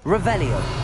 Revelio.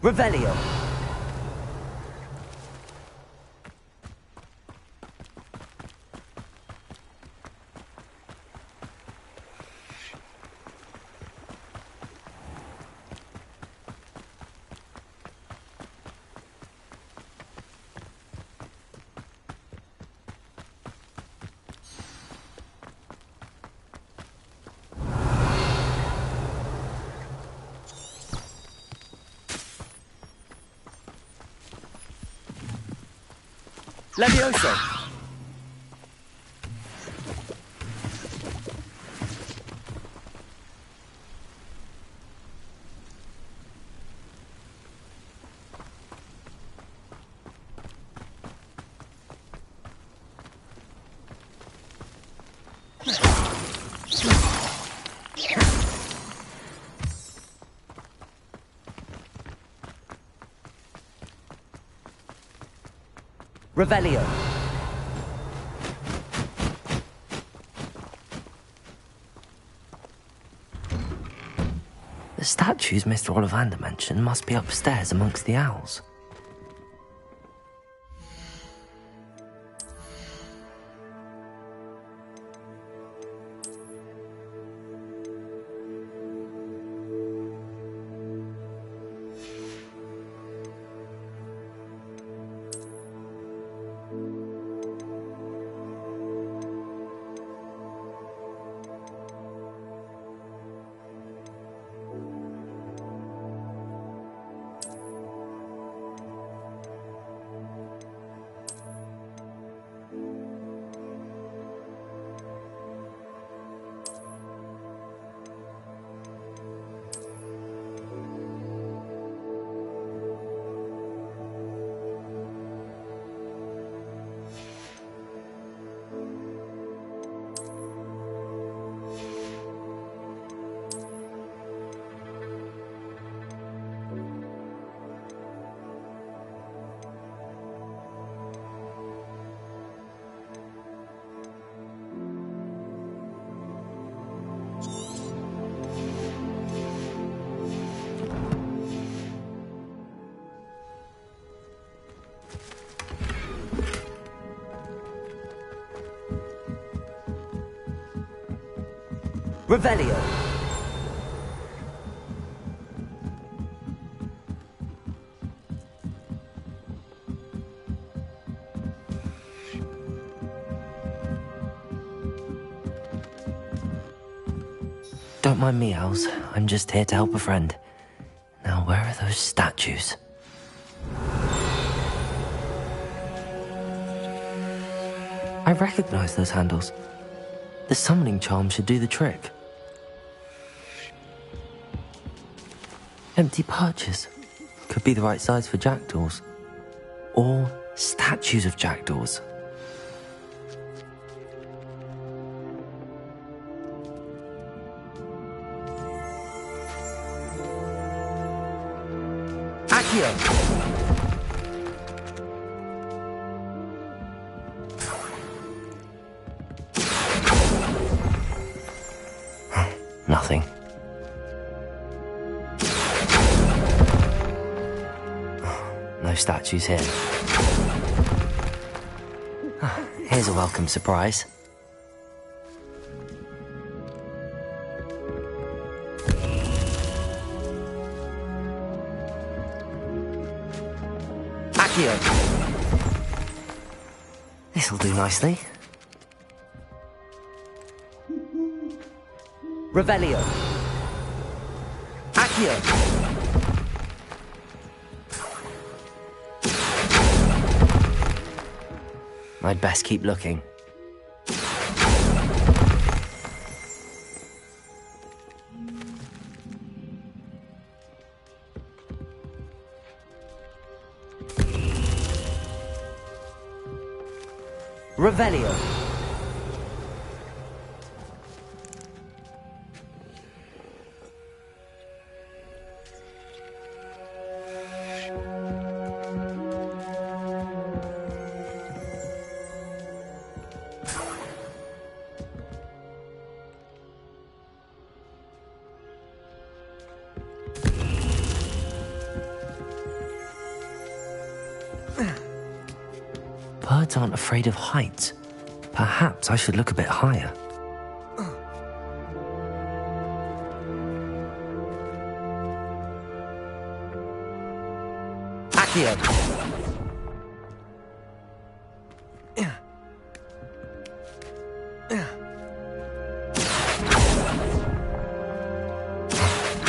Revelio. Levioso! Revelio. The statues Mr. Ollivander mentioned must be upstairs amongst the owls. Revelio. Don't mind me, owls. I'm just here to help a friend. Now, where are those statues? I recognize those handles. The summoning charm should do the trick. Empty perches. Could be the right size for jackdaws. Or statues of jackdaws. Accio! Nothing. No statues here. Here's a welcome surprise. Accio. This'll do nicely. Revelio. Accio. I'd best keep looking. Revelio. Birds aren't afraid of heights. Perhaps I should look a bit higher. Accio.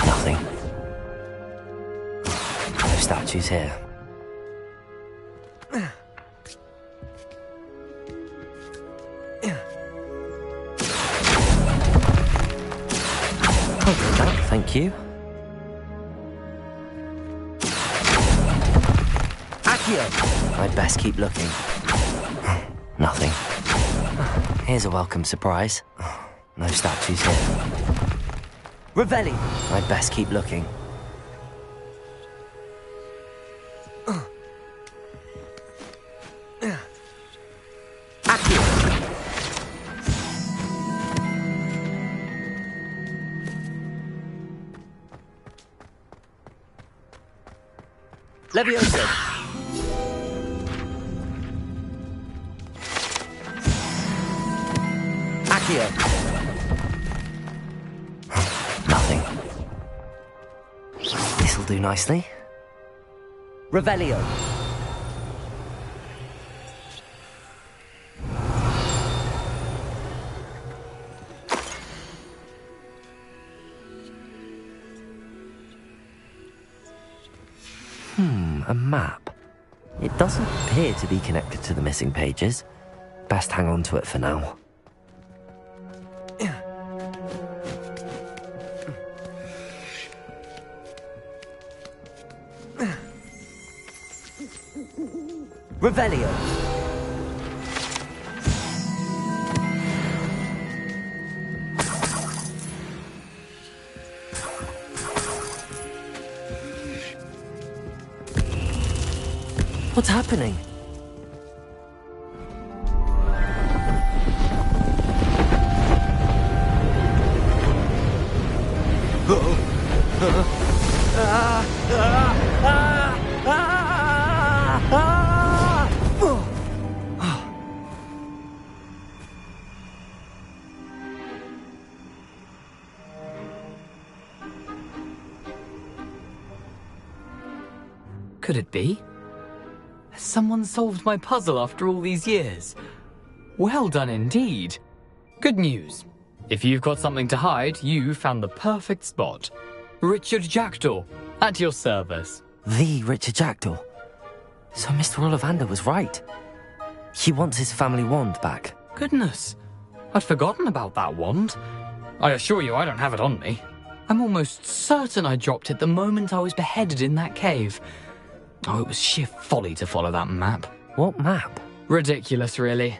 Nothing. No statues here. Thank you. Accio. I'd best keep looking. Nothing. Here's a welcome surprise. No statues here. Revelli. I'd best keep looking. Accio. Levioso. Accio. Nothing. This'll do nicely. Revelio. A map. It doesn't appear to be connected to the missing pages. Best hang on to it for now. Revelio. What's happening? Could it be? Has someone solved my puzzle after all these years? Well done indeed. Good news. If you've got something to hide, you found the perfect spot. Richard Jackdaw, at your service. The Richard Jackdaw. So Mr. Ollivander was right. He wants his family wand back. Goodness, I'd forgotten about that wand. I assure you I don't have it on me. I'm almost certain I dropped it the moment I was beheaded in that cave. Oh, it was sheer folly to follow that map. What map? Ridiculous, really.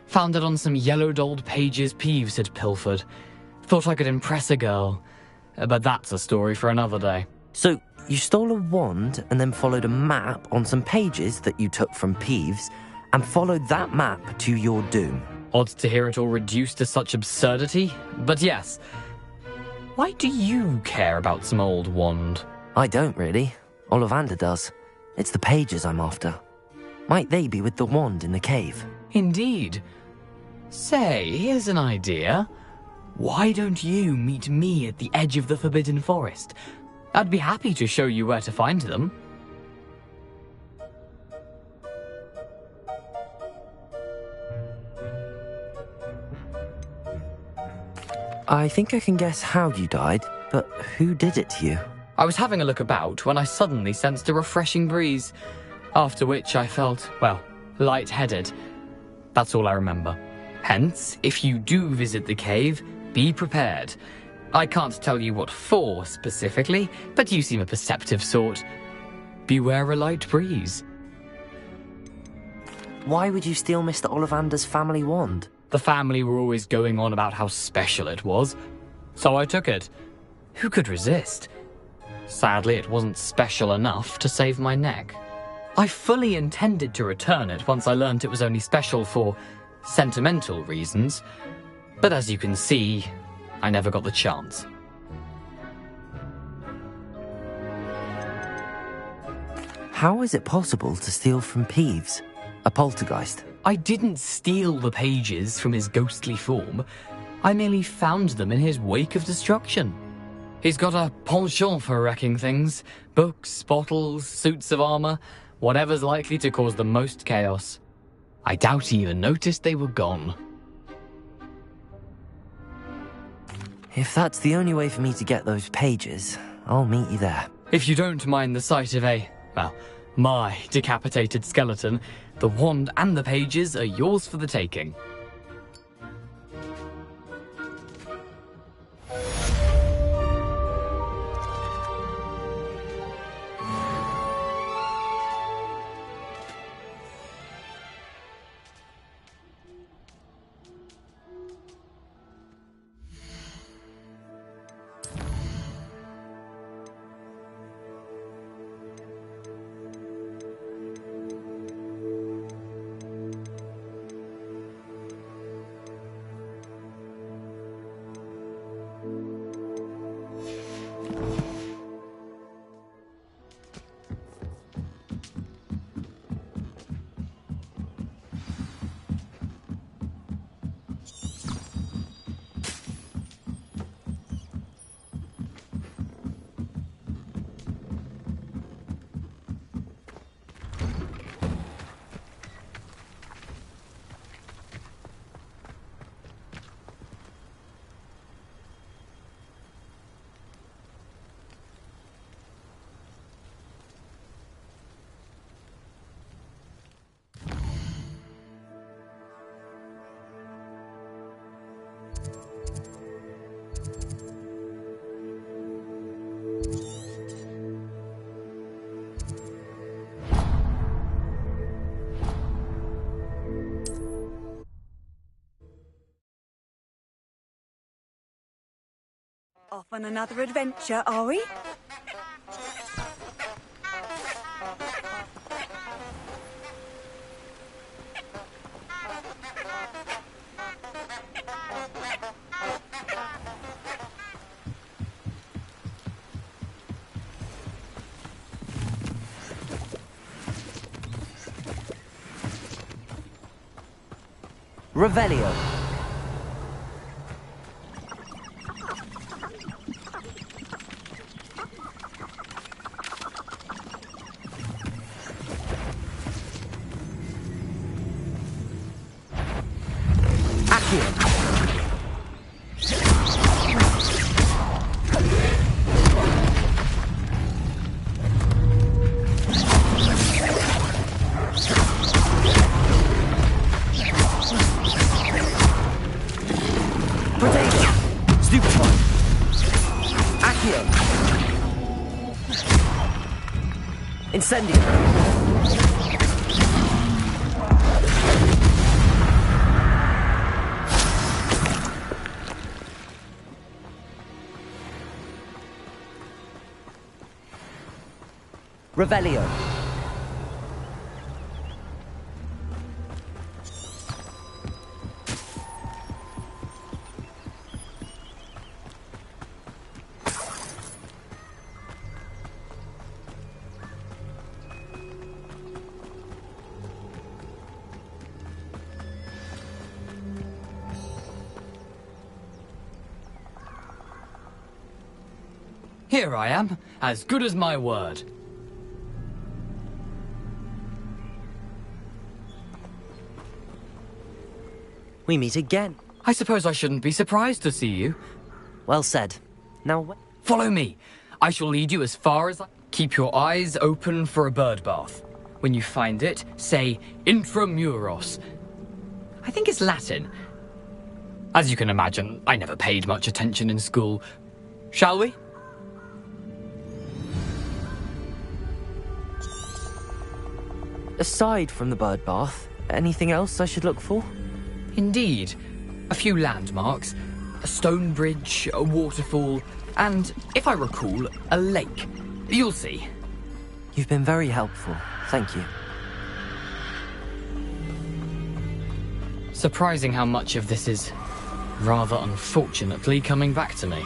Found it on some yellowed old pages Peeves had pilfered. Thought I could impress a girl. But that's a story for another day. So, you stole a wand and then followed a map on some pages that you took from Peeves and followed that map to your doom. Odd to hear it all reduced to such absurdity, but yes. Why do you care about some old wand? I don't really. Ollivander does. It's the pages I'm after. Might they be with the wand in the cave? Indeed. Say, here's an idea. Why don't you meet me at the edge of the Forbidden Forest? I'd be happy to show you where to find them. I think I can guess how you died, but who did it to you? I was having a look about when I suddenly sensed a refreshing breeze, after which I felt, well, lightheaded. That's all I remember. Hence, if you do visit the cave, be prepared. I can't tell you what for specifically, but you seem a perceptive sort. Beware a light breeze. Why would you steal Mr. Ollivander's family wand? The family were always going on about how special it was, so I took it. Who could resist? Sadly, it wasn't special enough to save my neck. I fully intended to return it once I learned it was only special for sentimental reasons, but as you can see, I never got the chance. How is it possible to steal from Peeves, a poltergeist? I didn't steal the pages from his ghostly form. I merely found them in his wake of destruction. He's got a penchant for wrecking things. Books, bottles, suits of armor, whatever's likely to cause the most chaos. I doubt he even noticed they were gone. If that's the only way for me to get those pages, I'll meet you there. If you don't mind the sight of my decapitated skeleton, the wand and the pages are yours for the taking. Off on another adventure, are we? Revelio. Incendio. Revelio. Here I am, as good as my word. We meet again. I suppose I shouldn't be surprised to see you. Well said. Now, Follow me. I shall lead you as far as I... Keep your eyes open for a bird bath. When you find it, say Intramuros. I think it's Latin. As you can imagine, I never paid much attention in school. Shall we? aside from the bird bath, anything else I should look for? Indeed. A few landmarks, a stone bridge, a waterfall, and, if I recall, a lake. You'll see. You've been very helpful. Thank you. Surprising how much of this is, rather unfortunately, coming back to me.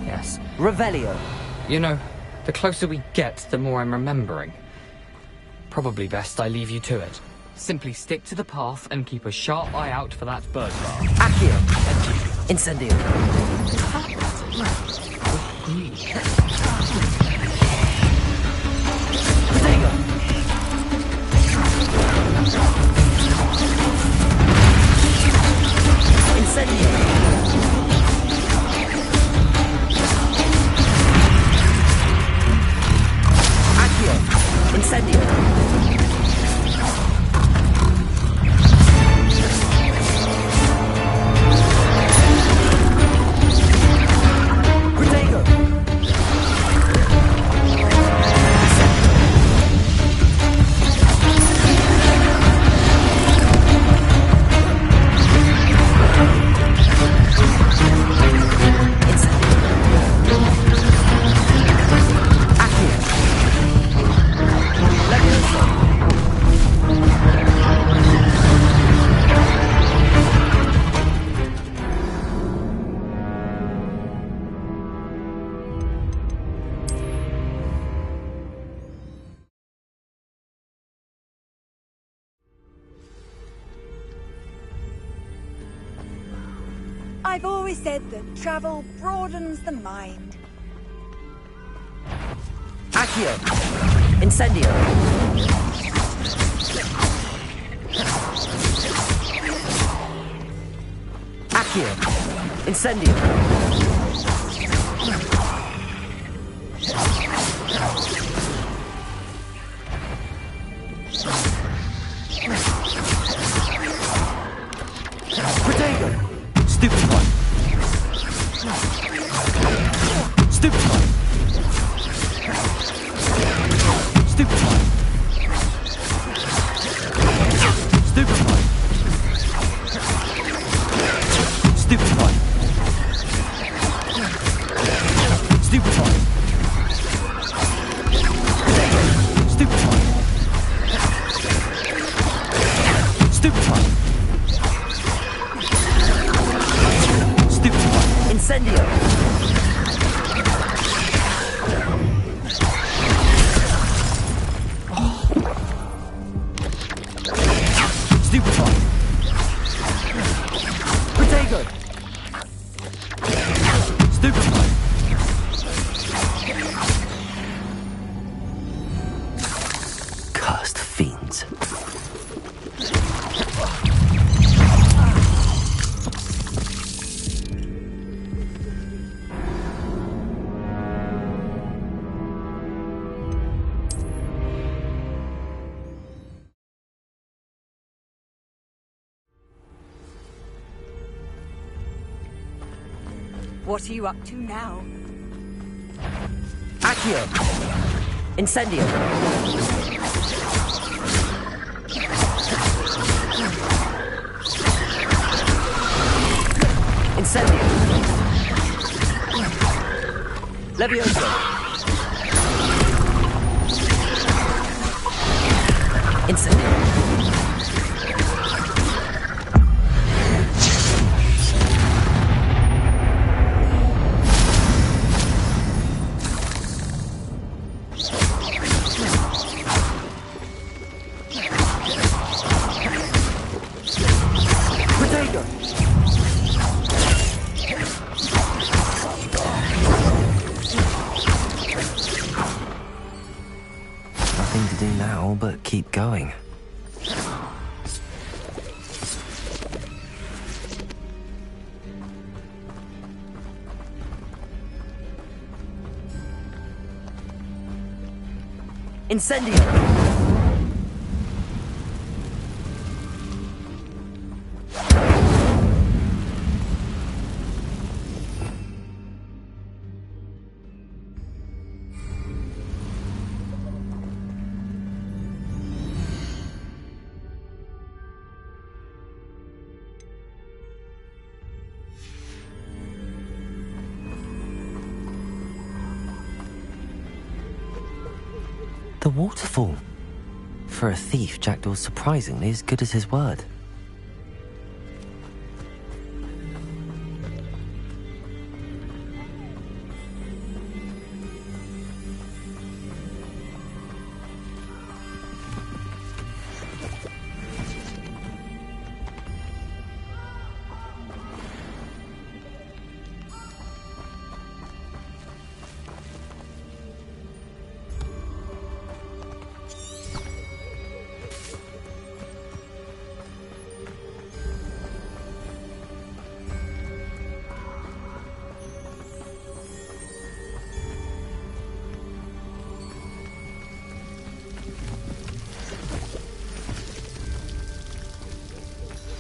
Yes. Revelio. You know, the closer we get, the more I'm remembering. Probably best I leave you to it. Simply stick to the path and keep a sharp eye out for that bird bath. Accio. Incendio. Protego. Incendio. Accio. Incendio. I've always said that travel broadens the mind. Accio. Incendio. Accio. Incendio. Protego. Stupid one. Stupid one. Stupid one. Stupid one. Stupid one. Stupid one. Stupid one. Stupid one. Stupid one. Incendio. Stupid one. Protego. Stupid one. Cursed fiends. What are you up to now? Accio. Incendio. Incendio. Levioso. Incendio. Protego. keep going. Incendio! The waterfall. For a thief, Jackdaw's surprisingly as good as his word.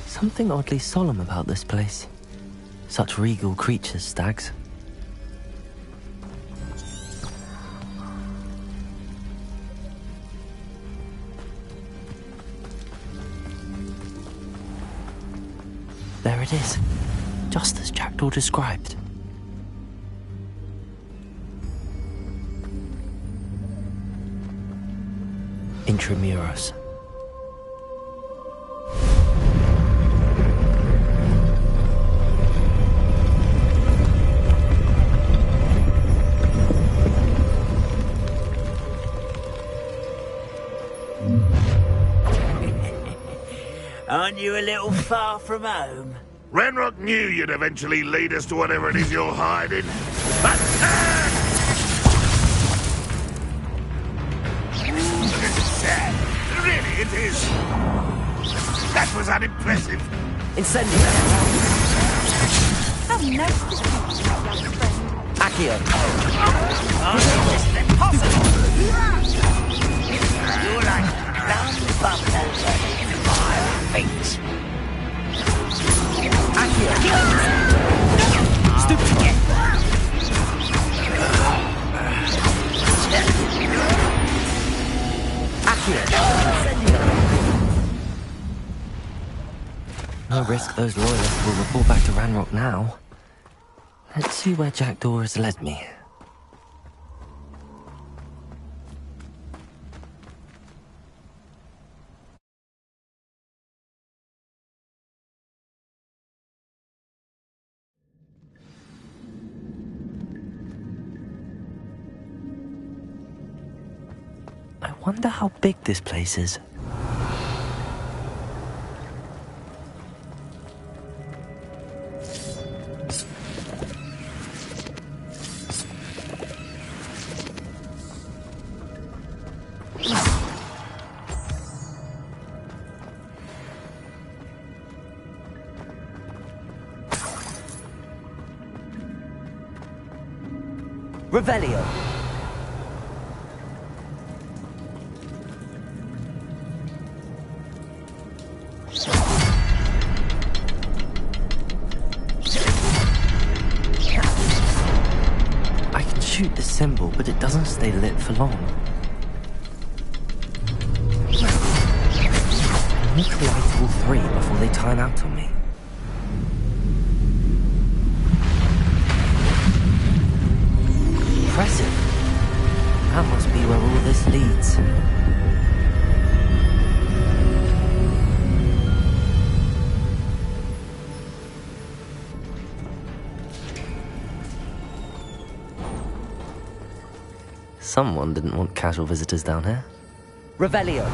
Something oddly solemn about this place. Such regal creatures, stags. There it is, just as Jackdaw described. Intramuros. Aren't you a little far from home? Ranrock knew you'd eventually lead us to whatever it is you're hiding. Sad. Really, it is. That was unimpressive. Incendio! How nice to meet you, young friend. Accio! Oh, it's impossible! You're like plum bubbles in my feet. Accio! Stupid! No risk those loyalists will report back to Ranrock now. Let's see where Jackdaw has led me. I wonder how big this place is. Revelio! I can shoot the symbol, but it doesn't stay lit for long. I need to light all three before they time out on me. Impressive. That must be where all this leads. Someone didn't want casual visitors down here. Revelio!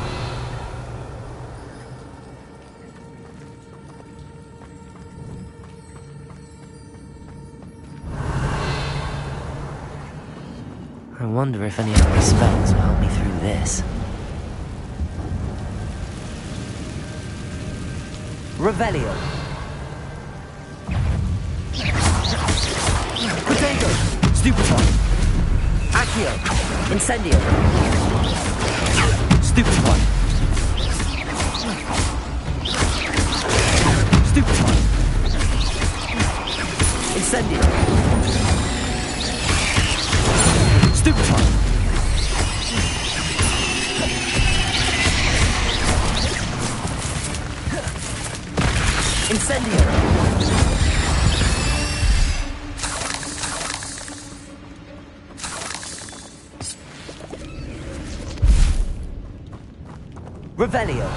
I wonder if any of my spells will help me through this. Revelio. Potato. Stupefy. Accio. Incendio. Stupefy. Stupefy. Incendio. Stupefy. Incendio. Revelio.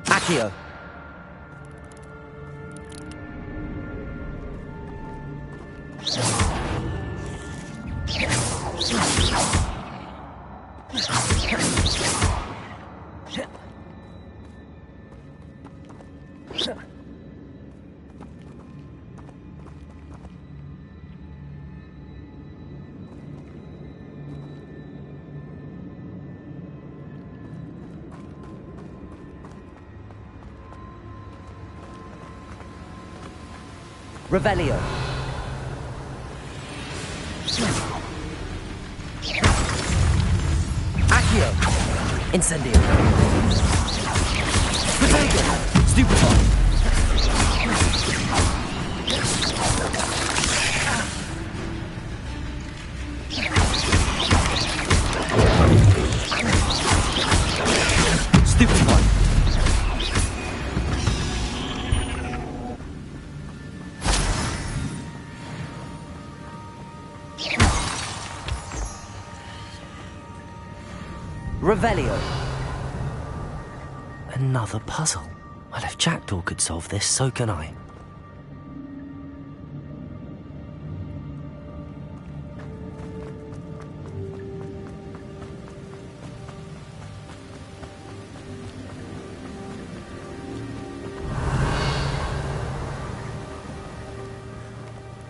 Accio. Revelio. Accio. Incendio. Potato. Stupefy. Stupefy. Revelio. Another puzzle. Well, if Jackdaw could solve this, so can I.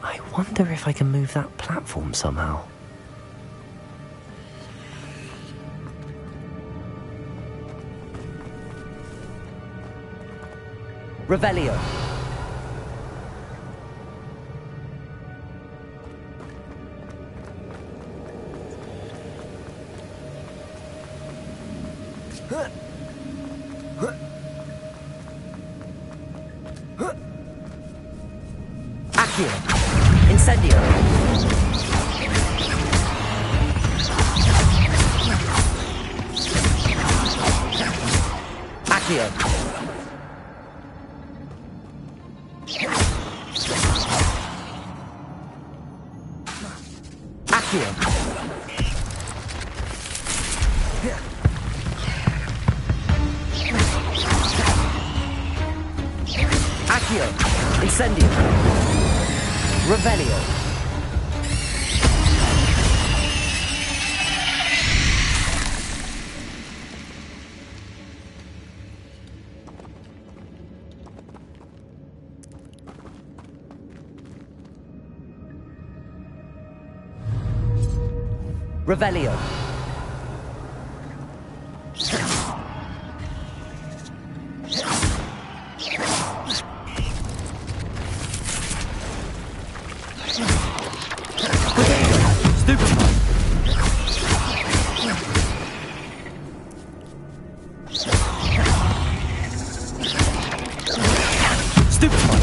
I wonder if I can move that platform somehow. Revelio. Accio. Incendio. Accio. Accio. Accio. Incendio. Revelio. Revelio. Stupefy. Stupefy.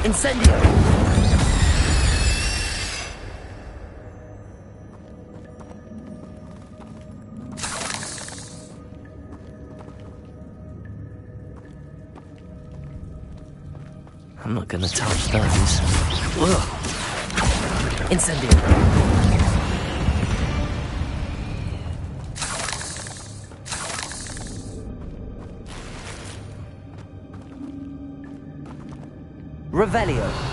Incendio! I'm not gonna touch those. Ugh. Incendio! Revelio.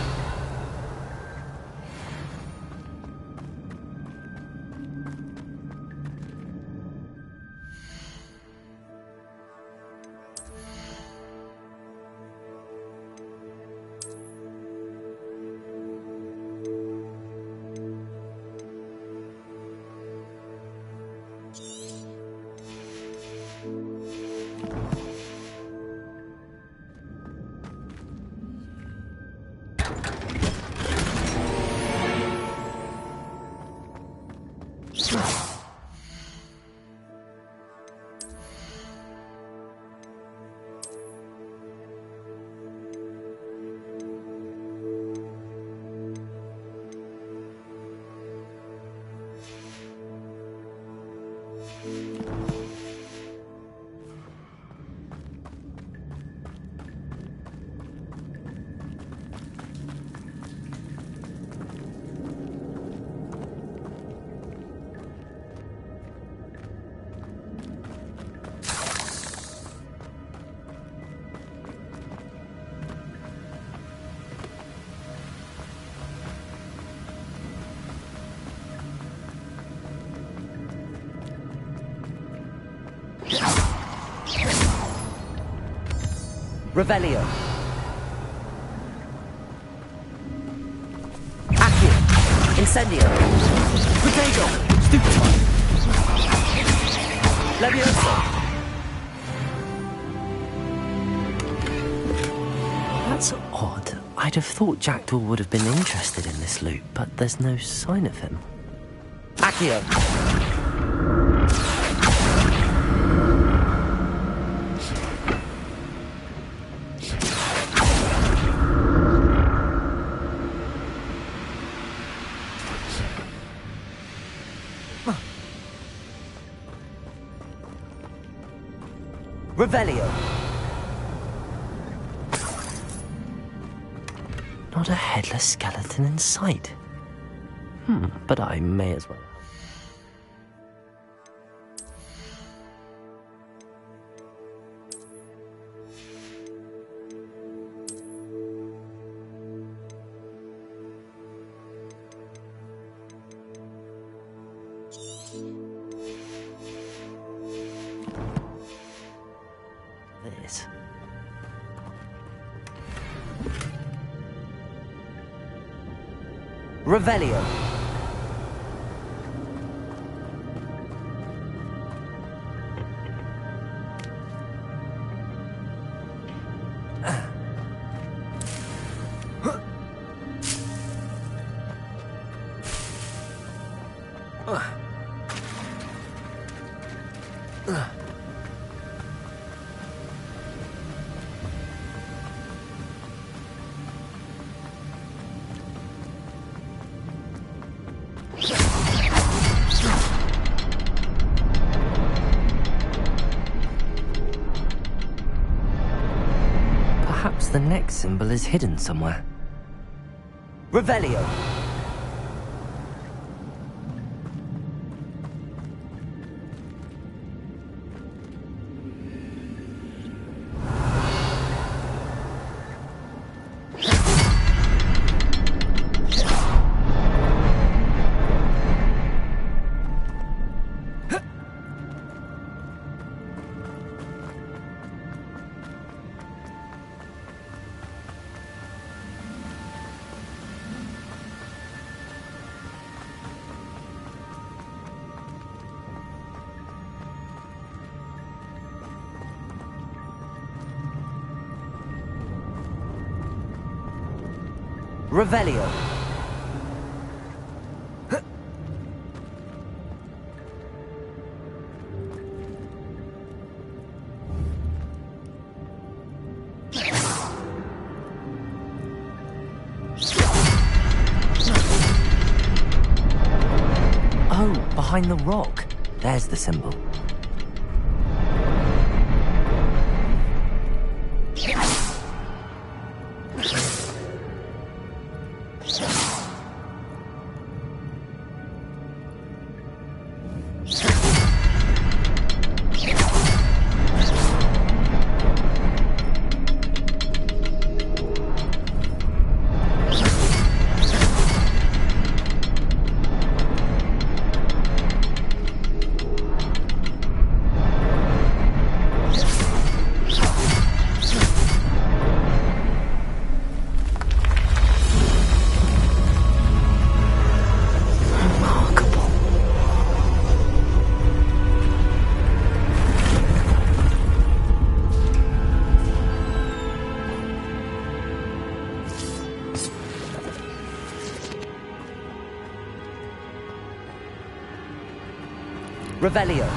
Revelio. Accio. Incendio. Potato. Stupid. Levioso. That's odd. I'd have thought Jackdaw would have been interested in this loot, but there's no sign of him. Accio. Revelio. Not a headless skeleton in sight. But I may as well. This. Revelio. Perhaps the next symbol is hidden somewhere. Revelio. Revelio. Oh, behind the rock. There's the symbol. Revelio.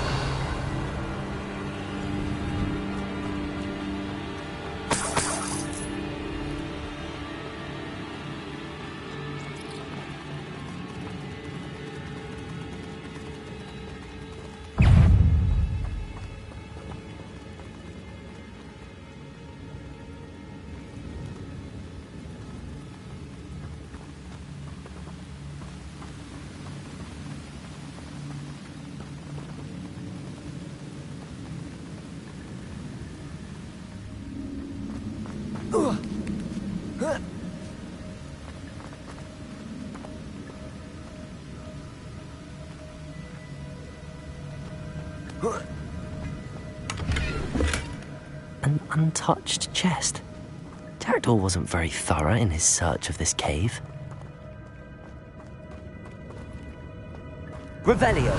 An untouched chest. Jackdaw wasn't very thorough in his search of this cave. Revelio.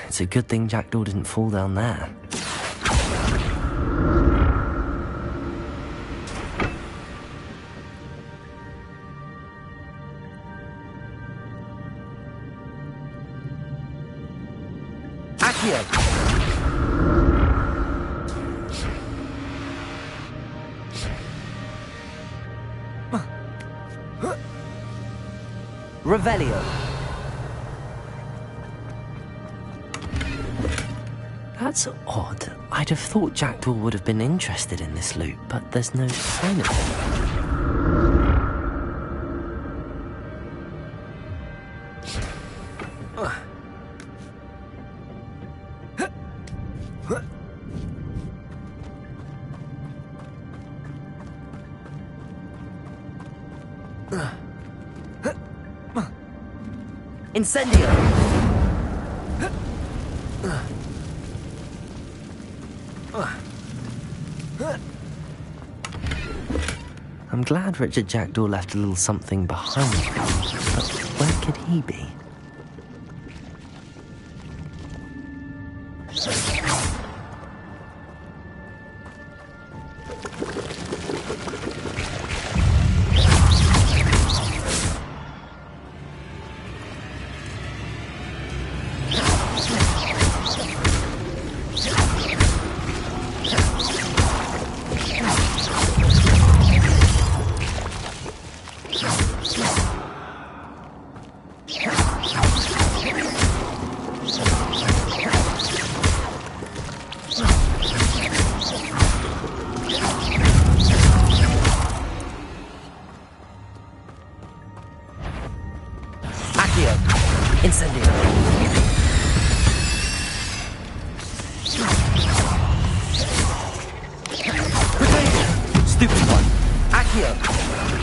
It's a good thing Jackdaw didn't fall down there. Accio! Revelio. That's odd. I'd have thought Jackdaw would have been interested in this loot, but there's no sign of him. Incendio! I'm glad Richard Jackdaw left a little something behind him, but where could he be?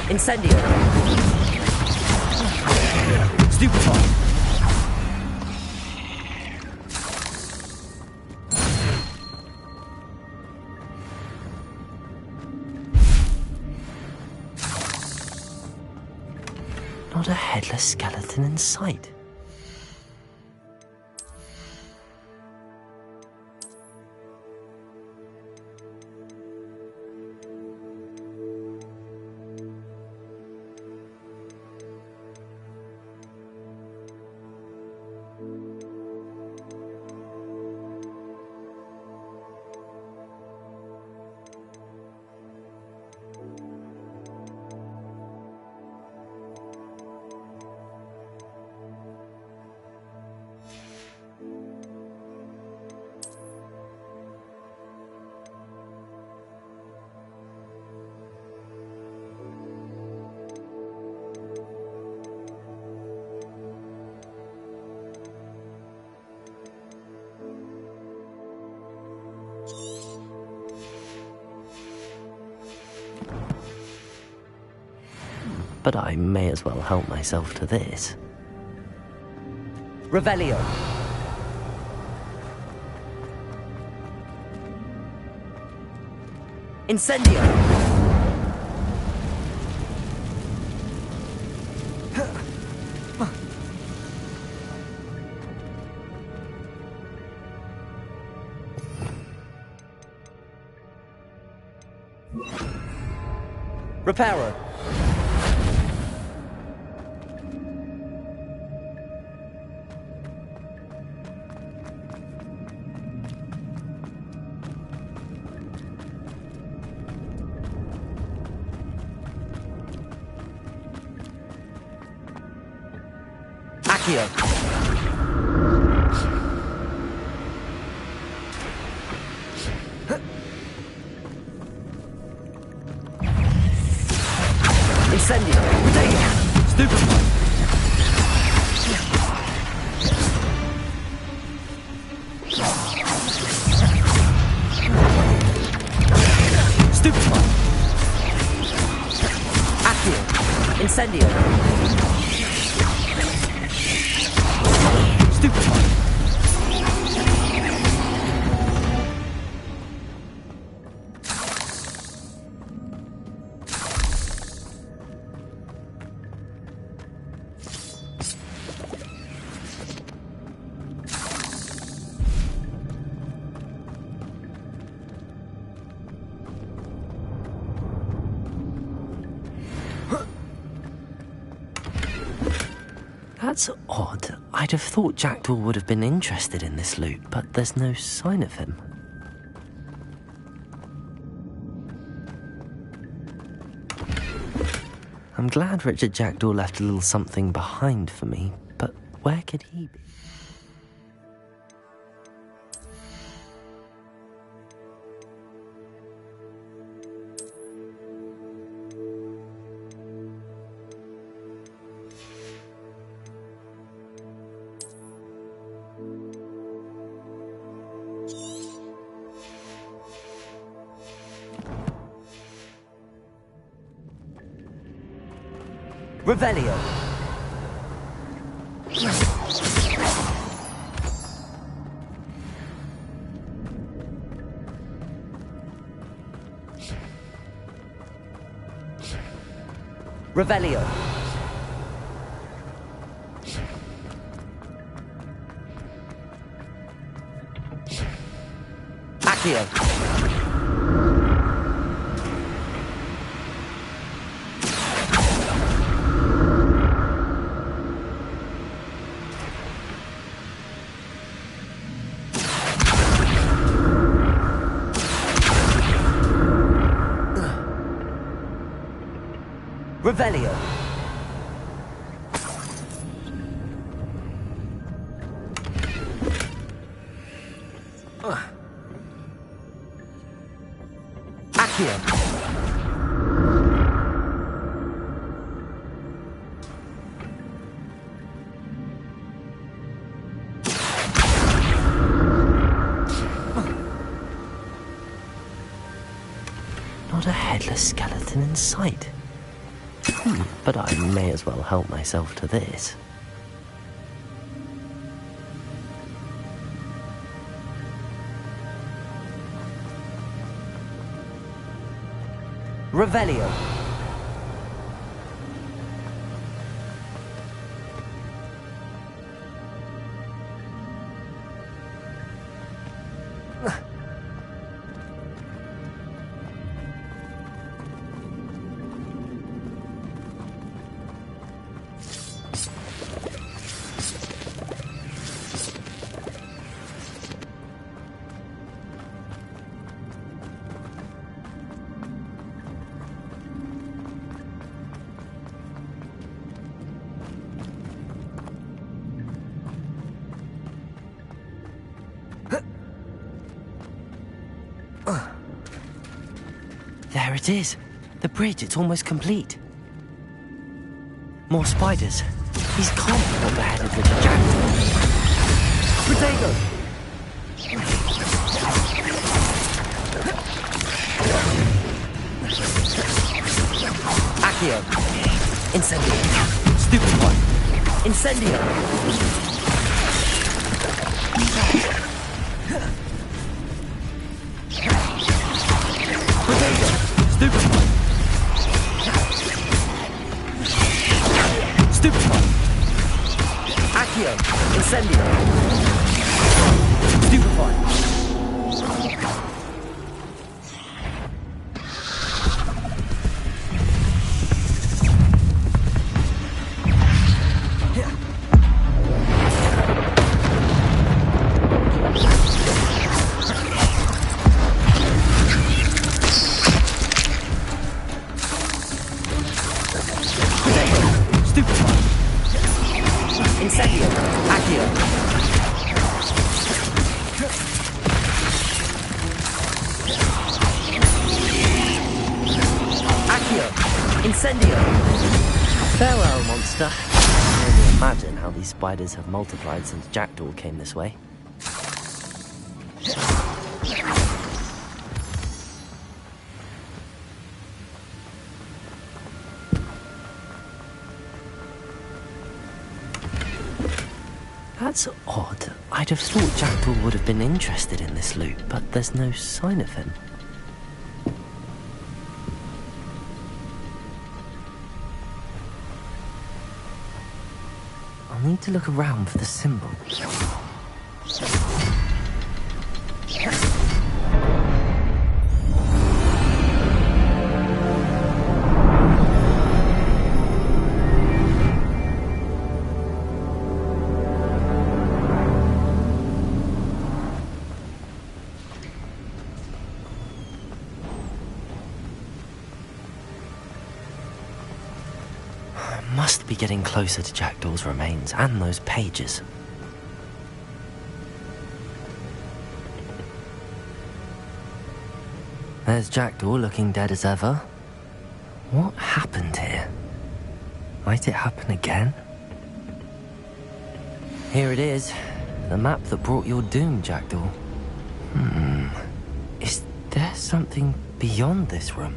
Incendio. Stupefy. Not a headless skeleton in sight. But I may as well help myself to this. Revelio. Incendio. Reparo. Accio. Incendio. Stupefy. Stupefy. Accio. Incendio. Stupefy. That's odd. I'd have thought Jackdaw would have been interested in this loot, but there's no sign of him. I'm glad Richard Jackdaw left a little something behind for me, but where could he be? Revelio. Revelio. Accio. Revelio. Accio. Not a headless skeleton in sight. But I may as well help myself to this. Revelio. There it is. The bridge, it's almost complete. More spiders. These can't be what the head of the jackdaw. Potato! Accio. Incendio. Stupid one. Incendio. Potato. Stupid one. Stupid one. Accio. Incendio. Stupid one. Incendio. Accio. Accio. Incendio. Farewell, monster. I can only imagine how these spiders have multiplied since Jackdaw came this way. That's odd. I'd have thought Jackdaw would have been interested in this loot, but there's no sign of him. I'll need to look around for the symbol. Must be getting closer to Jackdaw's remains and those pages. There's Jackdaw looking dead as ever. What happened here? Might it happen again? Here it is. The map that brought your doom, Jackdaw. Is there something beyond this room?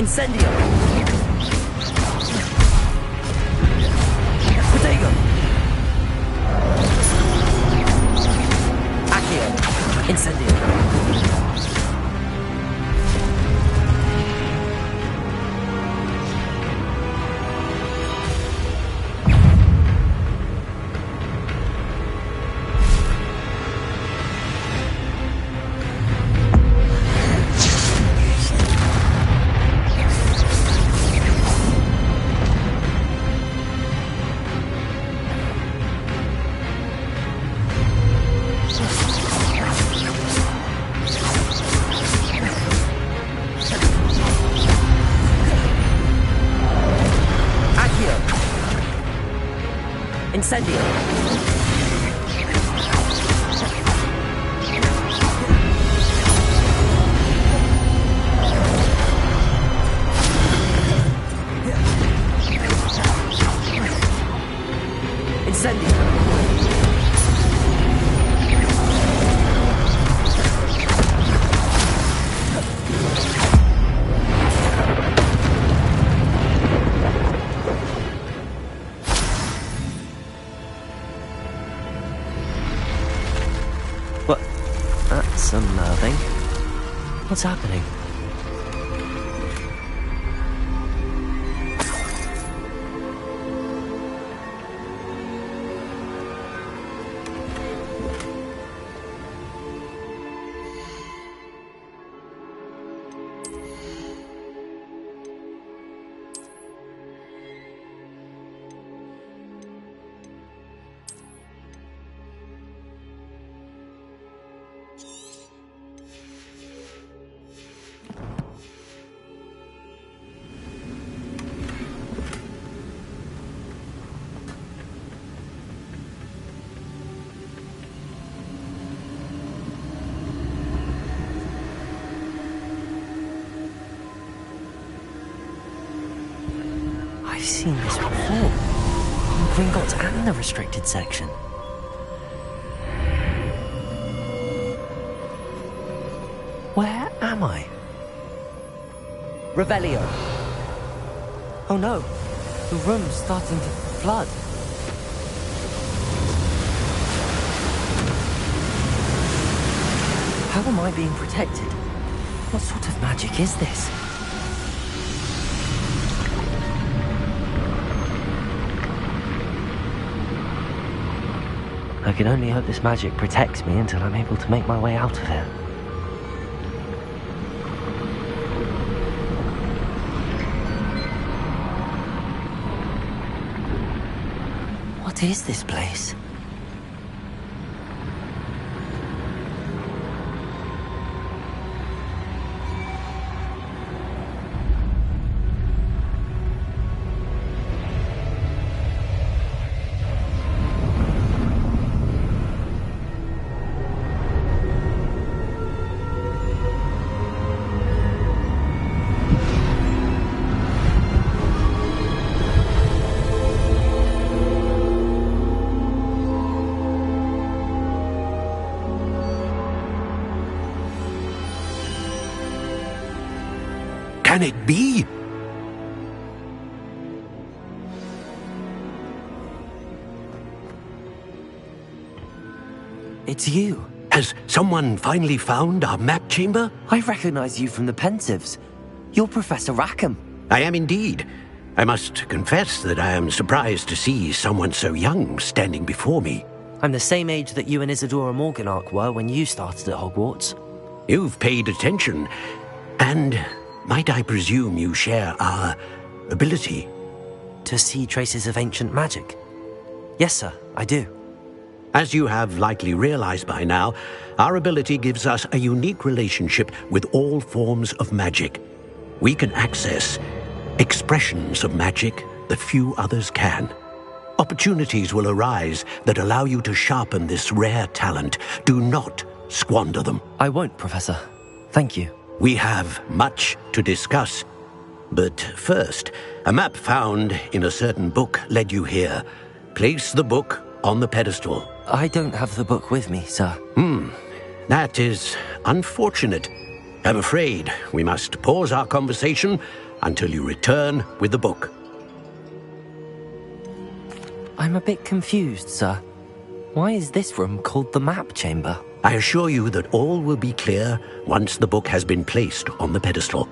Incendio! Protego! Accio! Incendio! Incendio! Incendio! What? That's unnerving. What's happening? I've seen this before. Gringotts and the restricted section. Where am I? Revelio. Oh no, the room's starting to flood. How am I being protected? What sort of magic is this? I can only hope this magic protects me until I'm able to make my way out of here. What is this place? Can it be? It's you. Has someone finally found our map chamber? I recognize you from the Pensieves. You're Professor Rackham. I am indeed. I must confess that I am surprised to see someone so young standing before me. I'm the same age that you and Isadora Morganach were when you started at Hogwarts. You've paid attention, and might I presume you share our ability? To see traces of ancient magic? Yes, sir, I do. As you have likely realized by now, our ability gives us a unique relationship with all forms of magic. We can access expressions of magic that few others can. Opportunities will arise that allow you to sharpen this rare talent. Do not squander them. I won't, Professor. Thank you. We have much to discuss. But first, a map found in a certain book led you here. Place the book on the pedestal. I don't have the book with me, sir. That is unfortunate. I'm afraid we must pause our conversation until you return with the book. I'm a bit confused, sir. Why is this room called the map chamber? I assure you that all will be clear once the book has been placed on the pedestal.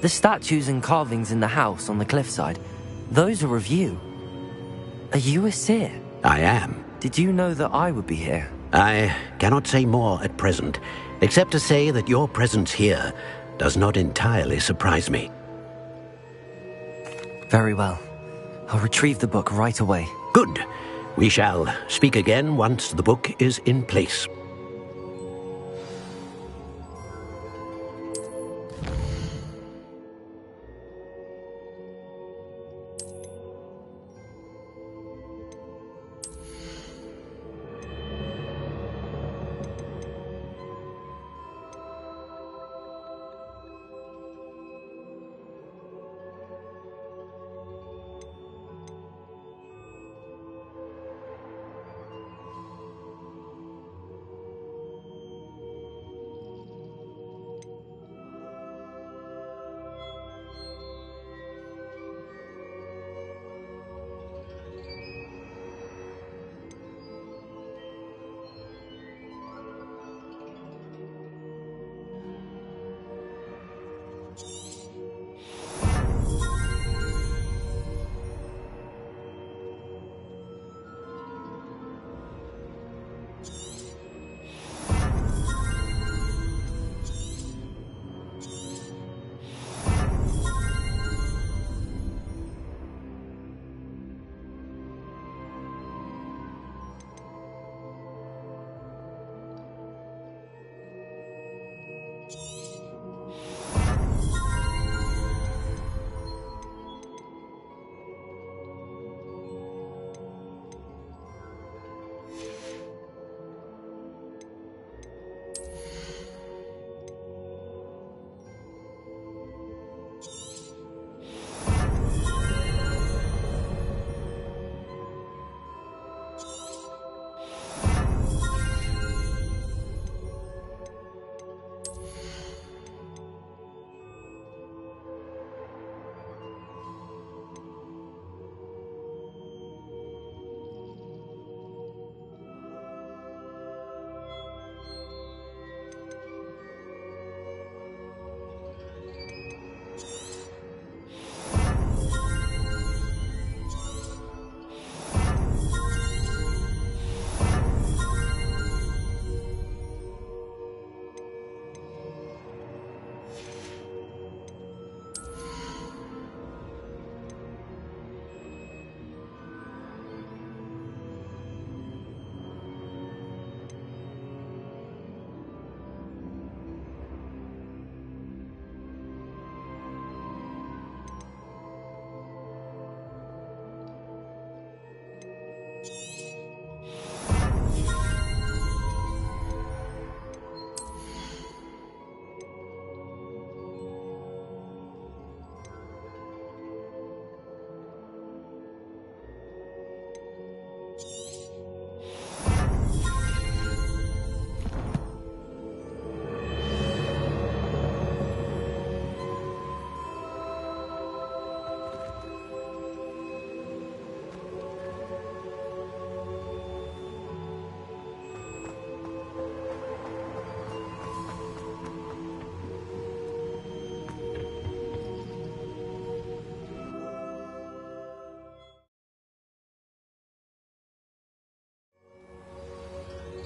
The statues and carvings in the house on the cliffside, those are of you. Are you a seer? I am. Did you know that I would be here? I cannot say more at present, except to say that your presence here does not entirely surprise me. Very well. I'll retrieve the book right away. Good. We shall speak again once the book is in place.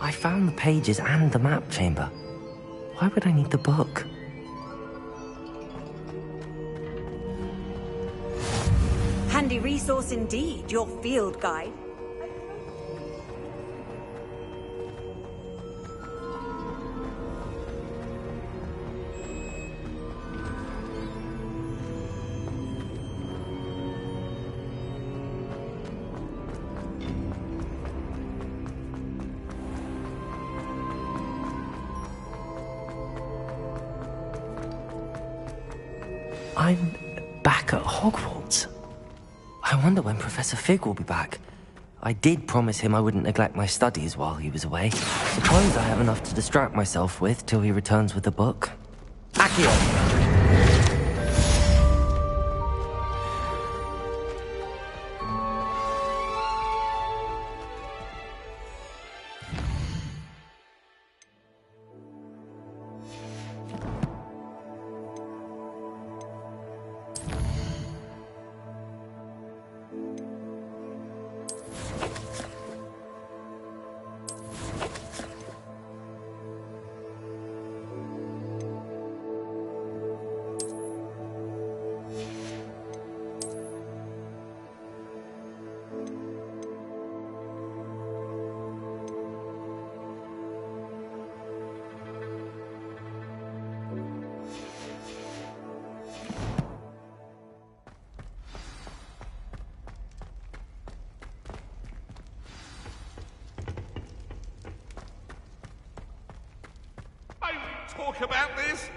I found the pages and the map chamber. Why would I need the book? Handy resource indeed, your field guide. I'm back at Hogwarts. I wonder when Professor Fig will be back. I did promise him I wouldn't neglect my studies while he was away. Suppose I have enough to distract myself with till he returns with the book. Accio! talk about this?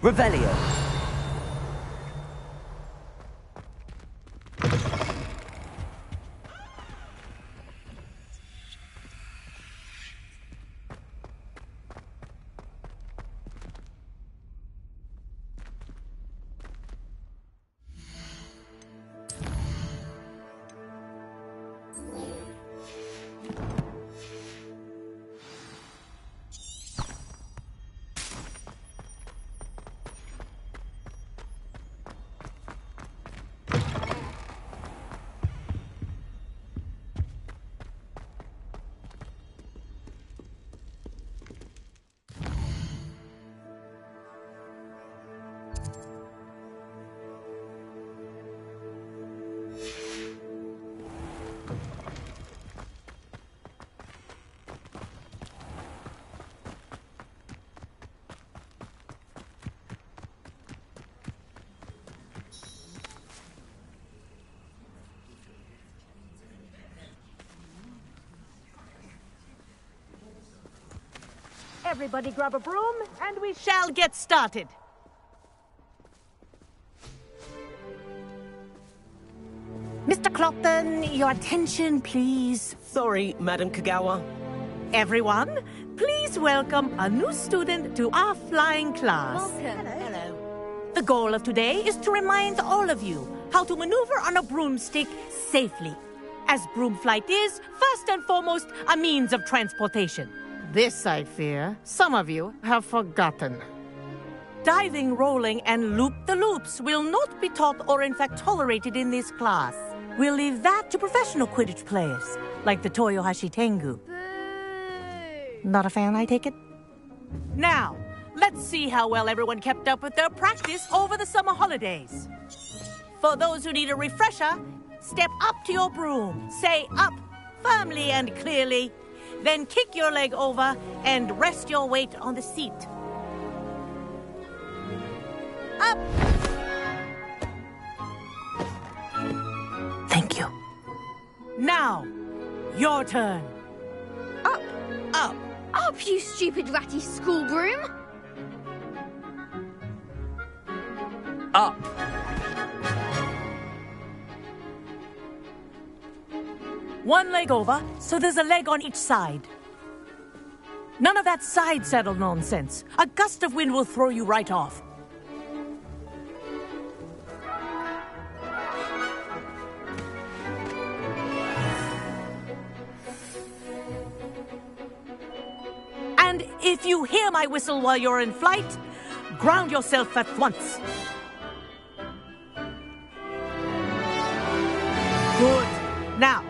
Revelio. Everybody grab a broom, and we shall get started. Mr. Clopton, your attention, please. Sorry, Madam Kagawa. Everyone, please welcome a new student to our flying class. Welcome. Hello. The goal of today is to remind all of you how to maneuver on a broomstick safely, as broom flight is, first and foremost, a means of transportation. This, I fear, some of you have forgotten. Diving, rolling, and loop-the-loops will not be taught or in fact tolerated in this class. We'll leave that to professional Quidditch players, like the Toyohashi Tengu. Boo! Not a fan, I take it? Now, let's see how well everyone kept up with their practice over the summer holidays. For those who need a refresher, step up to your broom, say up, firmly and clearly, then kick your leg over and rest your weight on the seat. Up! Thank you. Now, your turn. Up! Up! Up, you stupid ratty school broom! Up. One leg over, so there's a leg on each side. None of that side saddle nonsense. A gust of wind will throw you right off. And if you hear my whistle while you're in flight, ground yourself at once. Good. Now,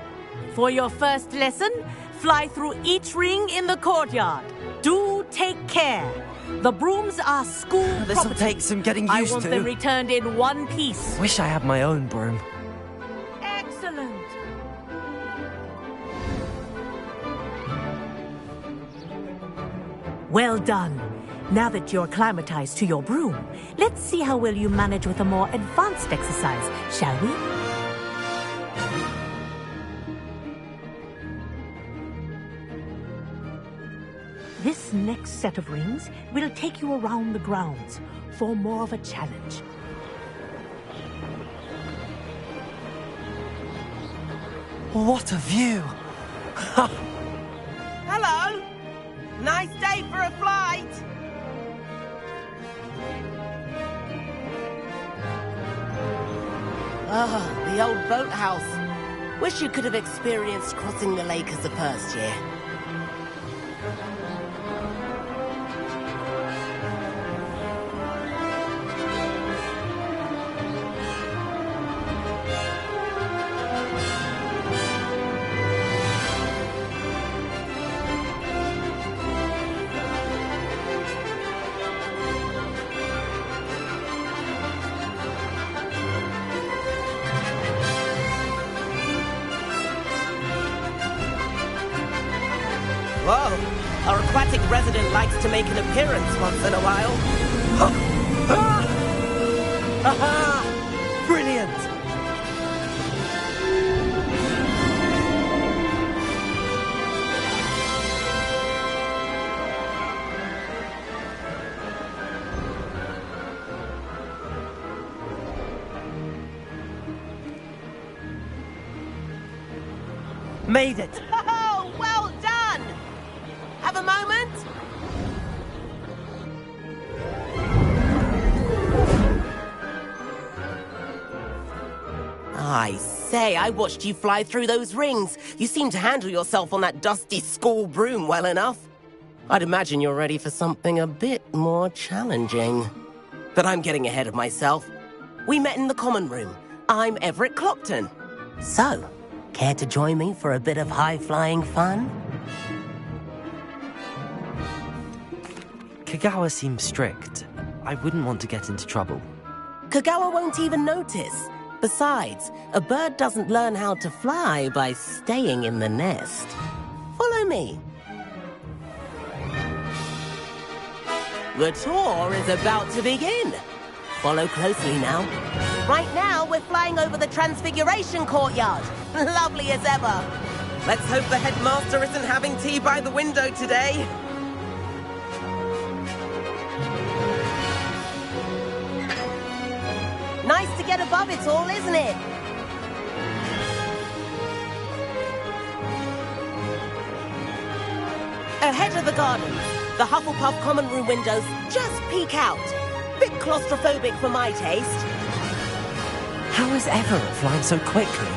for your first lesson, fly through each ring in the courtyard. Do take care. The brooms are school This'll property. take some getting I used want to. them returned in one piece. Wish I had my own broom. Excellent. Well done. Now that you're acclimatized to your broom, let's see how well you manage with a more advanced exercise, shall we? This next set of rings will take you around the grounds for more of a challenge. What a view! Hello! Nice day for a flight! Ah, the old boathouse. Wish you could have experienced crossing the lake as a first year. Whoa! Our aquatic resident likes to make an appearance once in a while. Aha! Brilliant! Made it! Oh, well done! Have a moment? I say, I watched you fly through those rings. You seem to handle yourself on that dusty school broom well enough. I'd imagine you're ready for something a bit more challenging. But I'm getting ahead of myself. We met in the common room. I'm Everett Clopton. So, care to join me for a bit of high-flying fun? Kagawa seems strict. I wouldn't want to get into trouble. Kagawa won't even notice. Besides, a bird doesn't learn how to fly by staying in the nest. Follow me. The tour is about to begin. Follow closely now. Right now, we're flying over the Transfiguration Courtyard. Lovely as ever. Let's hope the headmaster isn't having tea by the window today. Nice to get above it all, isn't it? Ahead of the gardens, the Hufflepuff common room windows just peek out. Bit claustrophobic for my taste. How is Everett flying so quickly?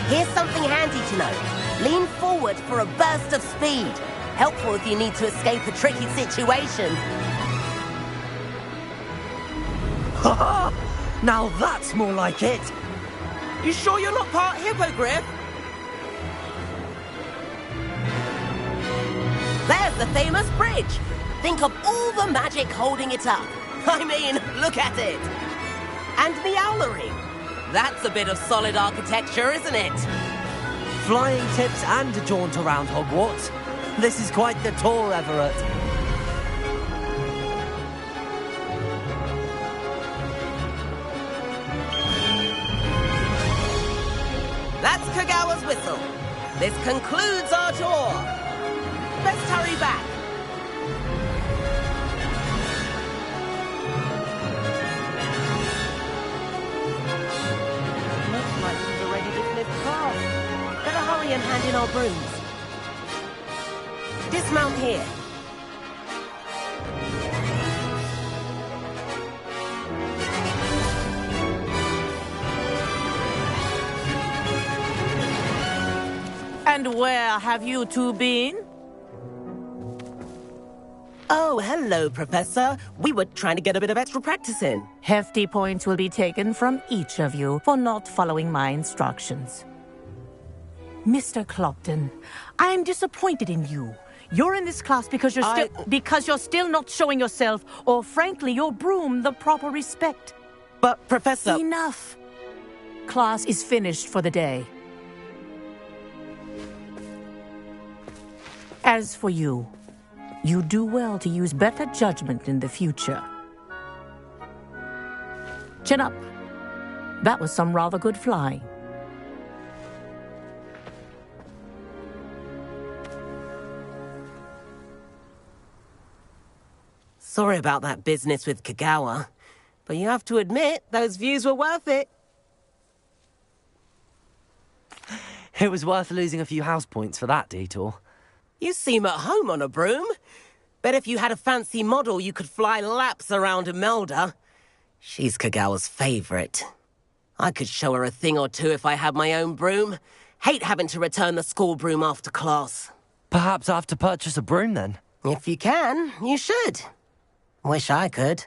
Here's something handy to know. Lean forward for a burst of speed. Helpful if you need to escape a tricky situation. Ha! Now that's more like it! You sure you're not part hippogriff? There's the famous bridge. Think of all the magic holding it up. I mean, look at it. And the owlery. That's a bit of solid architecture, isn't it? Flying tips and a jaunt around Hogwarts. This is quite the tour, Everett. That's Kagawa's whistle. This concludes our tour. Let's hurry back. Looks like we're ready to lift past. Better hurry and hand in our brooms. Dismount here. And where have you two been? Oh, hello, Professor. We were trying to get a bit of extra practice in. Hefty points will be taken from each of you for not following my instructions. Mr. Clopton, I am disappointed in you. You're in this class because you're still not showing yourself, or frankly, your broom the proper respect. But, Professor... Enough. Class is finished for the day. As for you, you do well to use better judgment in the future. Chin up. That was some rather good flying. Sorry about that business with Kagawa, but you have to admit, those views were worth it. It was worth losing a few house points for that detour. You seem at home on a broom. Bet if you had a fancy model, you could fly laps around Imelda. She's Kagawa's favorite. I could show her a thing or two if I had my own broom. Hate having to return the school broom after class. Perhaps I have to purchase a broom then. If you can, you should. Wish I could.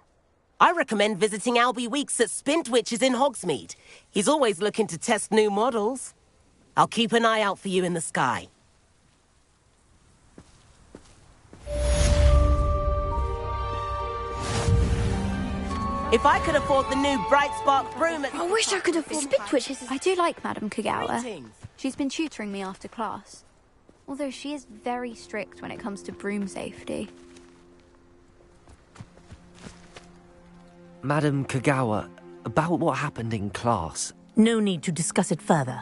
I recommend visiting Albie Weeks at Spintwitches in Hogsmeade. He's always looking to test new models. I'll keep an eye out for you in the sky. If I could afford the new Bright Spark broom at... I wish I could afford Spintwitches. I do like Madame Kagawa. Greetings. She's been tutoring me after class. Although she is very strict when it comes to broom safety. Madam Kagawa, about what happened in class. No need to discuss it further.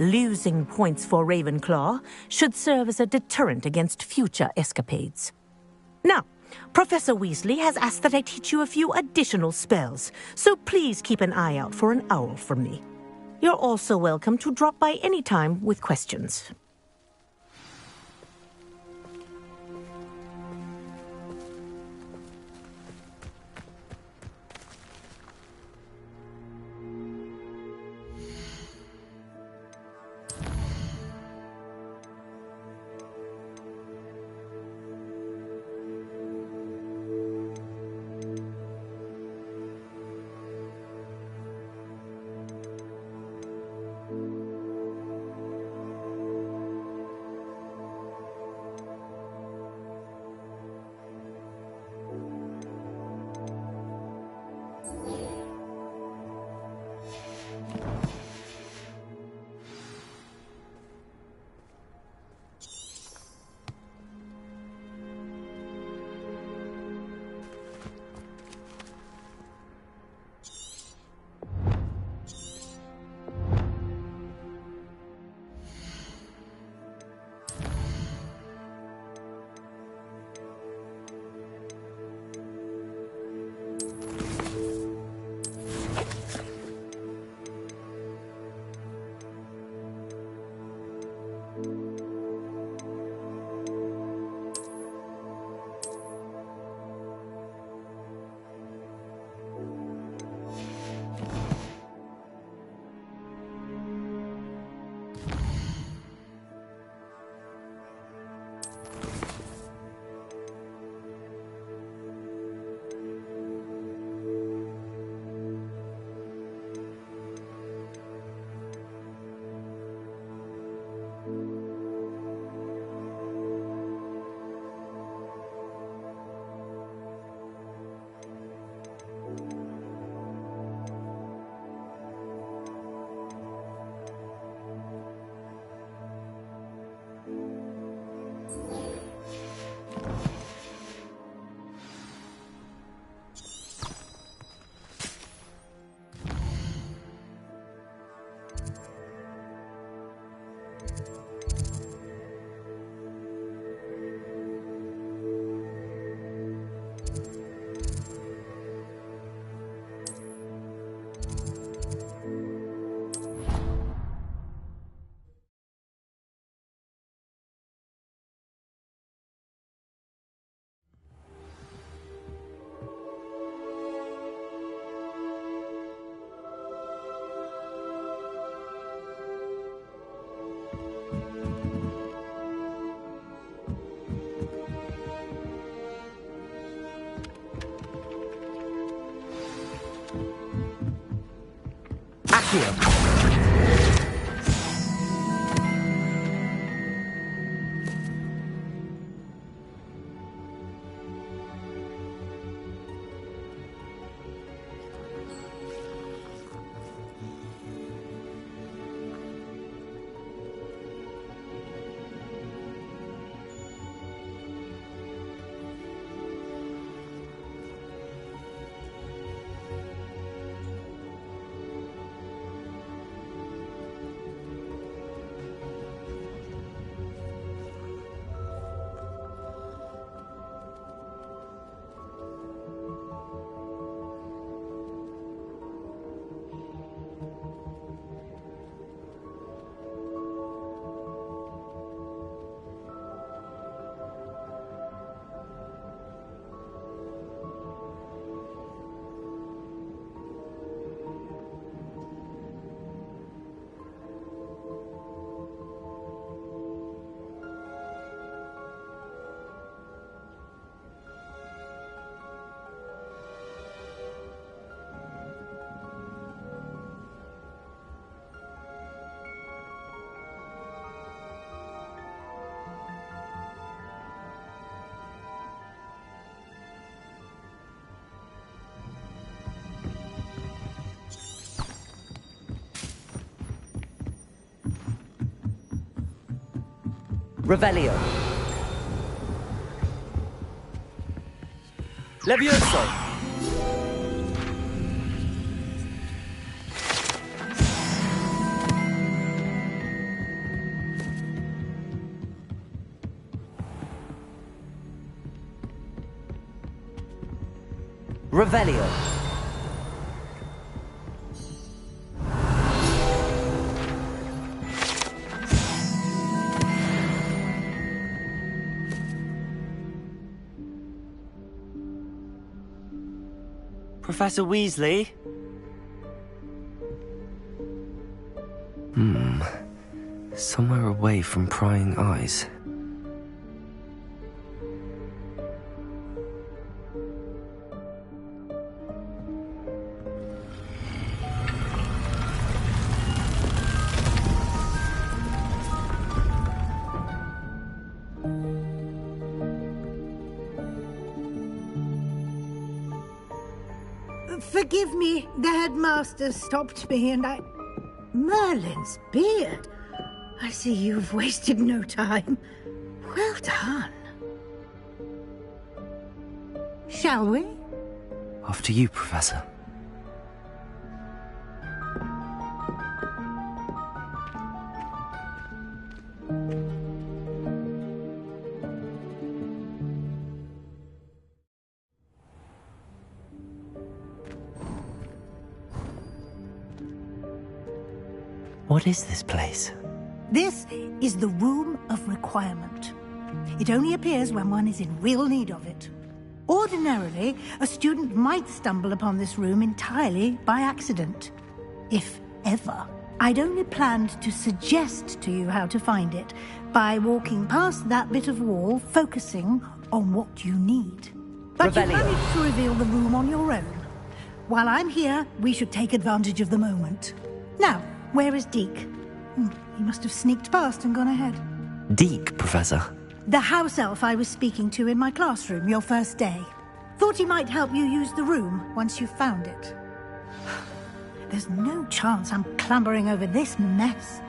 Losing points for Ravenclaw should serve as a deterrent against future escapades. Now, Professor Weasley has asked that I teach you a few additional spells, so please keep an eye out for an owl from me. You're also welcome to drop by any time with questions. Accio. Revelio. Levioso. Revelio. Professor Weasley? Somewhere away from prying eyes. Forgive me, the headmaster stopped me and I... Merlin's beard. I see you've wasted no time. Well done. Shall we? After you, Professor. What is this place? This is the Room of Requirement. It only appears when one is in real need of it. Ordinarily, a student might stumble upon this room entirely by accident. If ever. I'd only planned to suggest to you how to find it by walking past that bit of wall, focusing on what you need. But you managed to reveal the room on your own. While I'm here, we should take advantage of the moment. Now, where is Deke? He must have sneaked past and gone ahead. Deke, Professor. The house elf I was speaking to in my classroom your first day. Thought he might help you use the room once you found it. There's no chance I'm clambering over this mess.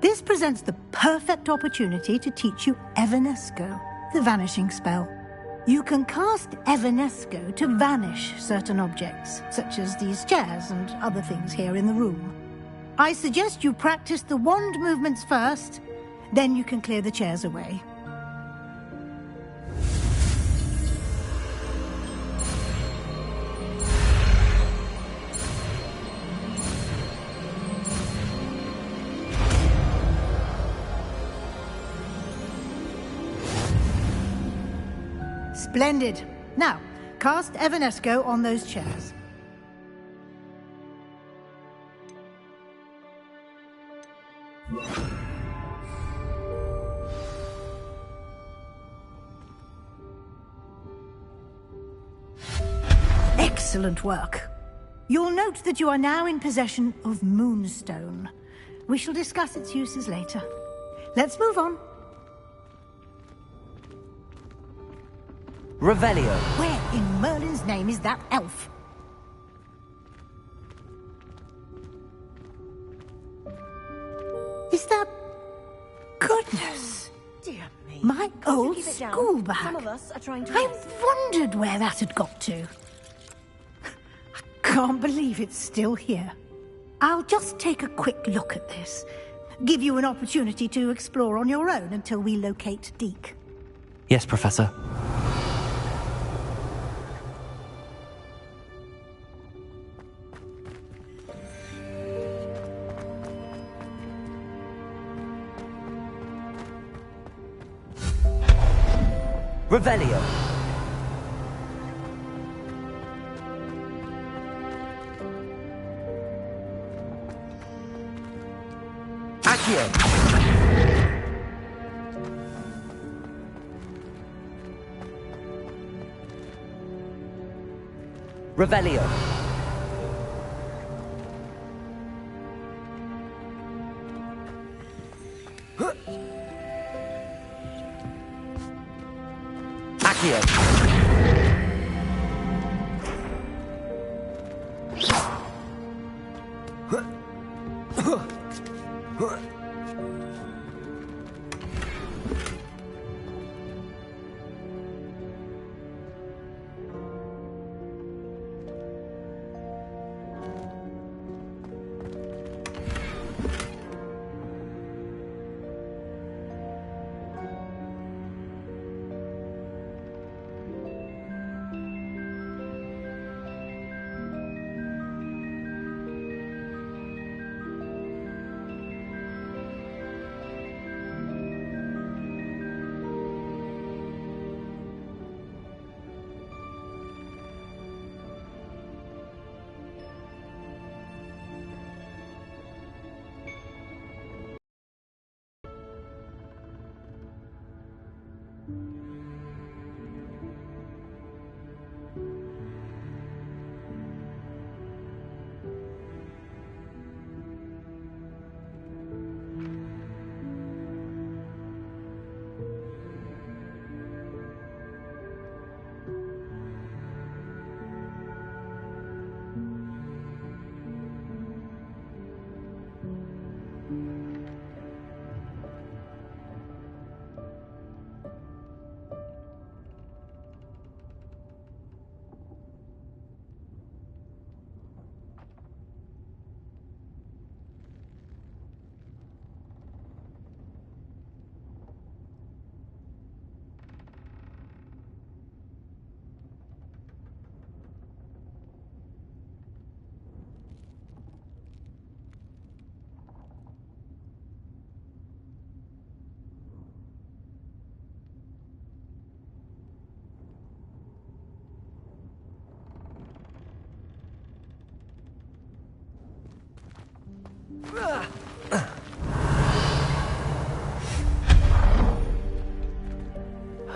This presents the perfect opportunity to teach you Evanesco, the vanishing spell. You can cast Evanesco to vanish certain objects, such as these chairs and other things here in the room. I suggest you practice the wand movements first, then you can clear the chairs away. Splendid. Now, cast Evanesco on those chairs. Excellent work. You'll note that you are now in possession of Moonstone. We shall discuss its uses later. Let's move on. Revelio. Where in Merlin's name is that elf? Is that... Goodness! Dear me. My old Keep it down. school bag. Some of us are trying to I rest. wondered where that had got to. I can't believe it's still here. I'll just take a quick look at this. Give you an opportunity to explore on your own until we locate Deke. Yes, Professor. Revelio. Accio. Revelio. Accio.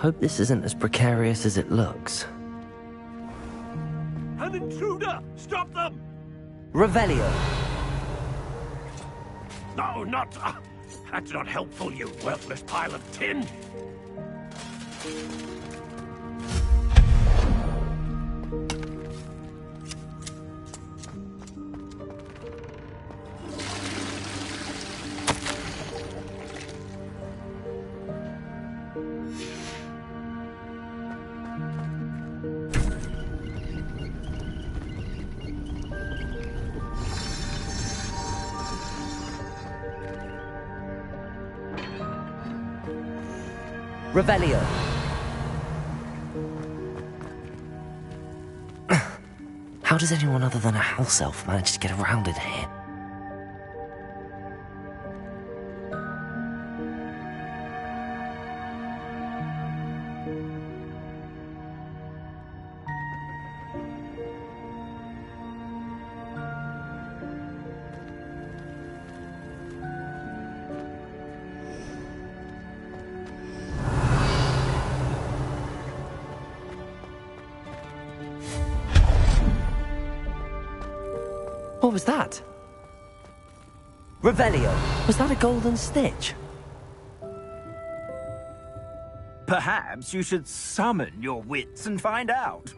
Hope this isn't as precarious as it looks. An intruder! Stop them! Revelio. No, not... that's not helpful, you worthless pile of tin! Revelio. How does anyone other than a house elf manage to get around in here? What was that? Revelio, was that a golden stitch? Perhaps you should summon your wits and find out.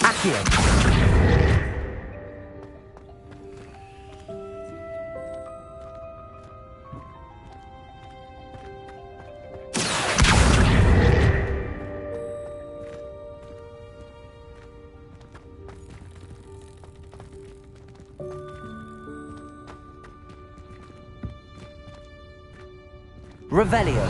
Accio. Revelio.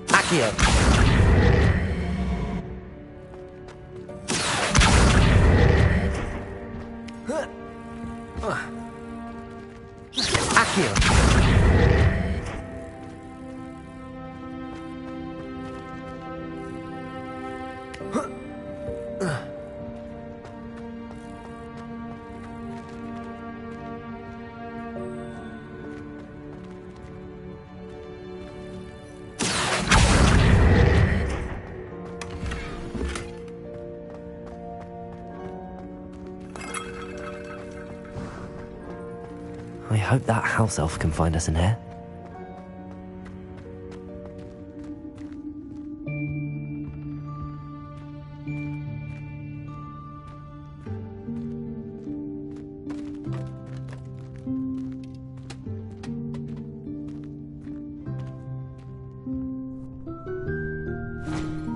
Accio. I hope that house elf can find us in here.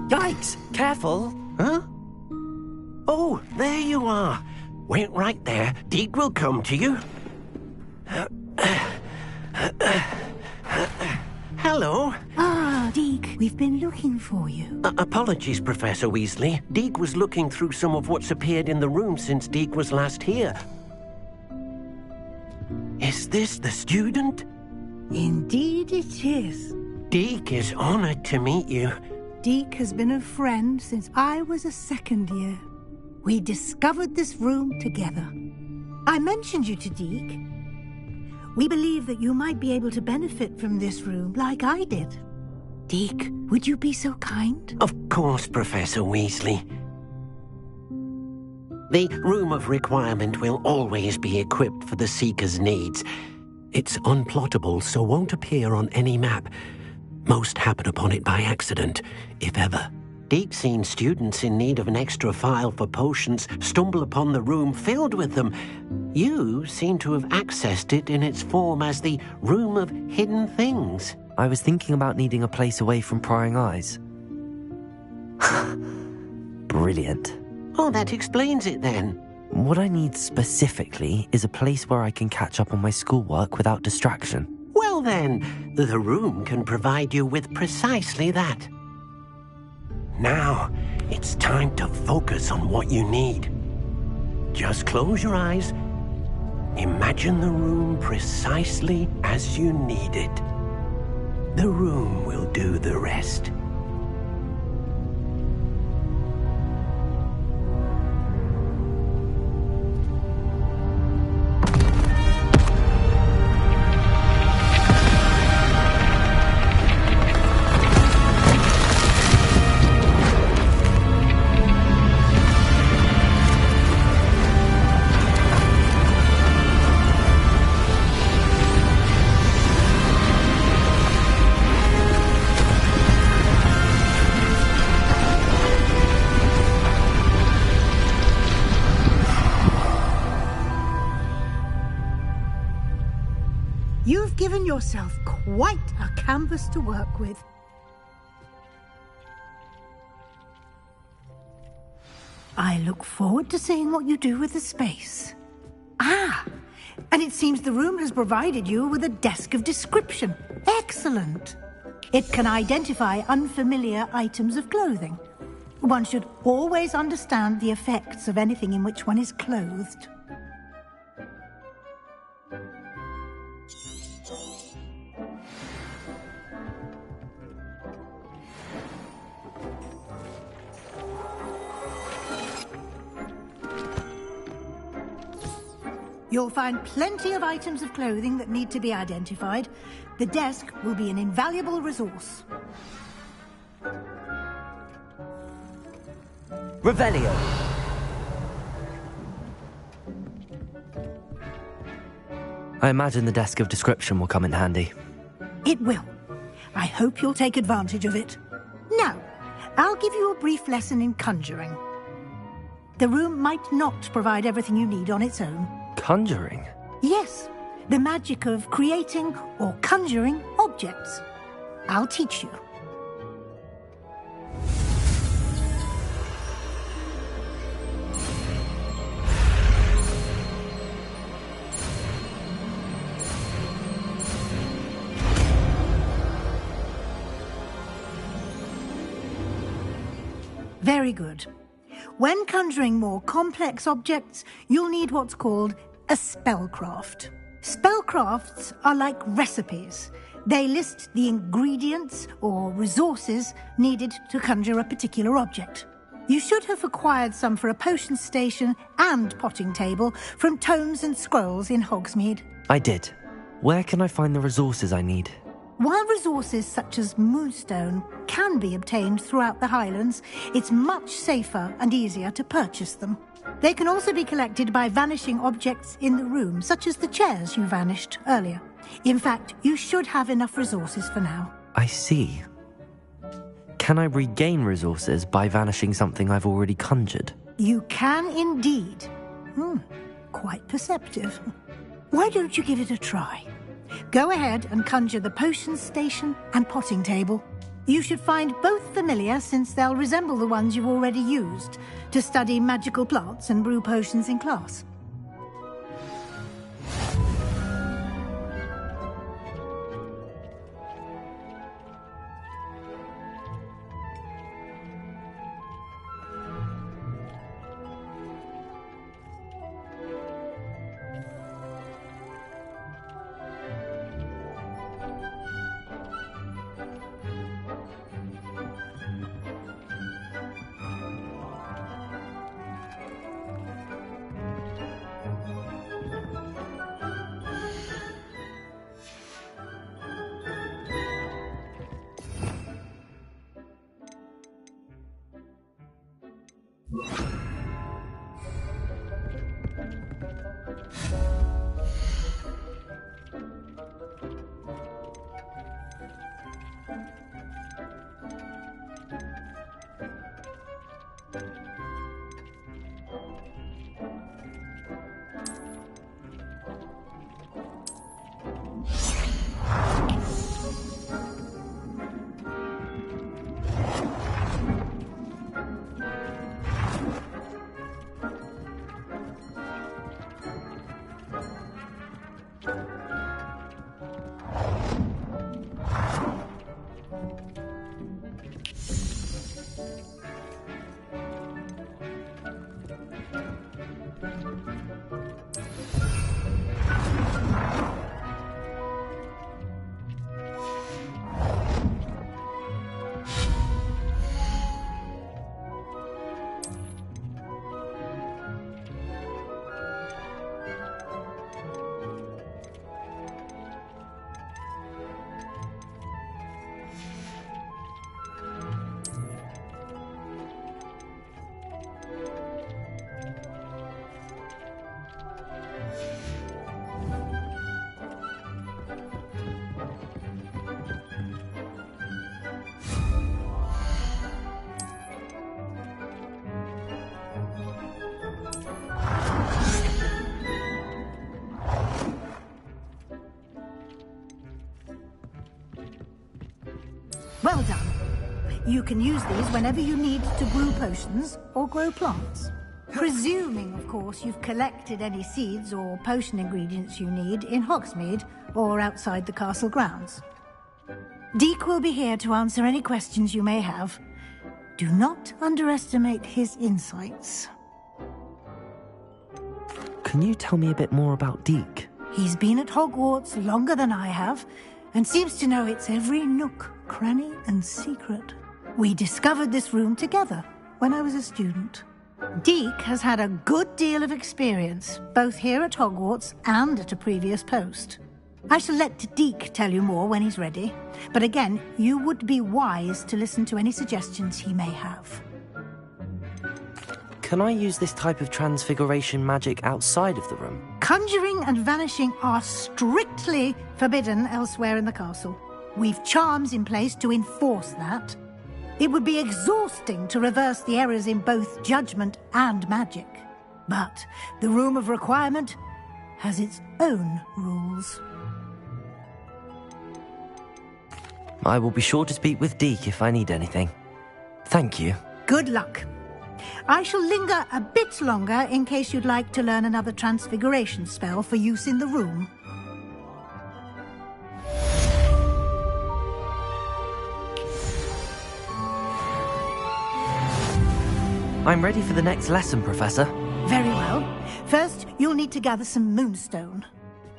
Yikes! Careful! Huh? Oh, there you are. Wait right there. Deke will come to you. Hello. Ah, Deke, we've been looking for you. Apologies, Professor Weasley. Deke was looking through some of what's appeared in the room since Deke was last here. Is this the student? Indeed it is. Deke is honored to meet you. Deke has been a friend since I was a second year. We discovered this room together. I mentioned you to Deke. We believe that you might be able to benefit from this room like I did. Deke, would you be so kind? Of course, Professor Weasley. The Room of Requirement will always be equipped for the Seeker's needs. It's unplottable, so won't appear on any map. Most happen upon it by accident, if ever. Deke's seen students in need of an extra file for potions stumble upon the room filled with them. You seem to have accessed it in its form as the Room of Hidden Things. I was thinking about needing a place away from prying eyes. Brilliant. Oh, that explains it then. What I need specifically is a place where I can catch up on my schoolwork without distraction. Well then, the room can provide you with precisely that. Now, it's time to focus on what you need. Just close your eyes. Imagine the room precisely as you need it. The room will do the rest. You've given yourself quite a canvas to work with. I look forward to seeing what you do with the space. Ah, and it seems the room has provided you with a desk of description. Excellent. It can identify unfamiliar items of clothing. One should always understand the effects of anything in which one is clothed. You'll find plenty of items of clothing that need to be identified. The desk will be an invaluable resource. Revelio. I imagine the desk of description will come in handy. It will. I hope you'll take advantage of it. Now, I'll give you a brief lesson in conjuring. The room might not provide everything you need on its own. Conjuring? Yes, the magic of creating or conjuring objects. I'll teach you. Very good. When conjuring more complex objects, you'll need what's called a spellcraft. Spellcrafts are like recipes. They list the ingredients or resources needed to conjure a particular object. You should have acquired some for a potion station and potting table from tomes and scrolls in Hogsmeade. I did. Where can I find the resources I need? While resources such as moonstone can be obtained throughout the Highlands, it's much safer and easier to purchase them. They can also be collected by vanishing objects in the room, such as the chairs you vanished earlier. In fact, you should have enough resources for now. I see. Can I regain resources by vanishing something I've already conjured? You can indeed. Quite perceptive. Why don't you give it a try? Go ahead and conjure the potion station and potting table. You should find both familiar since they'll resemble the ones you've already used. to study magical plants and brew potions in class. Well done. You can use these whenever you need to brew potions or grow plants. Presuming, of course, you've collected any seeds or potion ingredients you need in Hogsmeade or outside the castle grounds. Deek will be here to answer any questions you may have. Do not underestimate his insights. Can you tell me a bit more about Deek? He's been at Hogwarts longer than I have, and seems to know its every nook, cranny, and secret. We discovered this room together when I was a student. Deek has had a good deal of experience, both here at Hogwarts and at a previous post. I shall let Deek tell you more when he's ready, but again, you would be wise to listen to any suggestions he may have. Can I use this type of transfiguration magic outside of the room? Conjuring and vanishing are strictly forbidden elsewhere in the castle. We've charms in place to enforce that. It would be exhausting to reverse the errors in both judgment and magic. But the Room of Requirement has its own rules. I will be sure to speak with Deek if I need anything. Thank you. Good luck. I shall linger a bit longer in case you'd like to learn another transfiguration spell for use in the room. I'm ready for the next lesson, Professor. Very well. First, you'll need to gather some moonstone.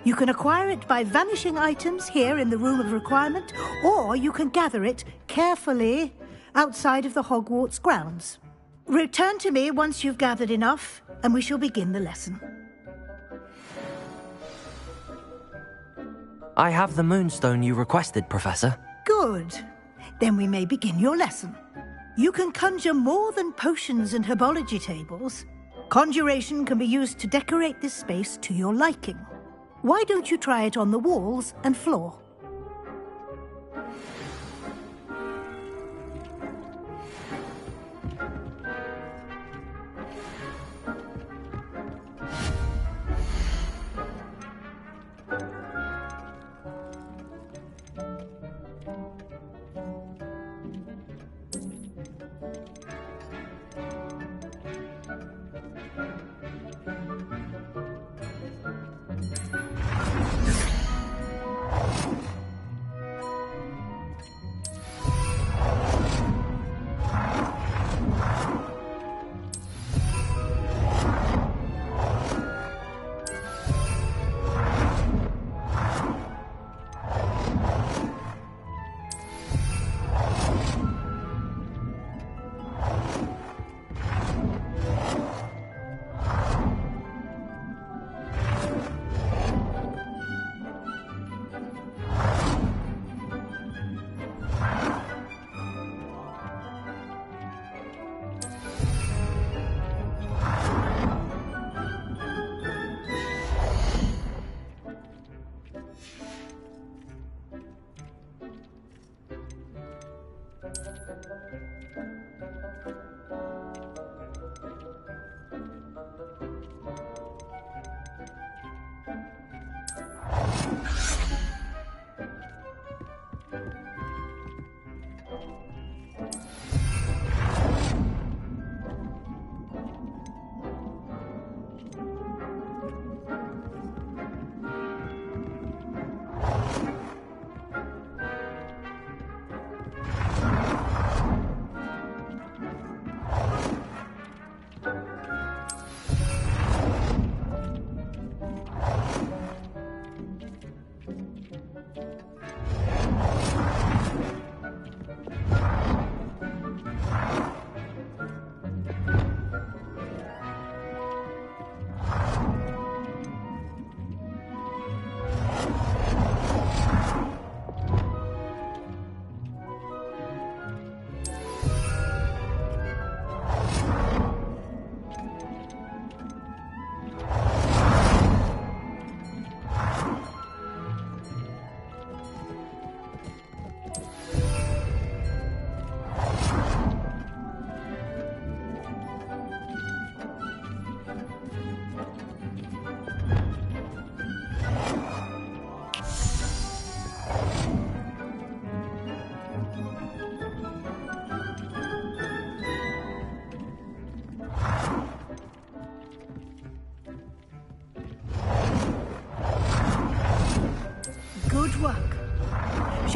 You can acquire it by vanishing items here in the Room of Requirement, or you can gather it carefully outside of the Hogwarts grounds. Return to me once you've gathered enough, and we shall begin the lesson. I have the moonstone you requested, Professor. Good. Then we may begin your lesson. You can conjure more than potions and herbology tables. Conjuration can be used to decorate this space to your liking. Why don't you try it on the walls and floor?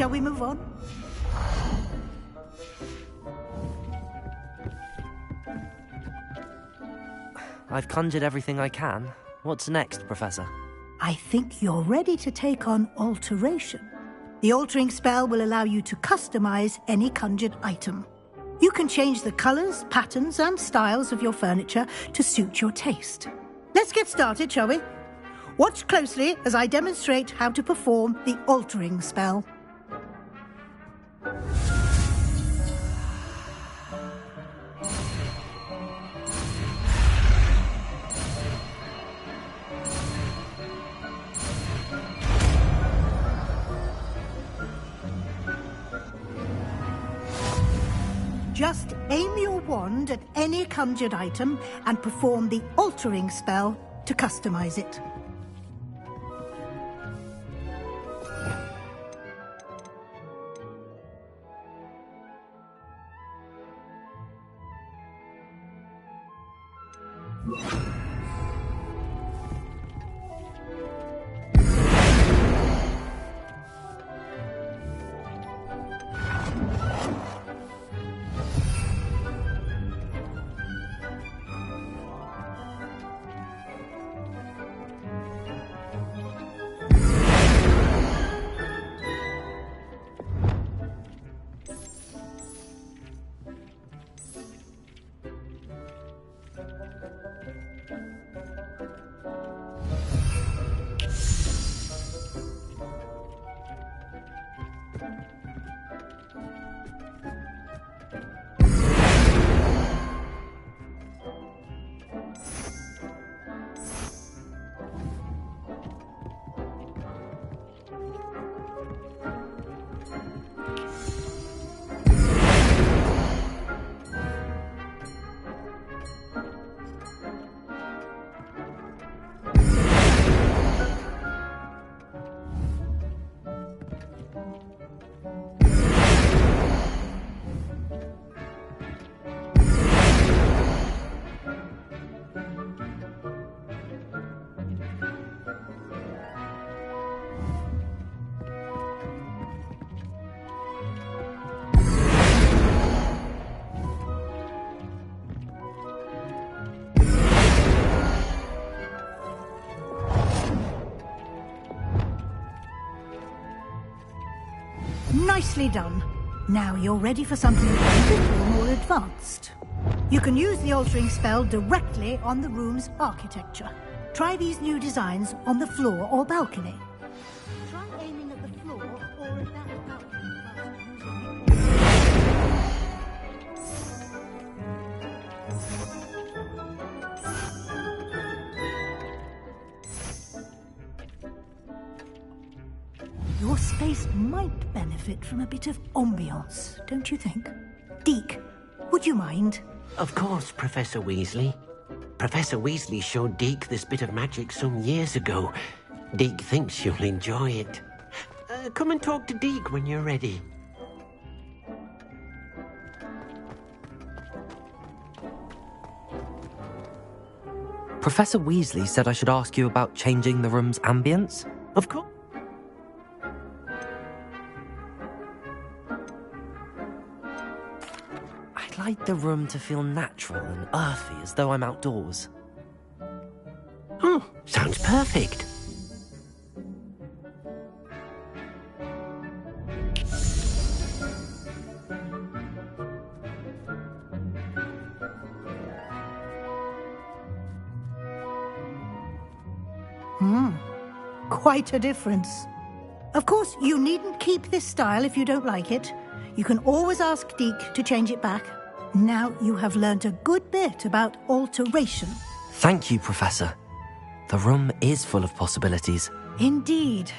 Shall we move on? I've conjured everything I can. What's next, Professor? I think you're ready to take on alteration. The altering spell will allow you to customize any conjured item. You can change the colors, patterns, and styles of your furniture to suit your taste. Let's get started, shall we? Watch closely as I demonstrate how to perform the altering spell. Just aim your wand at any conjured item and perform the altering spell to customize it. Nicely done. Now you're ready for something a little more advanced. You can use the altering spell directly on the room's architecture. Try these new designs on the floor or balcony. Try aiming at the floor or at that balcony Your space might benefit from a bit of ambiance, don't you think? Deke, would you mind? Of course, Professor Weasley. Professor Weasley showed Deke this bit of magic some years ago. Deke thinks you'll enjoy it. Come and talk to Deke when you're ready. Professor Weasley said I should ask you about changing the room's ambience? Of course. I'd like the room to feel natural and earthy, as though I'm outdoors. Oh, sounds perfect. Quite a difference. Of course, you needn't keep this style if you don't like it. You can always ask Deke to change it back. Now you have learnt a good bit about alteration. Thank you, Professor. The room is full of possibilities. Indeed.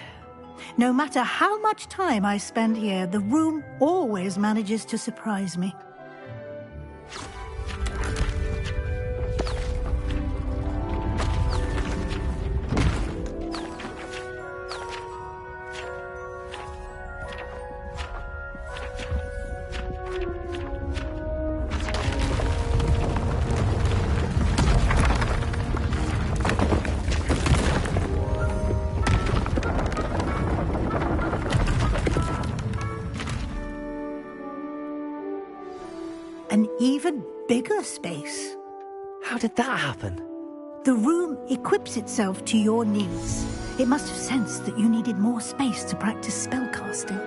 No matter how much time I spend here, the room always manages to surprise me. bigger space. How did that happen? The room equips itself to your needs. It must have sensed that you needed more space to practice spellcasting.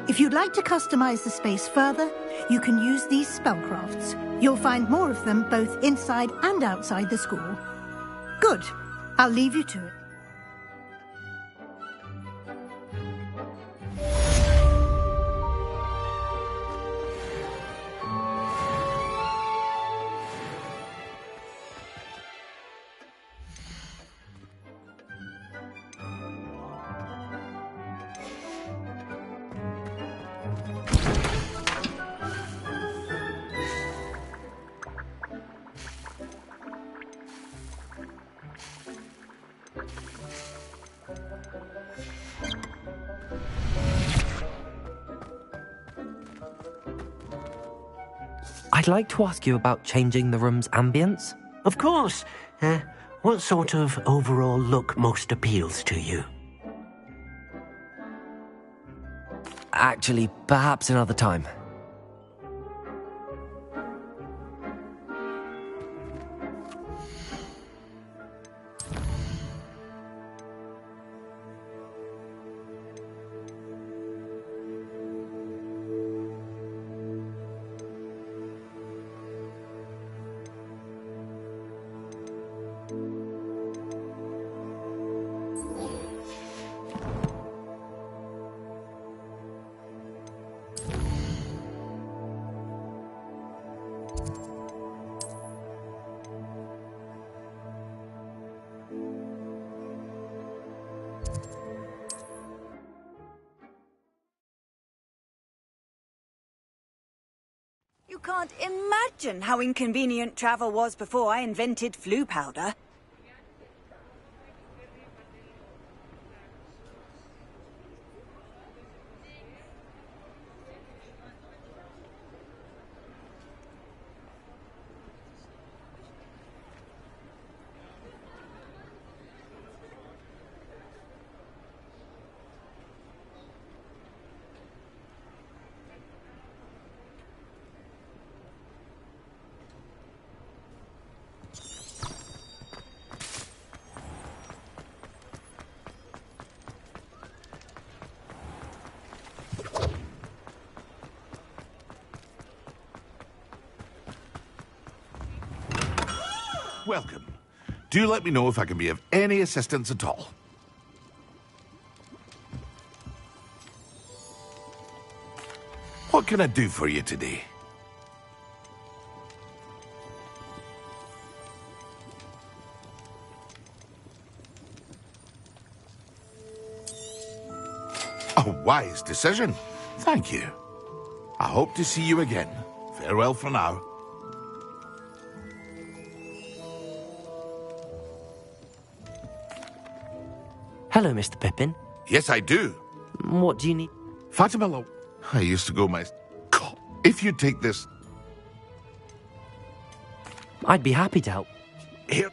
If you'd like to customize the space further, you can use these spellcrafts. You'll find more of them both inside and outside the school. Good. I'll leave you to it. I'd like to ask you about changing the room's ambience. Of course. What sort of overall look most appeals to you? Actually, perhaps another time. You can't imagine how inconvenient travel was before I invented flu powder. Welcome. Do let me know if I can be of any assistance at all. What can I do for you today? A wise decision. Thank you. I hope to see you again. Farewell for now. Hello, Mr. Pippin. Yes, I do. What do you need? Fatima, I used to go my... God, if you take this... I'd be happy to help. Here...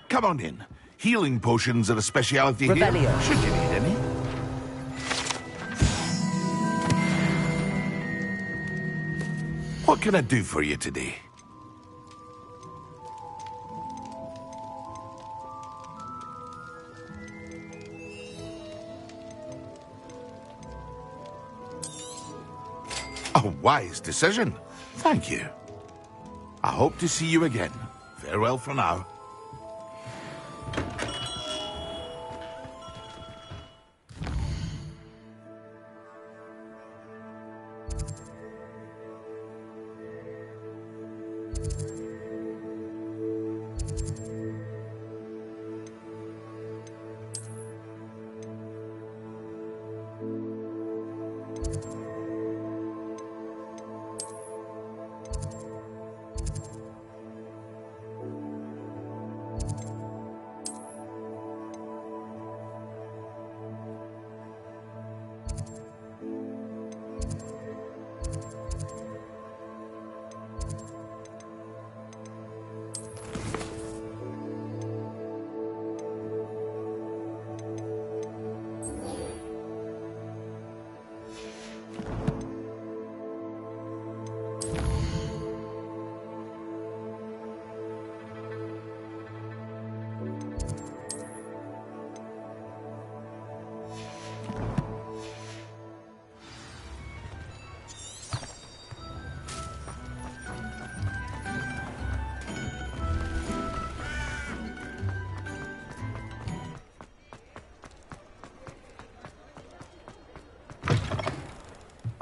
Come on in. Healing potions are a speciality here. Revelio. Should you need any. What can I do for you today? A wise decision. Thank you. I hope to see you again. Farewell for now.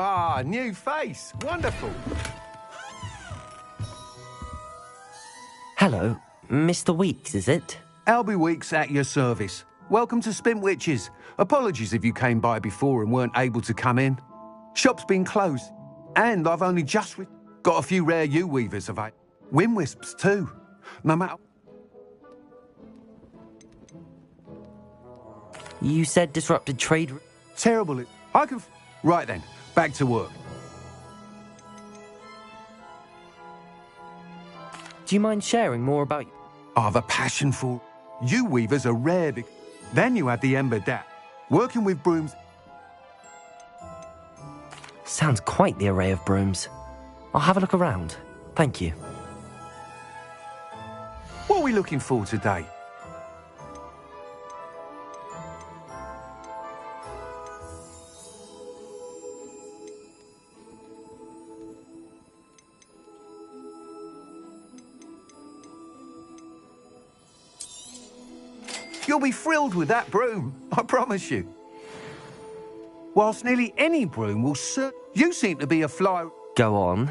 Ah, new face. Wonderful. Hello, Mr. Weeks, is it? Albie Weeks at your service. Welcome to Spintwitches. Apologies if you came by before and weren't able to come in. Shop's been closed, and I've only just got a few rare U-weavers available. Windwisps too. No matter... You said disrupted trade... Terrible. I can... Right then, back to work. Do you mind sharing more about... I've a passion for... U-weavers are rare. Then you had the Ember Dat. Working with brooms... Sounds quite the array of brooms. I'll have a look around. Thank you. What are we looking for today? You'll be thrilled with that broom, I promise you. Whilst nearly any broom will serve... You seem to be a fly... Go on.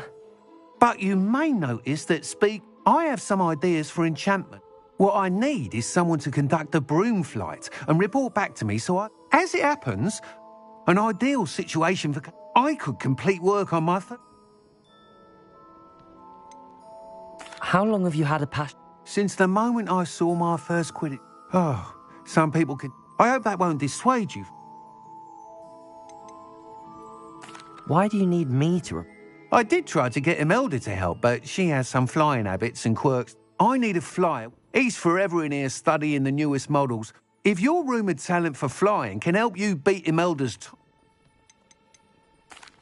But you may notice that I have some ideas for enchantment. What I need is someone to conduct a broom flight and report back to me so as it happens, an ideal situation for... I could complete work on my... How long have you had a passion? Since the moment I saw my first Quidditch... Oh, some people can... I hope that won't dissuade you. Why do you need me to... I did try to get Imelda to help, but she has some flying habits and quirks. I need a flyer. He's forever in here studying the newest models. If your rumoured talent for flying can help you beat Imelda's...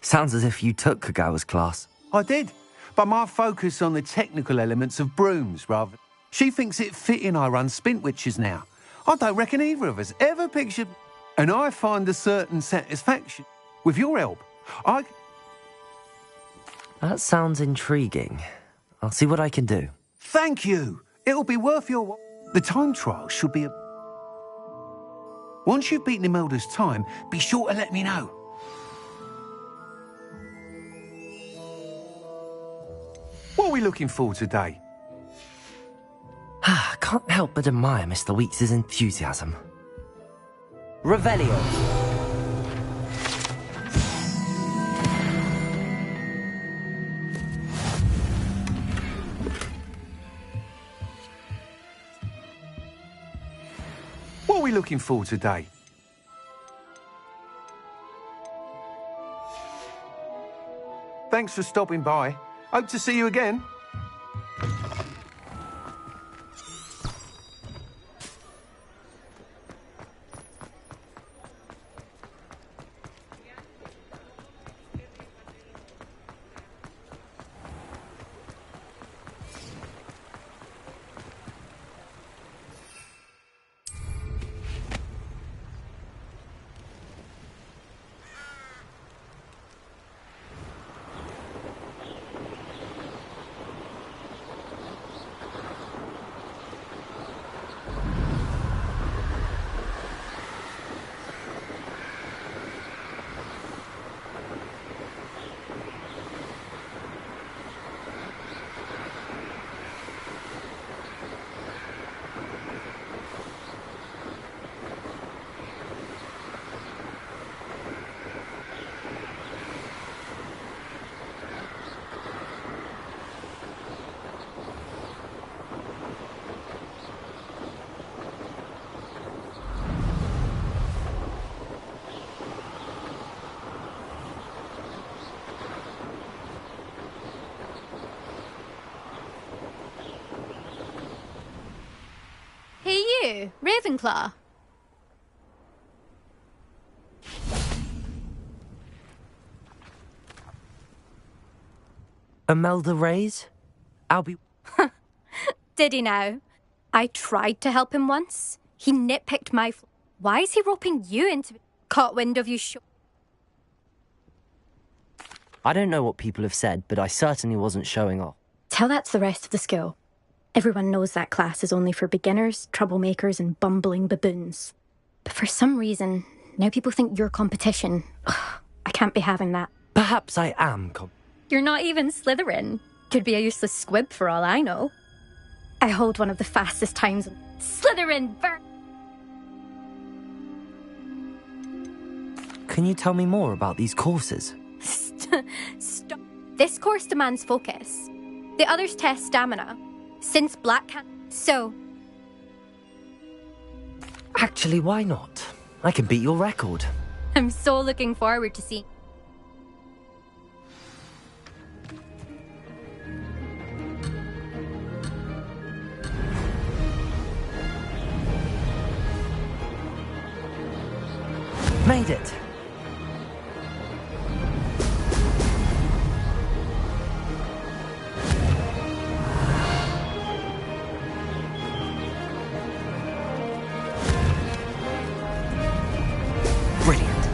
Sounds as if you took Kagawa's class. I did, but my focus on the technical elements of brooms, rather. She thinks it fitting I run Spintwitches now. I don't reckon either of us ever pictured... And I find a certain satisfaction. With your help, That sounds intriguing. I'll see what I can do. Thank you. It'll be worth your... The time trial should be a... Once you've beaten Imelda's time, be sure to let me know. What are we looking for today? I can't help but admire Mr. Weeks' enthusiasm. Revelio. What are we looking for today? Thanks for stopping by. Hope to see you again. Hey you, Ravenclaw. Imelda Reyes? I'll be... Did he now? I tried to help him once. He nitpicked my... Why is he roping you into... Caught wind of you I don't know what people have said, but I certainly wasn't showing off. Tell that to the rest of the school. Everyone knows that class is only for beginners, troublemakers, and bumbling baboons. But for some reason, now people think you're competition. Ugh, I can't be having that. Perhaps I am. You're not even Slytherin. Could be a useless squib for all I know. I hold one of the fastest times. Slytherin burn! Can you tell me more about these courses? Stop. This course demands focus. The others test stamina. Since Black can't... So... Actually, why not? I can beat your record. I'm so looking forward to seeing... Made it! Brilliant.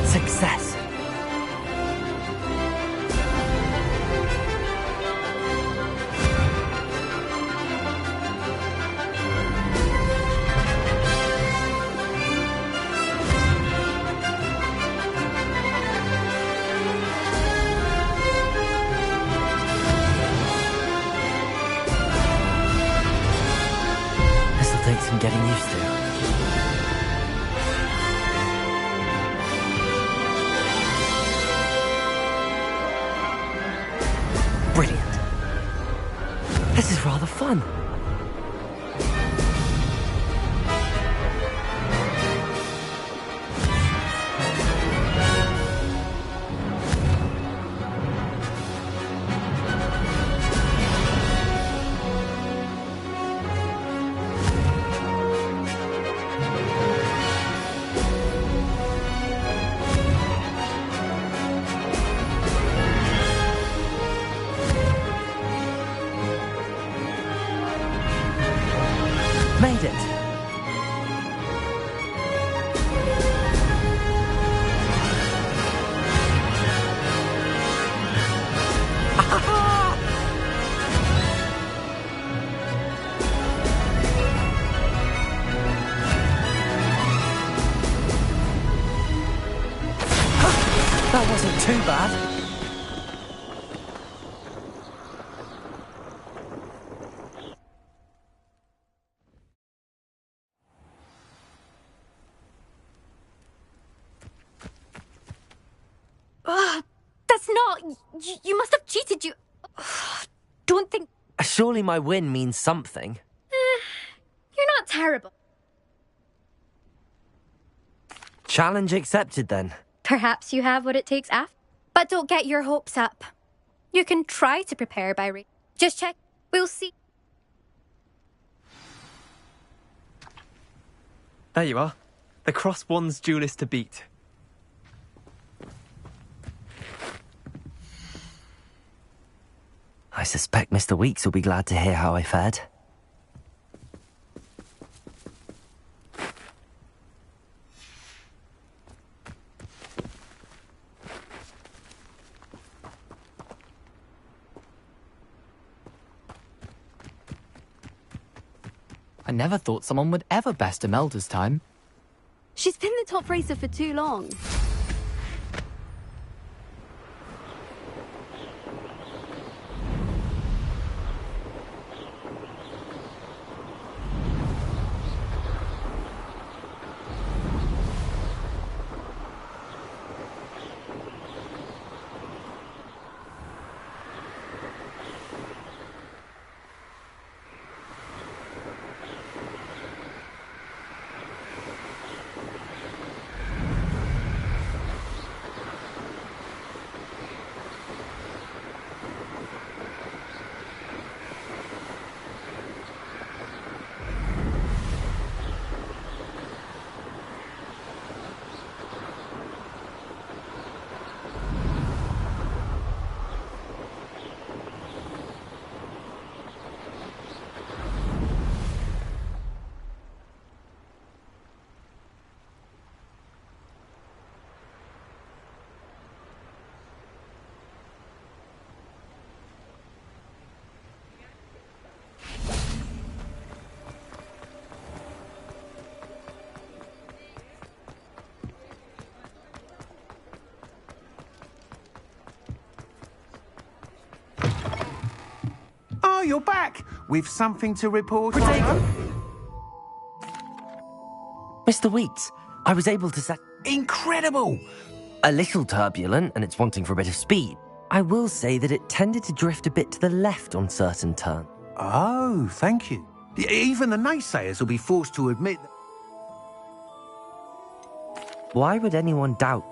Success. This'll take some getting used to. Brilliant. This is rather fun. Made it. That wasn't too bad. That's not... You must have cheated, you... Don't think... Surely my win means something. You're not terrible. Challenge accepted, then. Perhaps you have what it takes after. But don't get your hopes up. You can try to prepare by reading. Just check. We'll see. There you are. The Cross Wands duelist to beat. I suspect Mr. Weeks will be glad to hear how I fared. I never thought someone would ever best Imelda's time. She's been the top racer for too long. you're back with something to report. Mr. Wheats, I was able to set... Incredible! A little turbulent, and it's wanting for a bit of speed. I will say that it tended to drift a bit to the left on certain turns. Oh, thank you. Even the naysayers will be forced to admit that... Why would anyone doubt?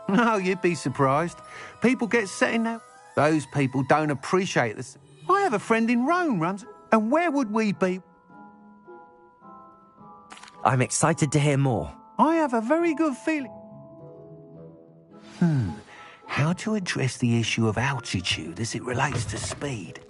Oh, you'd be surprised. People get set in there. Those people don't appreciate this. I have a friend in Rome runs... And where would we be? I'm excited to hear more. I have a very good feeling. How to address the issue of altitude as it relates to speed?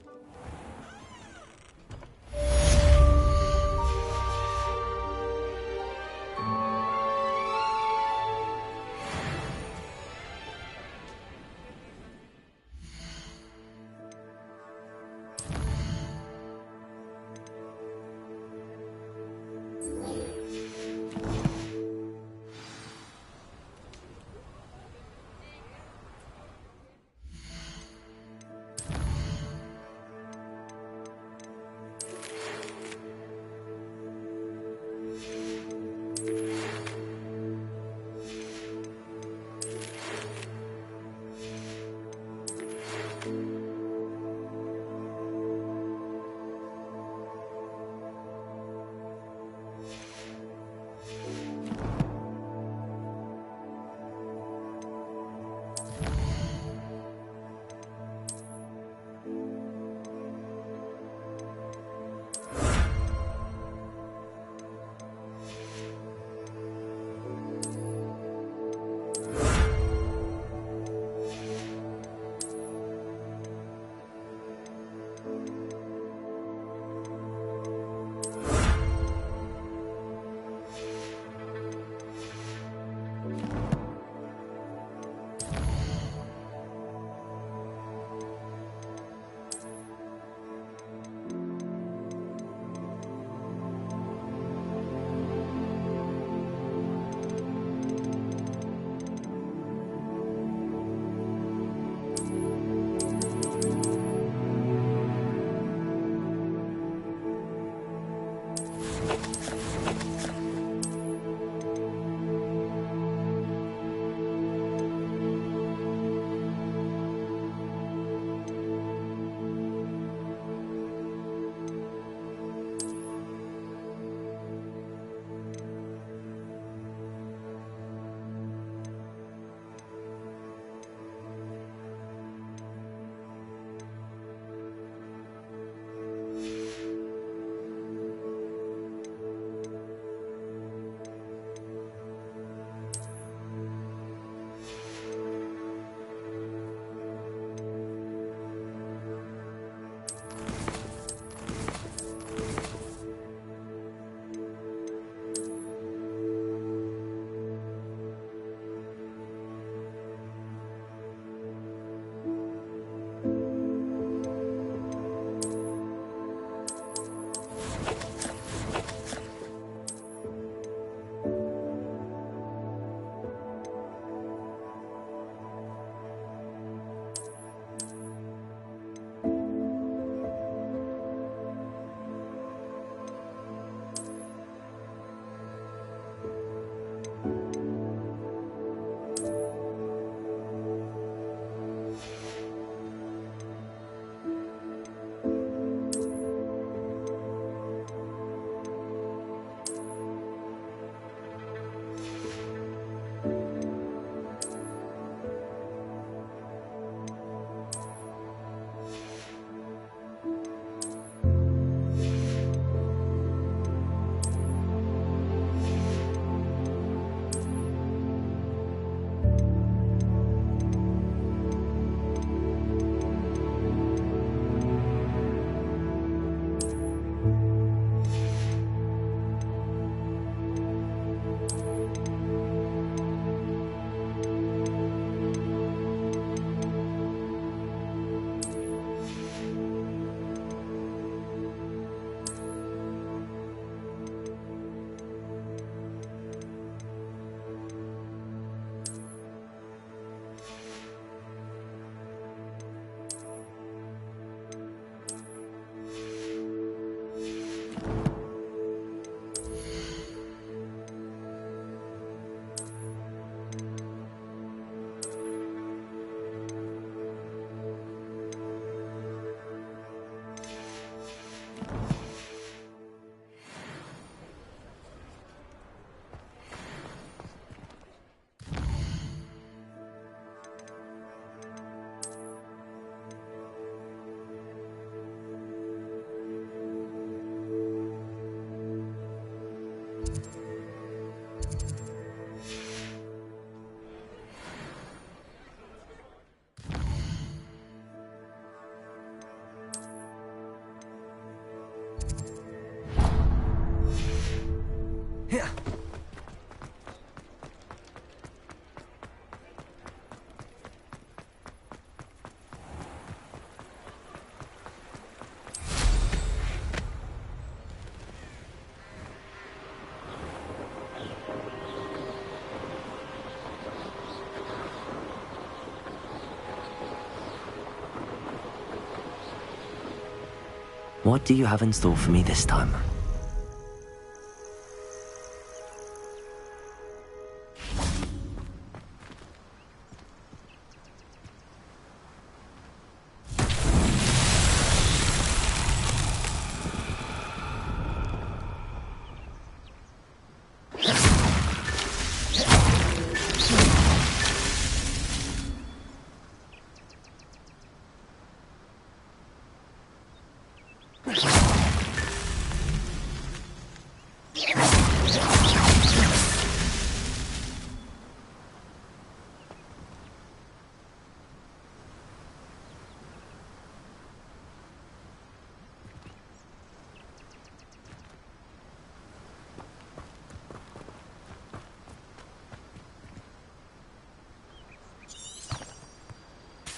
What do you have in store for me this time?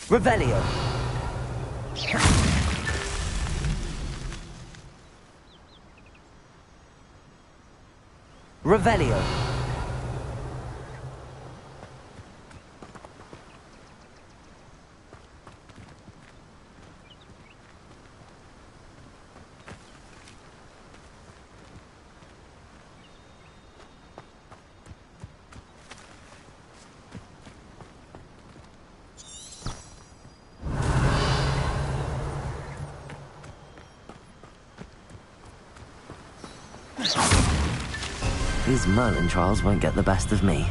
Revelio. Revelio. These Merlin trials won't get the best of me.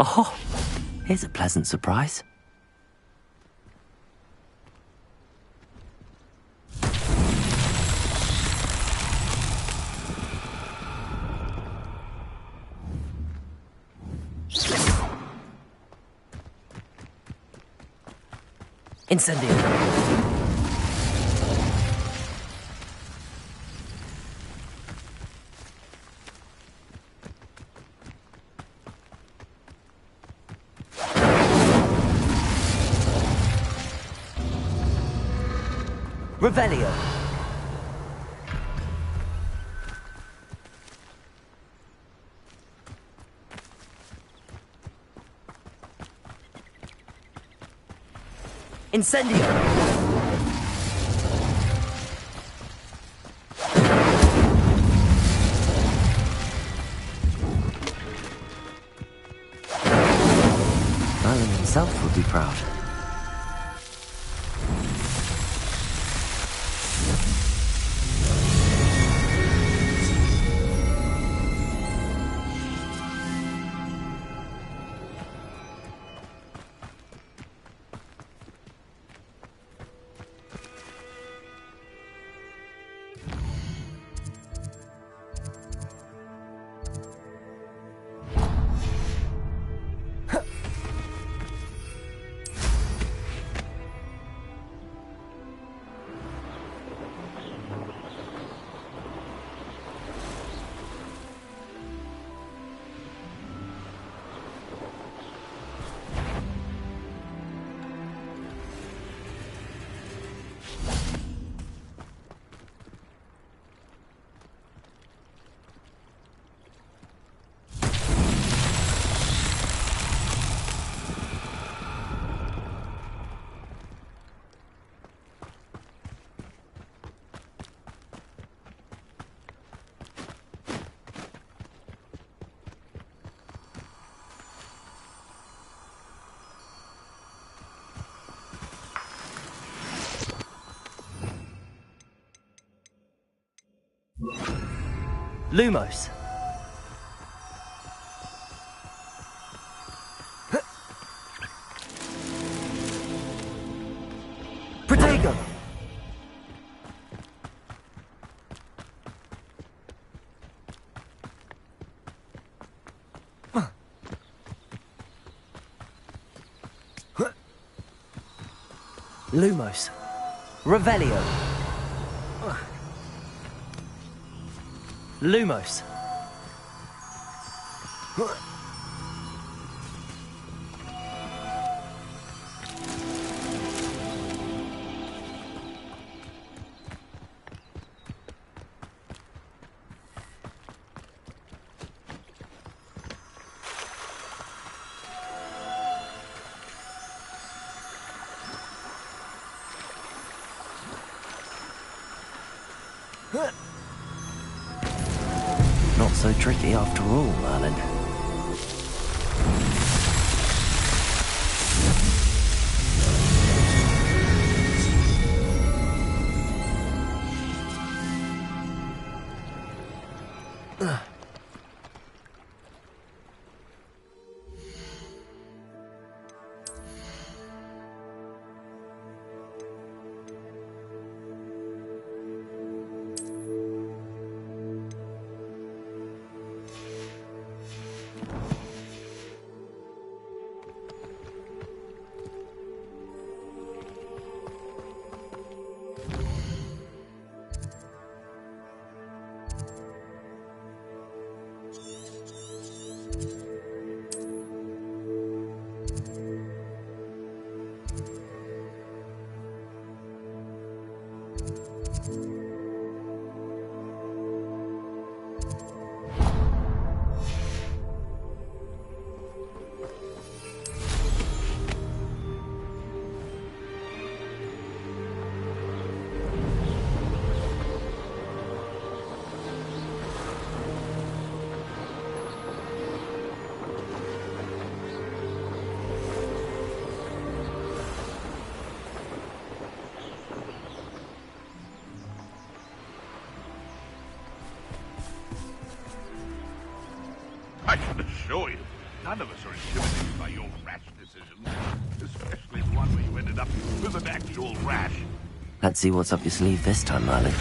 Oh, here's a pleasant surprise. Incendio. Revelio. Incendio. Merlin himself would be proud. Lumos. Protego. Lumos. Revelio. Lumos. Not so tricky after all, Merlin. I can assure you, none of us are intimidated by your rash decisions, especially the one where you ended up with an actual rash. Let's see what's up your sleeve this time, Merlin.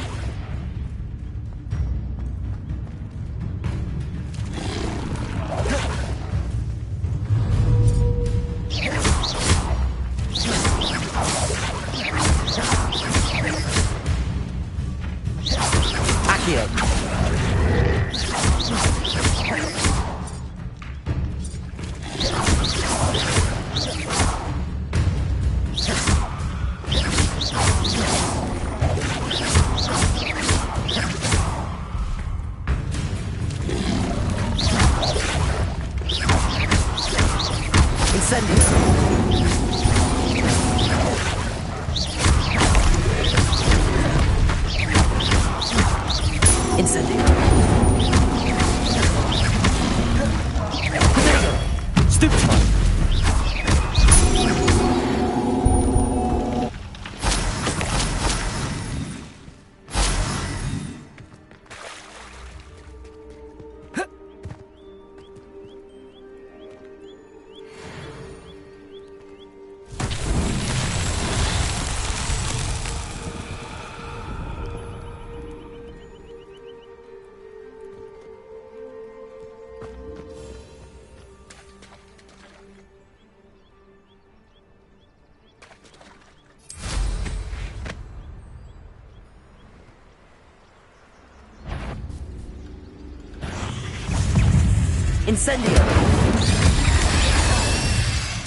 Incendio!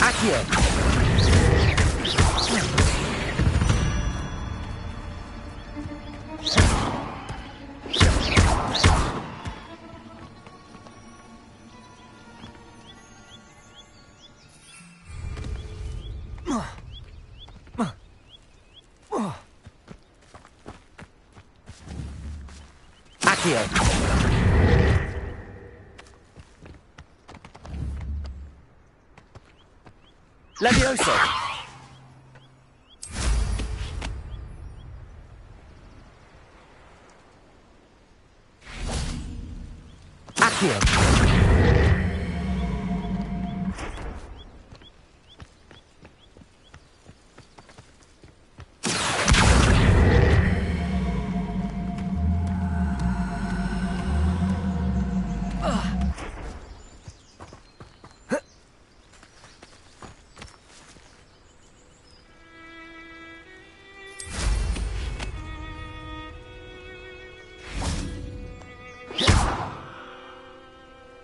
Accio! Accio! Levioso! Accio.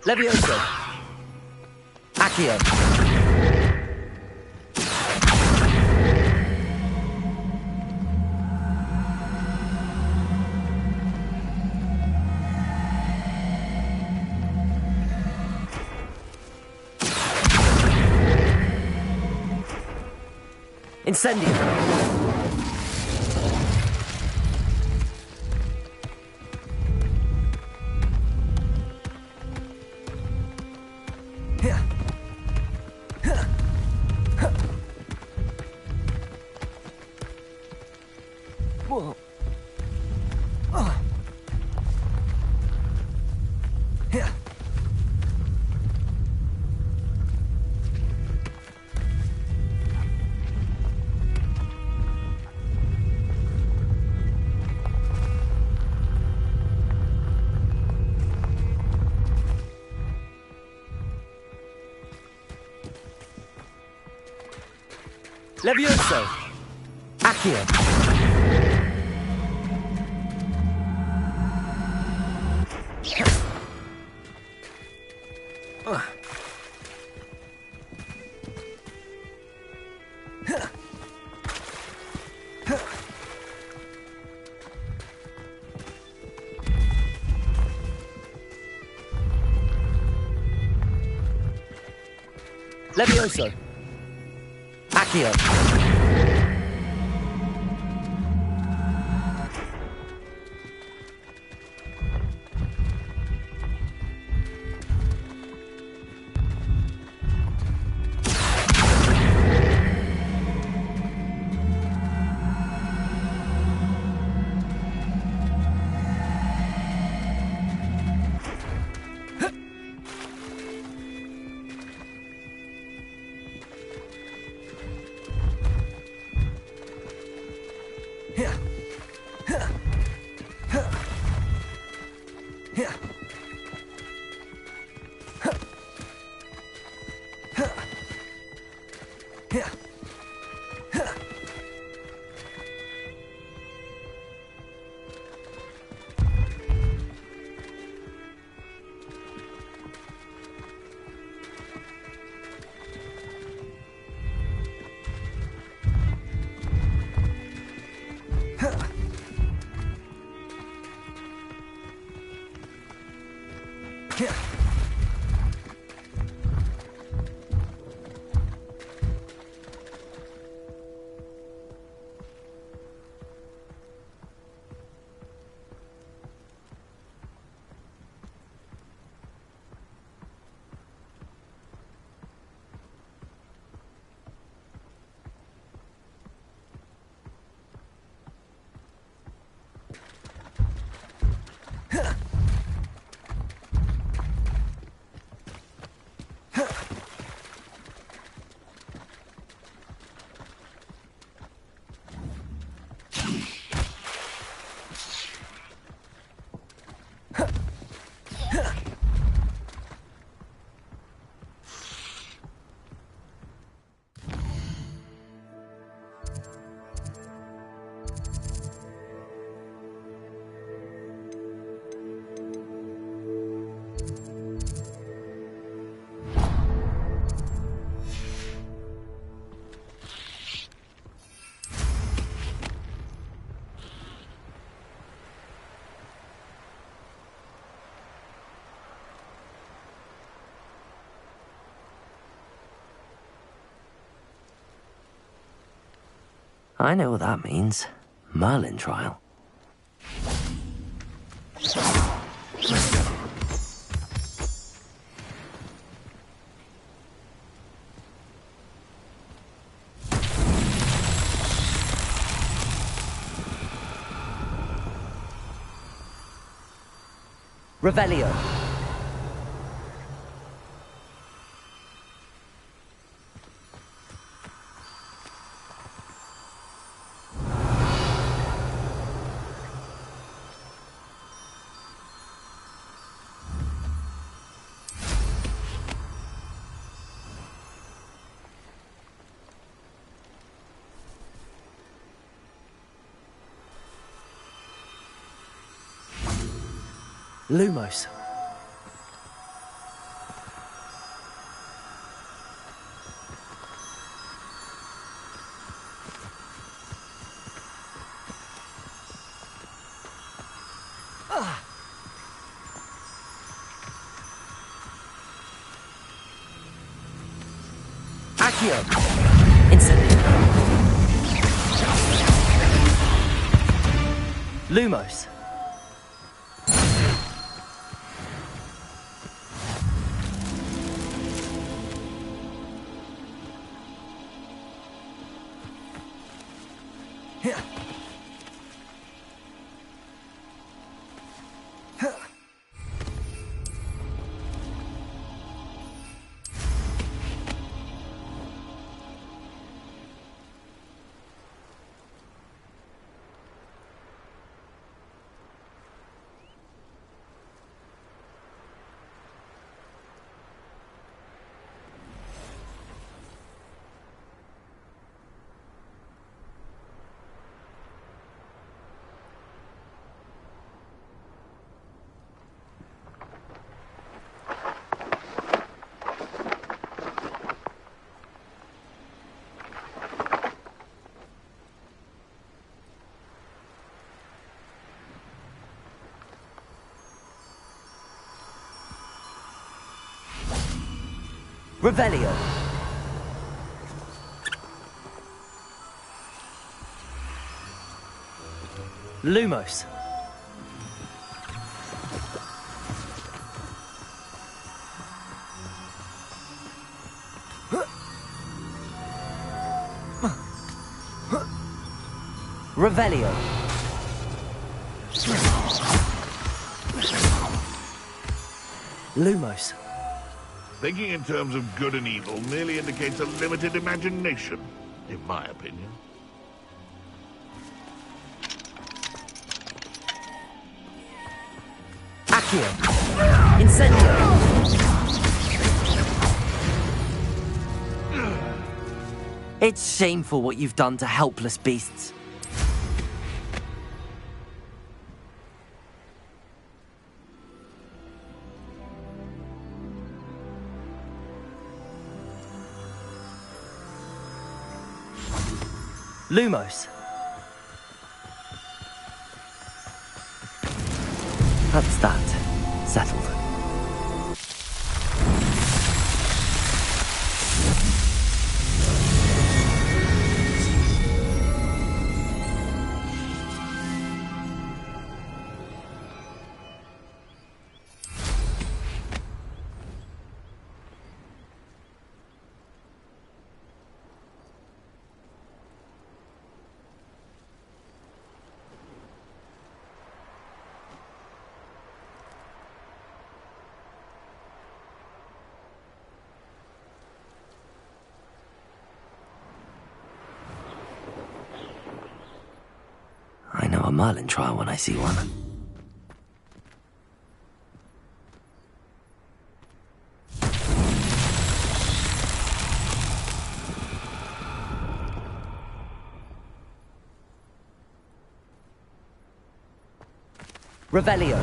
Levioso. Accio. Incendio. Levioso. Accio. Levioso. Accio. I know what that means. Merlin trial. Revelio. Lumos. Accio. Incendio. Lumos. Revelio. Lumos. Revelio. Lumos. Thinking in terms of good and evil merely indicates a limited imagination, in my opinion. Accio. Incendio. It's shameful what you've done to helpless beasts. Lumos. That's that. Settled. I know a Merlin trial when I see one. Revelio.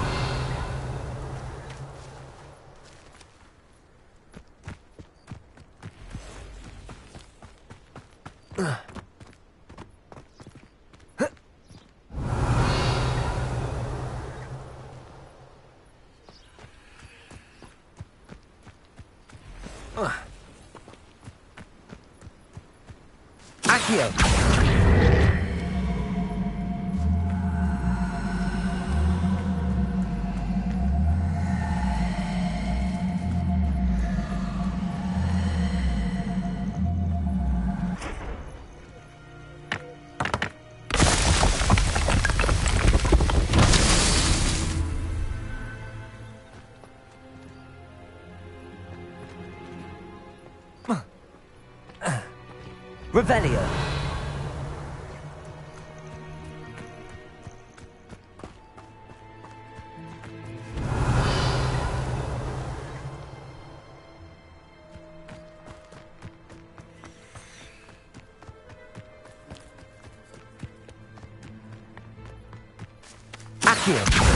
Accio. Revelio. Accio.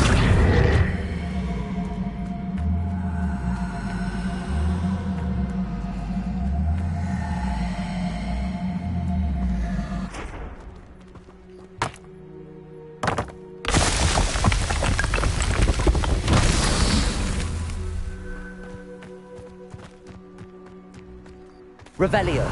Revelio.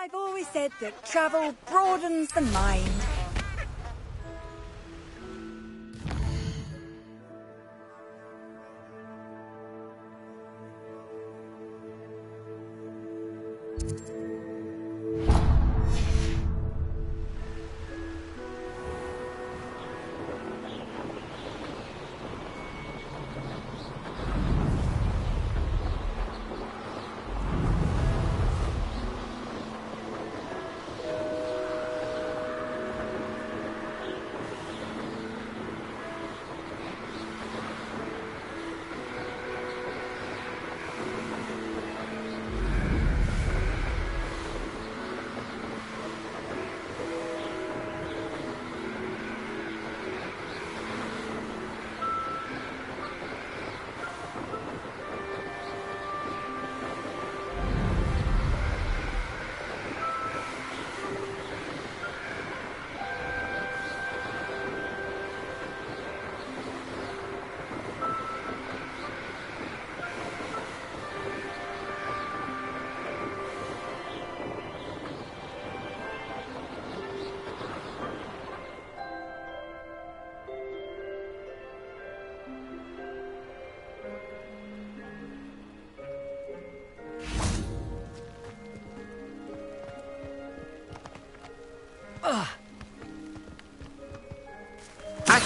I've always said that travel broadens the mind.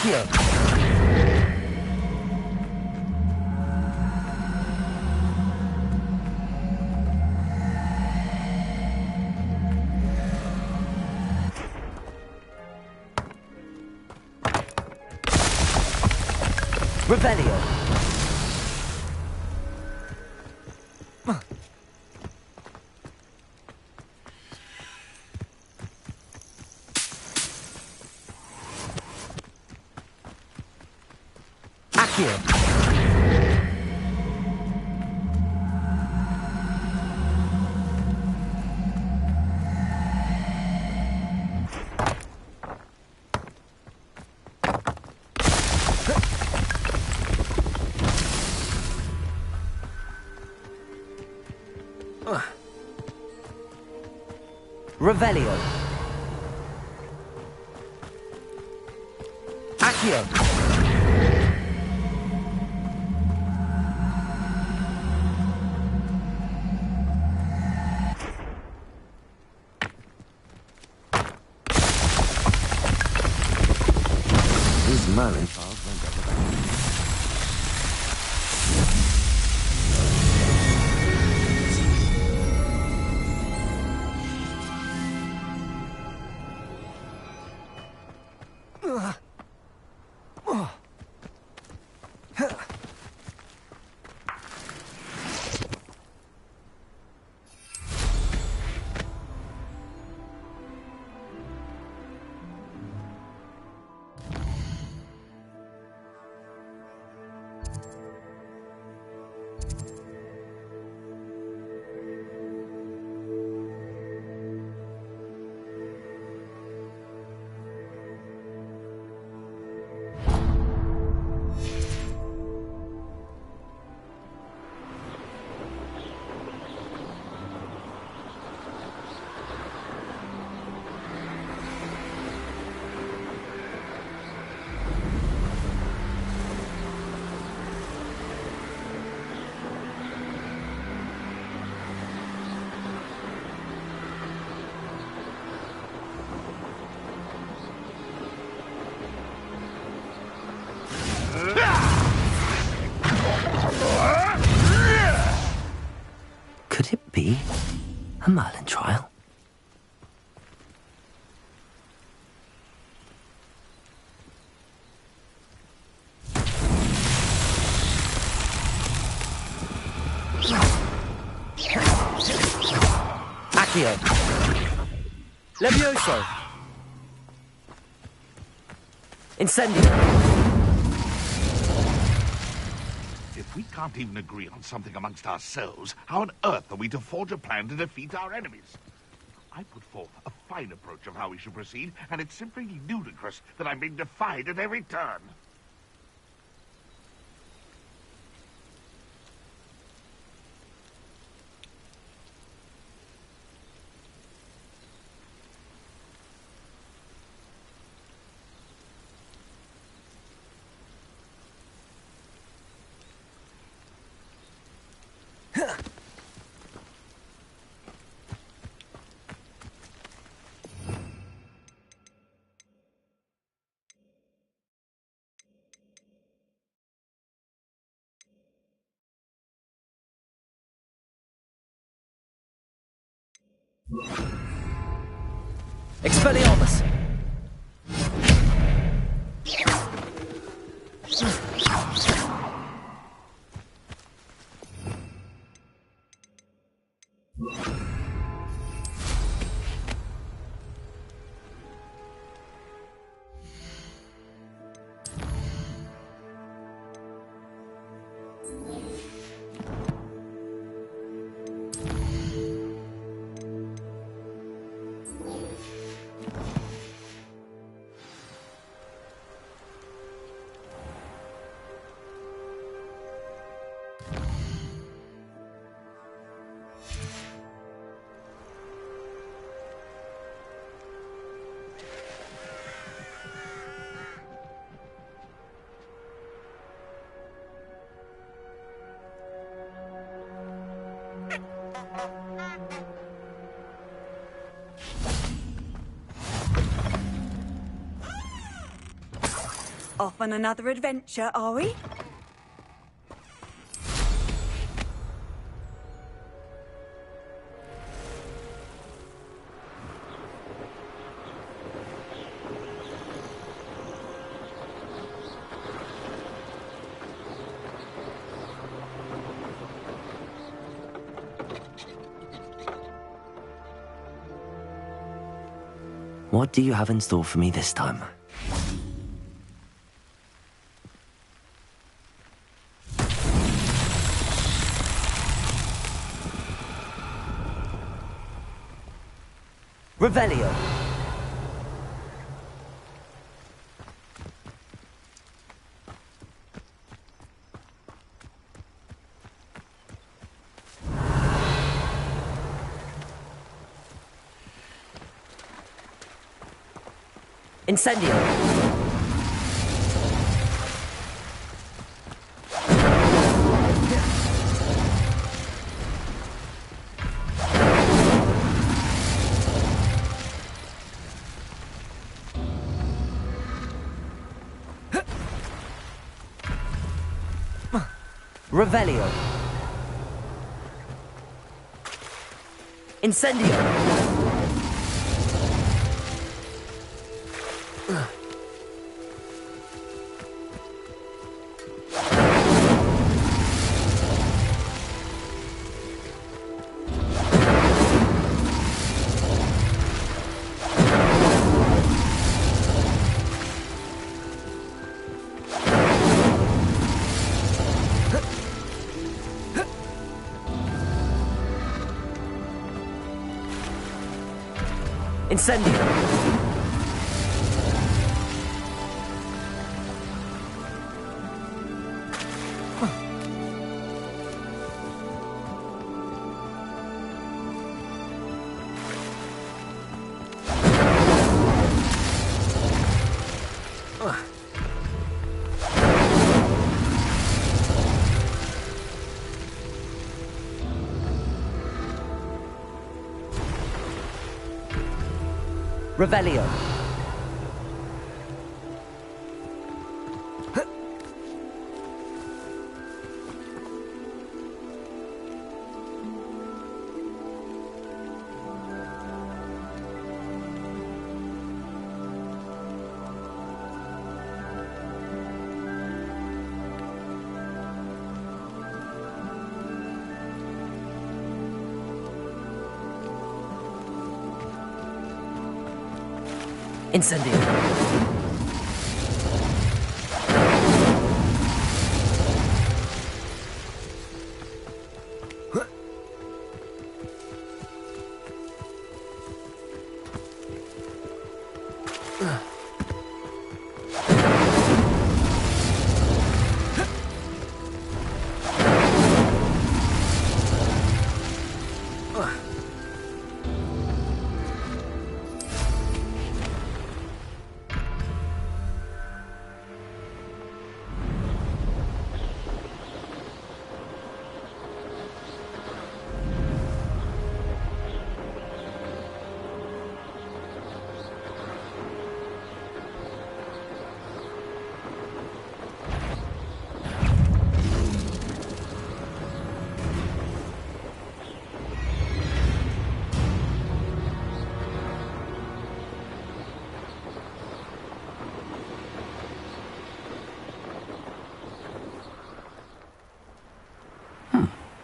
Accio. Revelio. Accio. Revelio. Accio. These Merlin files won't get the back. Could it be a Merlin trial? Accio. Levioso. Incendio. If we can't even agree on something amongst ourselves, how on earth are we to forge a plan to defeat our enemies? I put forth a fine approach of how we should proceed, and it's simply ludicrous that I'm being defied at every turn. Expelliarmus! Off on another adventure, are we? What do you have in store for me this time? Revelio. Incendio. Revelio. Incendio. Incendio. Revelio. Incendio.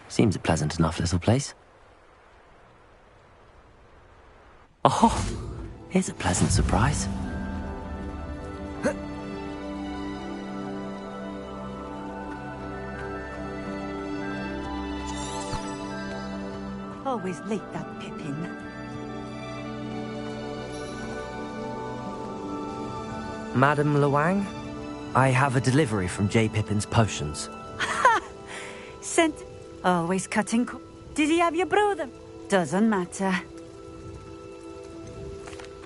Seems a pleasant enough little place. Oh, here's a pleasant surprise. Always late, that Pippin. Madam Luang, I have a delivery from J. Pippin's potions. Sent. Always cutting. Did he have your brother? Doesn't matter.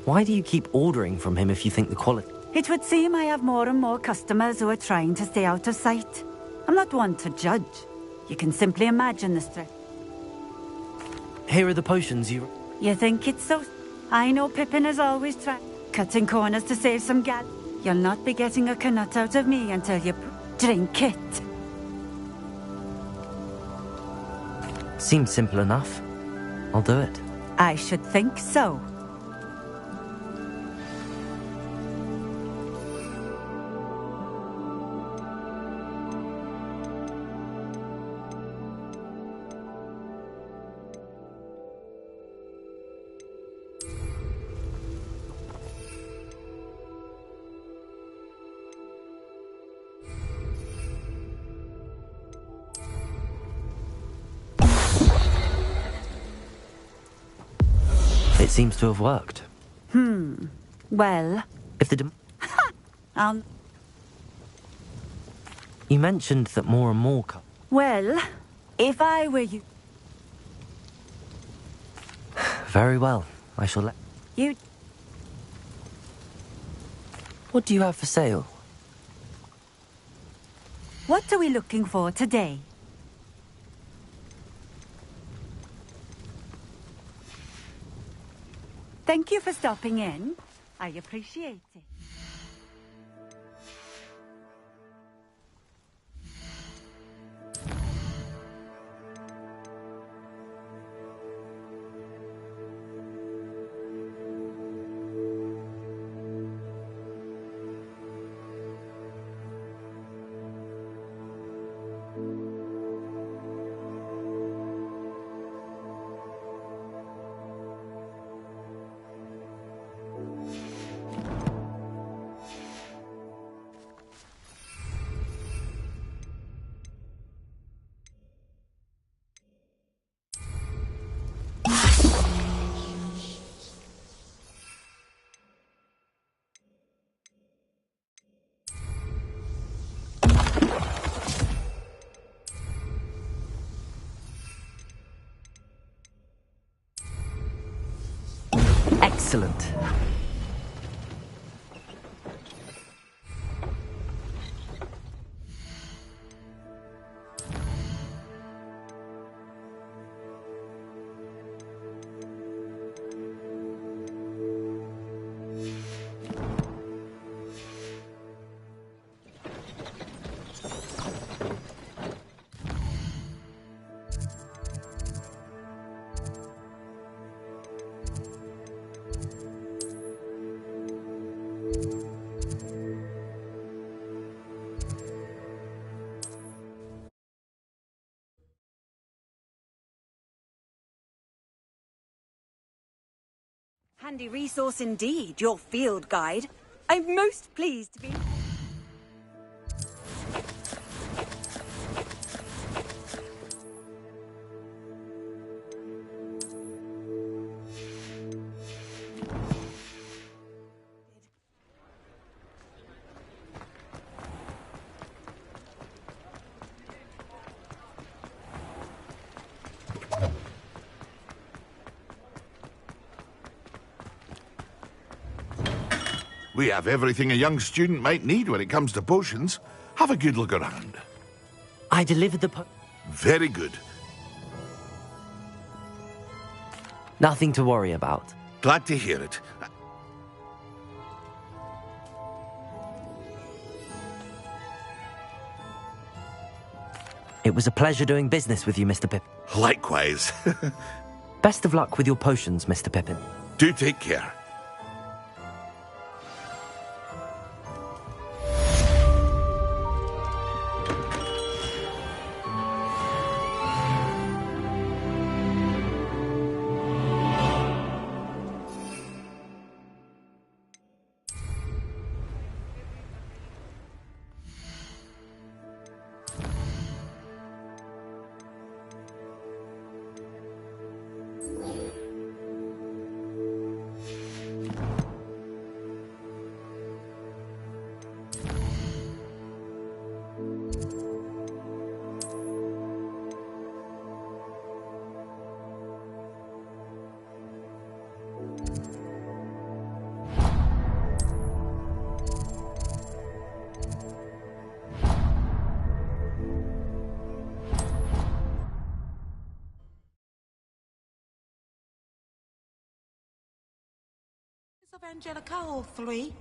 Why do you keep ordering from him if you think the quality... It would seem I have more and more customers who are trying to stay out of sight. I'm not one to judge. You can simply imagine the stress. Here are the potions you... You think it's so... I know Pippin has always tried cutting corners to save some gal. You'll not be getting a Canutt out of me until you drink it. Seems simple enough. I'll do it. I should think so. It seems to have worked. Well... If the Um... You mentioned that more and more Well, if I were you... Very well. I shall let... You... What do you have for sale? What are we looking for today? Thank you for stopping in. I appreciate it. Excellent. Handy resource indeed, your field guide. I'm most pleased to be... We have everything a young student might need when it comes to potions. Have a good look around. I delivered the Very good. Nothing to worry about. Glad to hear it. It was a pleasure doing business with you, Mr. Pippin. Likewise. Best of luck with your potions, Mr. Pippin. Do take care. Of Angelica, all three.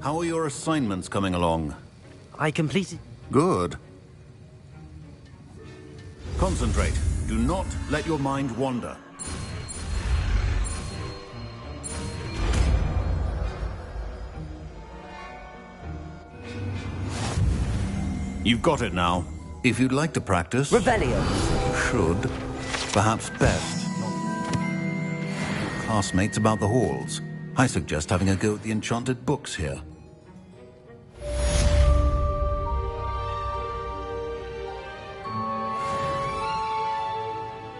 How are your assignments coming along? I completed... Good. Concentrate. Do not let your mind wander. You've got it now. If you'd like to practice... Revelio. You should. Perhaps best. Your classmates about the halls. I suggest having a go at the enchanted books here.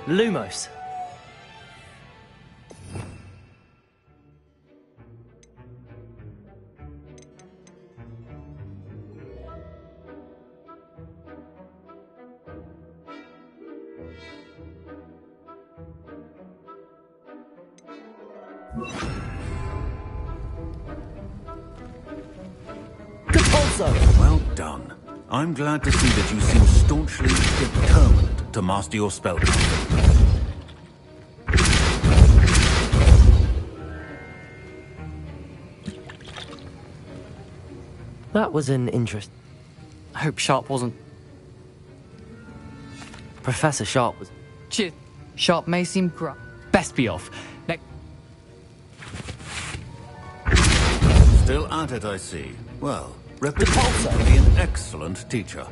Lumos. Well done. I'm glad to see that you seem staunchly determined to master your spellcasting. That was an interest. I hope Sharp wasn't... Professor Sharp was... Cheers. Sharp may seem best be off. Next... Still at it, I see. Well, reputation to be an excellent teacher.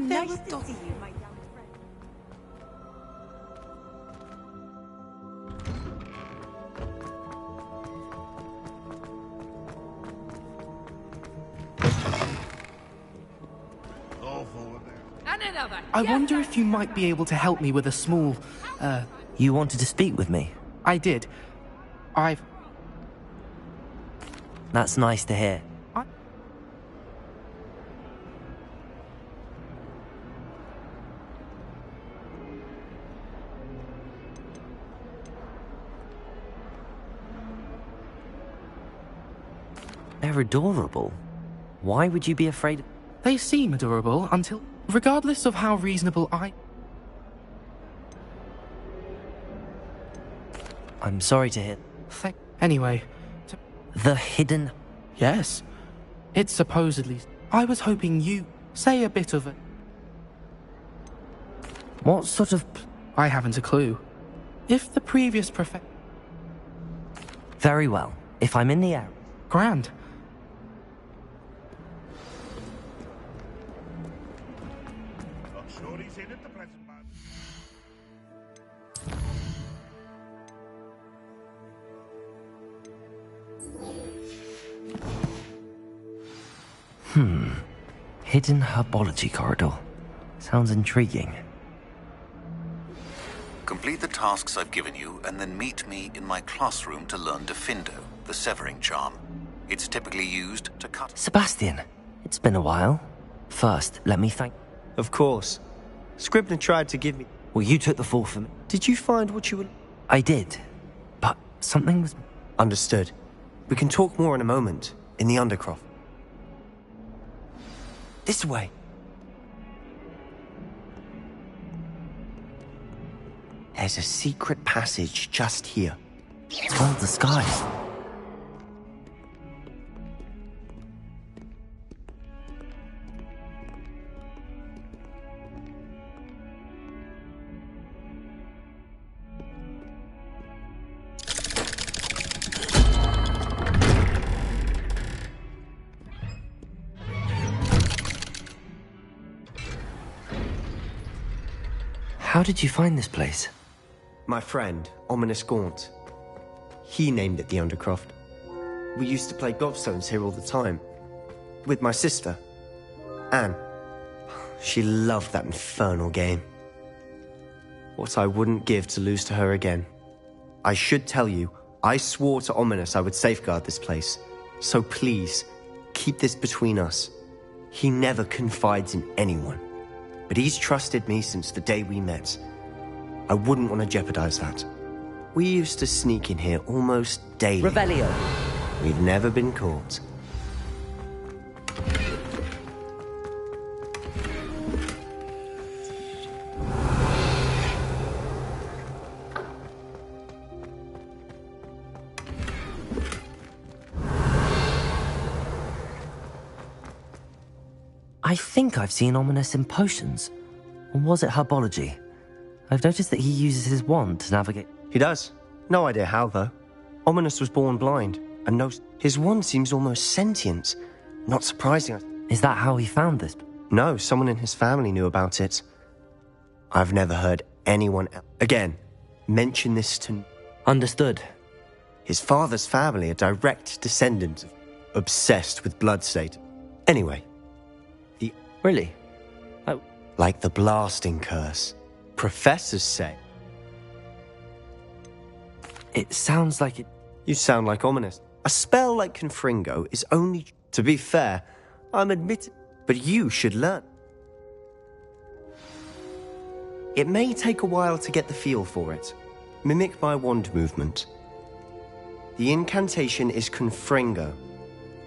Nice to see you, my young friend. I wonder if you might be able to help me with a small, You wanted to speak with me? I did. That's nice to hear. They're adorable. Why would you be afraid? They seem adorable until... Regardless of how reasonable I'm sorry to hear... Anyway... The hidden... Yes. It's supposedly... I was hoping you... Say a bit of it. What sort of... I haven't a clue. If the previous Very well. If I'm in the air... Grand. Hidden herbology corridor. Sounds intriguing. Complete the tasks I've given you, and then meet me in my classroom to learn Defindo, the severing charm. It's typically used to cut... Sebastian, it's been a while. First, let me thank... Of course. Scribner tried to give me... Well, you took the fall for me. Did you find what you were... I did. But Something was... Understood. We can talk more in a moment, in the Undercroft. This way. There's a secret passage just here. It's well disguised. How did you find this place? My friend, Ominous Gaunt. He named it the Undercroft. We used to play gobstones here all the time. With my sister, Anne. She loved that infernal game. What I wouldn't give to lose to her again. I should tell you, I swore to Ominous I would safeguard this place. So please, keep this between us. He never confides in anyone. But he's trusted me since the day we met. I wouldn't want to jeopardize that. We used to sneak in here almost daily. Revelio. We've never been caught. I think I've seen Ominous in potions. Or was it herbology? I've noticed that he uses his wand to navigate... He does. No idea how, though. Ominous was born blind, and knows his wand seems almost sentient. Not surprising. Is that how he found this? No, someone in his family knew about it. I've never heard anyone else. Again, mention this to... Understood. His father's family are direct descendants of obsessed with blood state. Anyway, the... Really? Like the blasting curse. Professors say. It sounds like it... You sound like Ominous. A spell like Confringo is only... To be fair, I'm admitting... But you should learn. It may take a while to get the feel for it. Mimic my wand movement. The incantation is Confringo.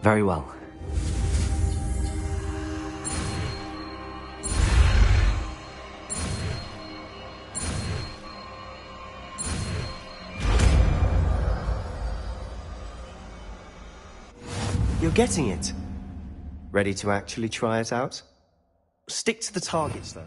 Very well. You're getting it. Ready to actually try it out? Stick to the targets, though.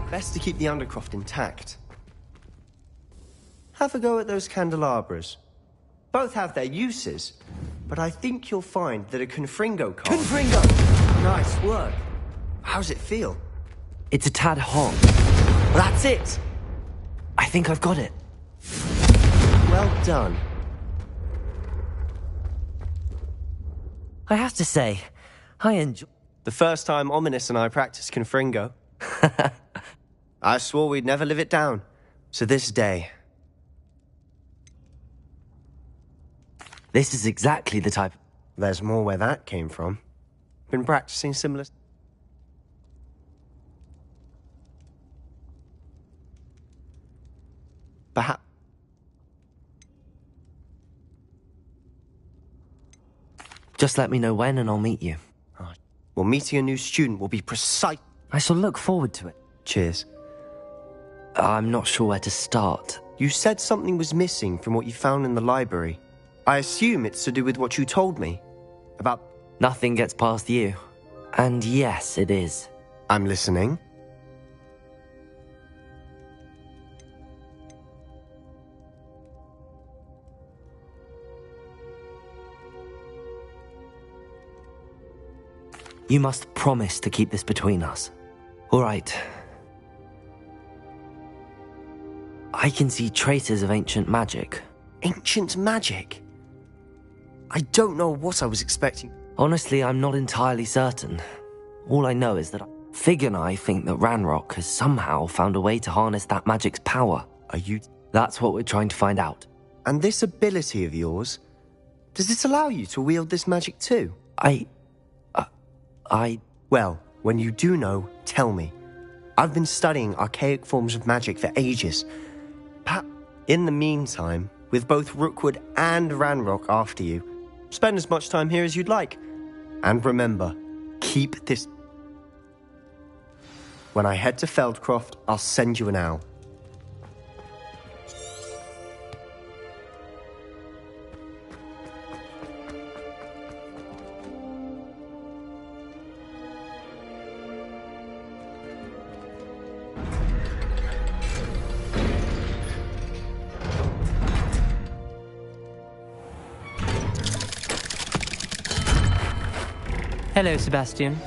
Best to keep the Undercroft intact. Have a go at those candelabras. Both have their uses, but I think you'll find that a Confringo card... Confringo! Nice work. How's it feel? It's a tad hot. That's it! I think I've got it. Well done. I have to say, I enjoy... The first time Ominous and I practiced Confringo. I swore we'd never live it down. To this day. This is exactly the type... There's more where that came from. Been practicing similar... Perhaps... Just let me know when and I'll meet you. Well, meeting a new student will be precise... I shall look forward to it. Cheers. I'm not sure where to start. You said something was missing from what you found in the library. I assume it's to do with what you told me. About... Nothing gets past you. And yes, it is. I'm listening. You must promise to keep this between us. All right. I can see traces of ancient magic. Ancient magic? I don't know what I was expecting. Honestly, I'm not entirely certain. All I know is that Fig and I think that Ranrock has somehow found a way to harness that magic's power. Are you... That's what we're trying to find out. And this ability of yours, does it allow you to wield this magic too? Well, when you do know, tell me. I've been studying archaic forms of magic for ages. In the meantime, with both Rookwood and Ranrock after you, spend as much time here as you'd like. And remember, keep this... When I head to Feldcroft, I'll send you an owl. Hello, Sebastian.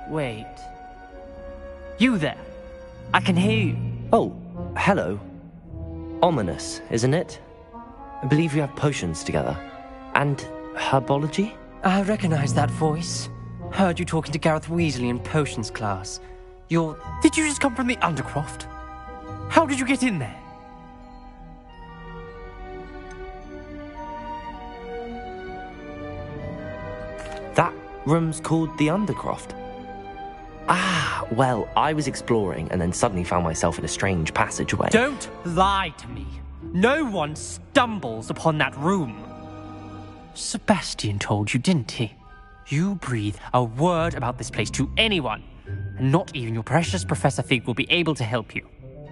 Wait. You there? I can hear you. Oh, hello. Ominous, isn't it? I believe we have potions together. And herbology? I recognize that voice. Heard you talking to Gareth Weasley in potions class. Did you just come from the Undercroft? How did you get in there? That room's called the Undercroft. Well, I was exploring and then suddenly found myself in a strange passageway. Don't lie to me. No one stumbles upon that room. Sebastian told you, didn't he? You breathe a word about this place to anyone, and not even your precious Professor Fig will be able to help you.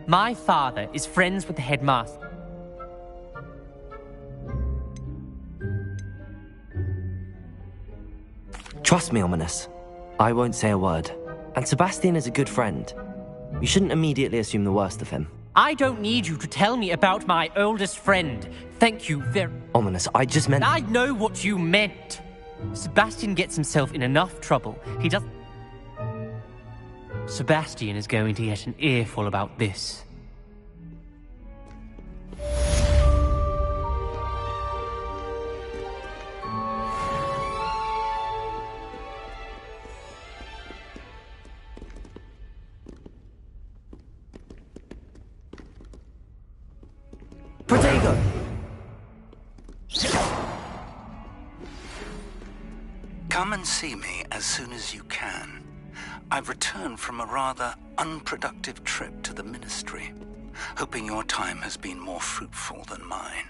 My father is friends with the headmaster. Trust me, Ominous. I won't say a word. And Sebastian is a good friend. You shouldn't immediately assume the worst of him. I don't need you to tell me about my oldest friend. Thank you very... Ominous, I just meant... I know what you meant. Sebastian gets himself in enough trouble. He does... Sebastian is going to get an earful about this. Protego! Come and see me as soon as you can. I've returned from a rather unproductive trip to the Ministry, hoping your time has been more fruitful than mine.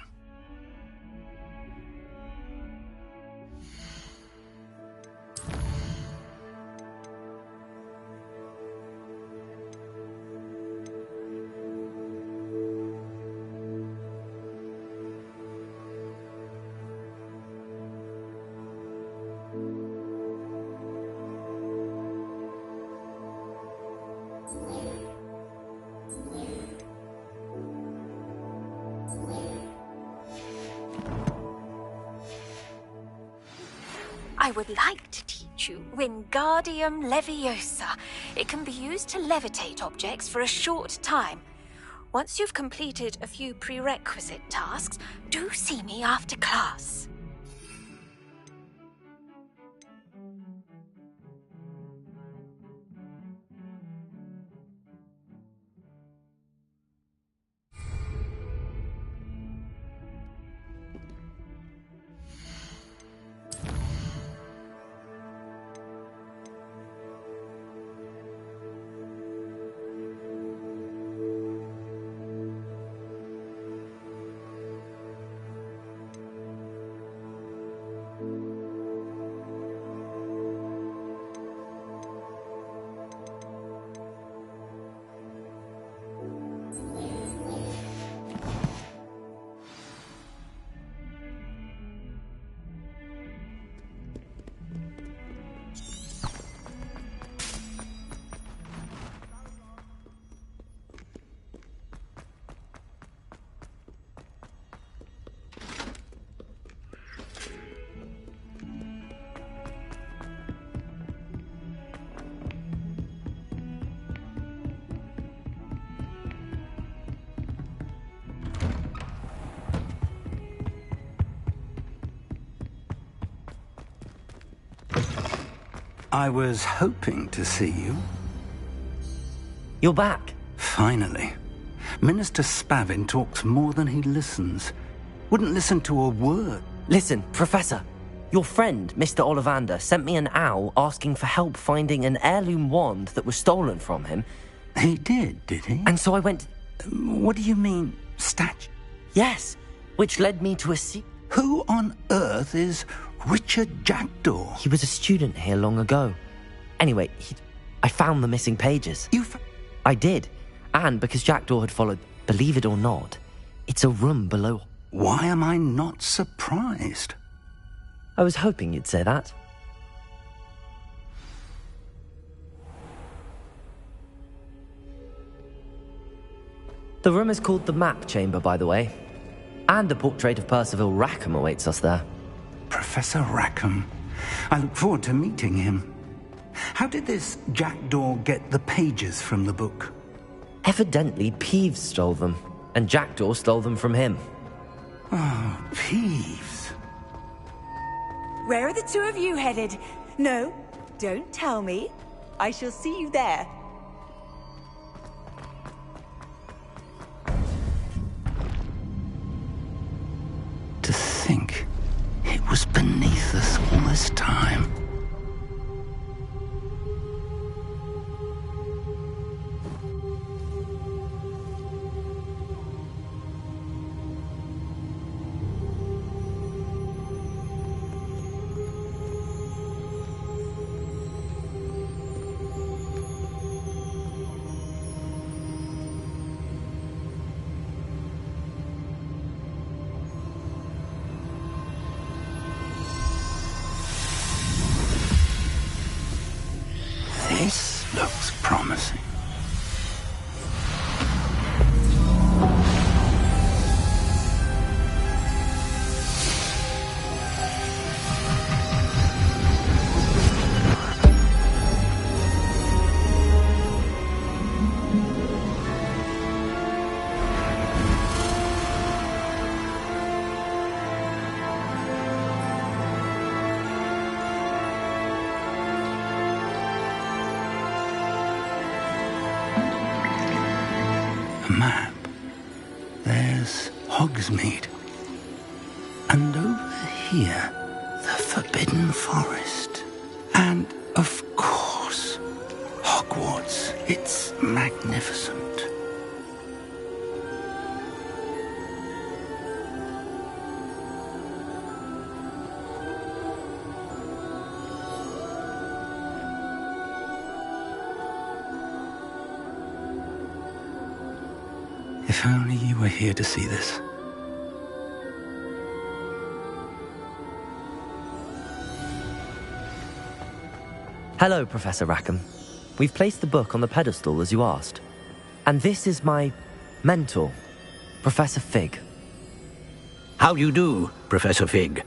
I would like to teach you Wingardium Leviosa. It can be used to levitate objects for a short time. Once you've completed a few prerequisite tasks, do see me after class. I was hoping to see you. You're back. Finally. Minister Spavin talks more than he listens. Wouldn't listen to a word. Listen, Professor. Your friend, Mr. Ollivander, sent me an owl asking for help finding an heirloom wand that was stolen from him. He did he? And so I went... What do you mean, statue? Yes, which led me to a Who on earth is Richard Jackdaw? He was a student here long ago. Anyway, I found the missing pages. I did. And because Jackdaw had followed, believe it or not, it's a room below. Why am I not surprised? I was hoping you'd say that. The room is called the Map Chamber, by the way. And a portrait of Percival Rackham awaits us there. Professor Rackham. I look forward to meeting him. How did this Jackdaw get the pages from the book? Evidently, Peeves stole them, and Jackdaw stole them from him. Oh, Peeves. Where are the two of you headed? No, don't tell me. I shall see you there. To think it was beneath us all this time. This looks promising. A map. There's Hogsmeade. And over here, the Forbidden Forest. And, of course, Hogwarts. It's magnificent. If only you were here to see this. Hello, Professor Rackham. We've placed the book on the pedestal as you asked. And this is my mentor, Professor Fig. How do you do, Professor Fig?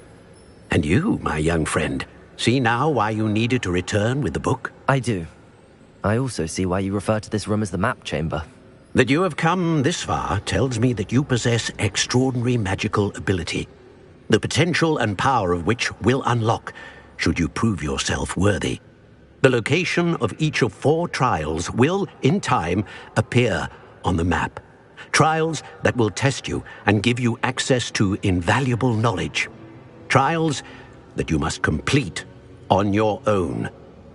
And you, my young friend, see now why you needed to return with the book? I do. I also see why you refer to this room as the Map Chamber. That you have come this far tells me that you possess extraordinary magical ability, the potential and power of which will unlock should you prove yourself worthy. The location of each of 4 trials will, in time, appear on the map. Trials that will test you and give you access to invaluable knowledge. Trials that you must complete on your own.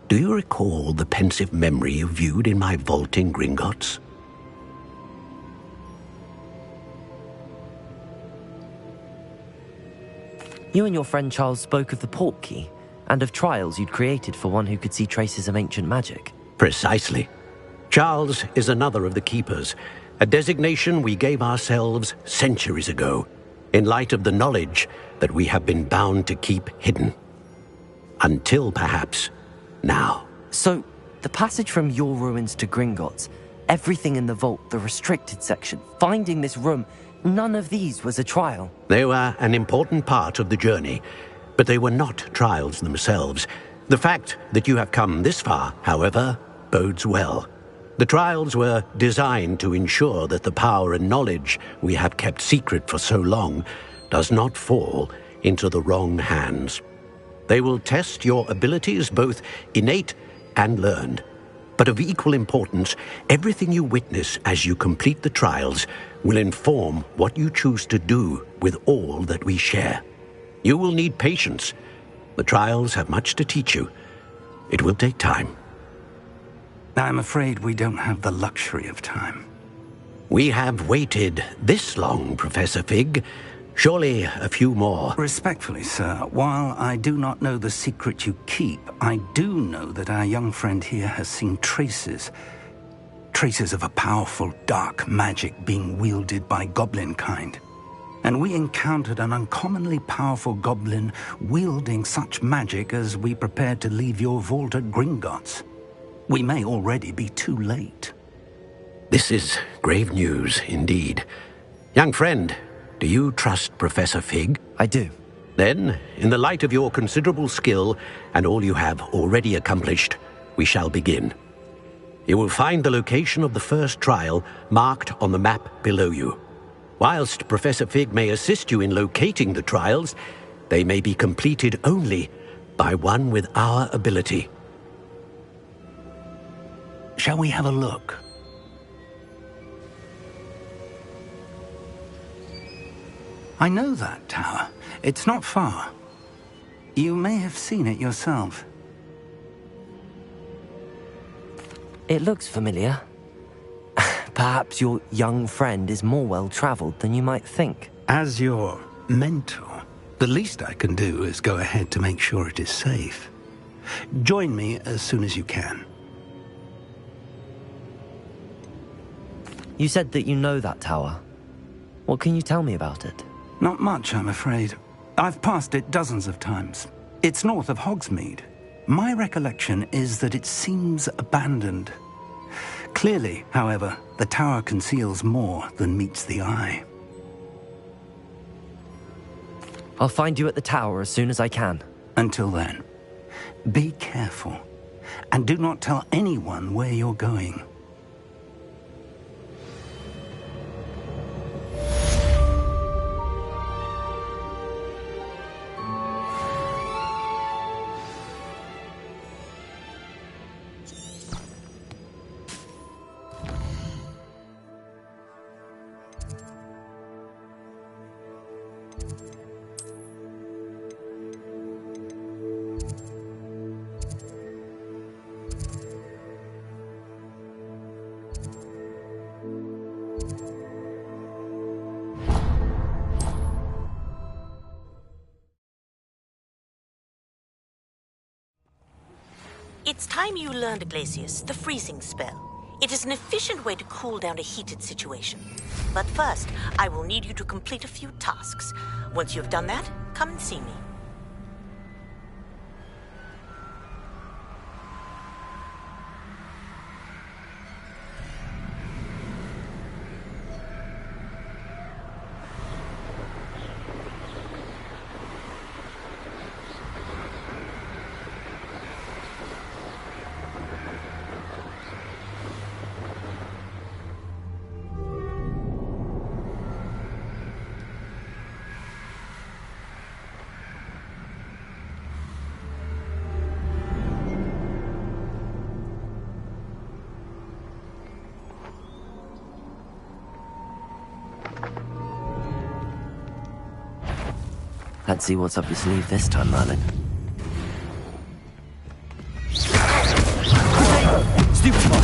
Do you recall the pensive memory you viewed in my vault in Gringotts? You and your friend Charles spoke of the Portkey, and of trials you'd created for one who could see traces of ancient magic. Precisely. Charles is another of the Keepers, a designation we gave ourselves centuries ago, in light of the knowledge that we have been bound to keep hidden. Until, perhaps, now. So, the passage from your ruins to Gringotts, everything in the vault, the restricted section, finding this room, none of these was a trial. They were an important part of the journey, but they were not trials themselves. The fact that you have come this far, however, bodes well. The trials were designed to ensure that the power and knowledge we have kept secret for so long does not fall into the wrong hands. They will test your abilities, both innate and learned. But of equal importance, everything you witness as you complete the trials will inform what you choose to do with all that we share. You will need patience, The trials have much to teach you. It will take time. I'm afraid we don't have the luxury of time. We have waited this long, Professor Fig. Surely a few more. Respectfully, sir, while I do not know the secret you keep, I do know that our young friend here has seen traces of a powerful dark magic being wielded by goblin kind. And we encountered an uncommonly powerful goblin wielding such magic as we prepared to leave your vault at Gringotts. We may already be too late. This is grave news indeed. Young friend, do you trust Professor Fig? I do. Then, in the light of your considerable skill and all you have already accomplished, we shall begin. You will find the location of the first trial marked on the map below you. Whilst Professor Fig may assist you in locating the trials, they may be completed only by one with our ability. Shall we have a look? I know that tower. It's not far. You may have seen it yourself. It looks familiar. Perhaps your young friend is more well-traveled than you might think. As your mentor, the least I can do is go ahead to make sure it is safe. Join me as soon as you can. You said that you know that tower. What can you tell me about it? Not much, I'm afraid. I've passed it dozens of times. It's north of Hogsmeade. My recollection is that it seems abandoned. Clearly, however, the tower conceals more than meets the eye. I'll find you at the tower as soon as I can. Until then, be careful, and do not tell anyone where you're going. It's time you learned, Glacius, the freezing spell. It is an efficient way to cool down a heated situation. But first, I will need you to complete a few tasks. Once you've done that, come and see me. Let's see what's up your sleeve this time, Merlin. Stupid spot!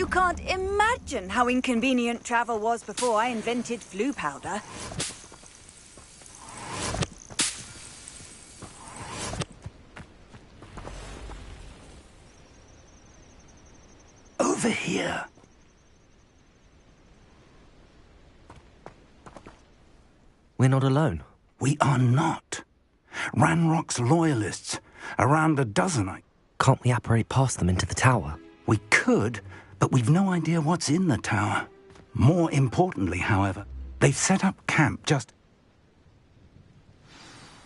You can't imagine how inconvenient travel was before I invented flu powder. Over here. We're not alone. We are not. Ranrock's loyalists. Around a dozen. Can't we apparate past them into the tower? We could, but we've no idea what's in the tower. More importantly, however, they've set up camp just...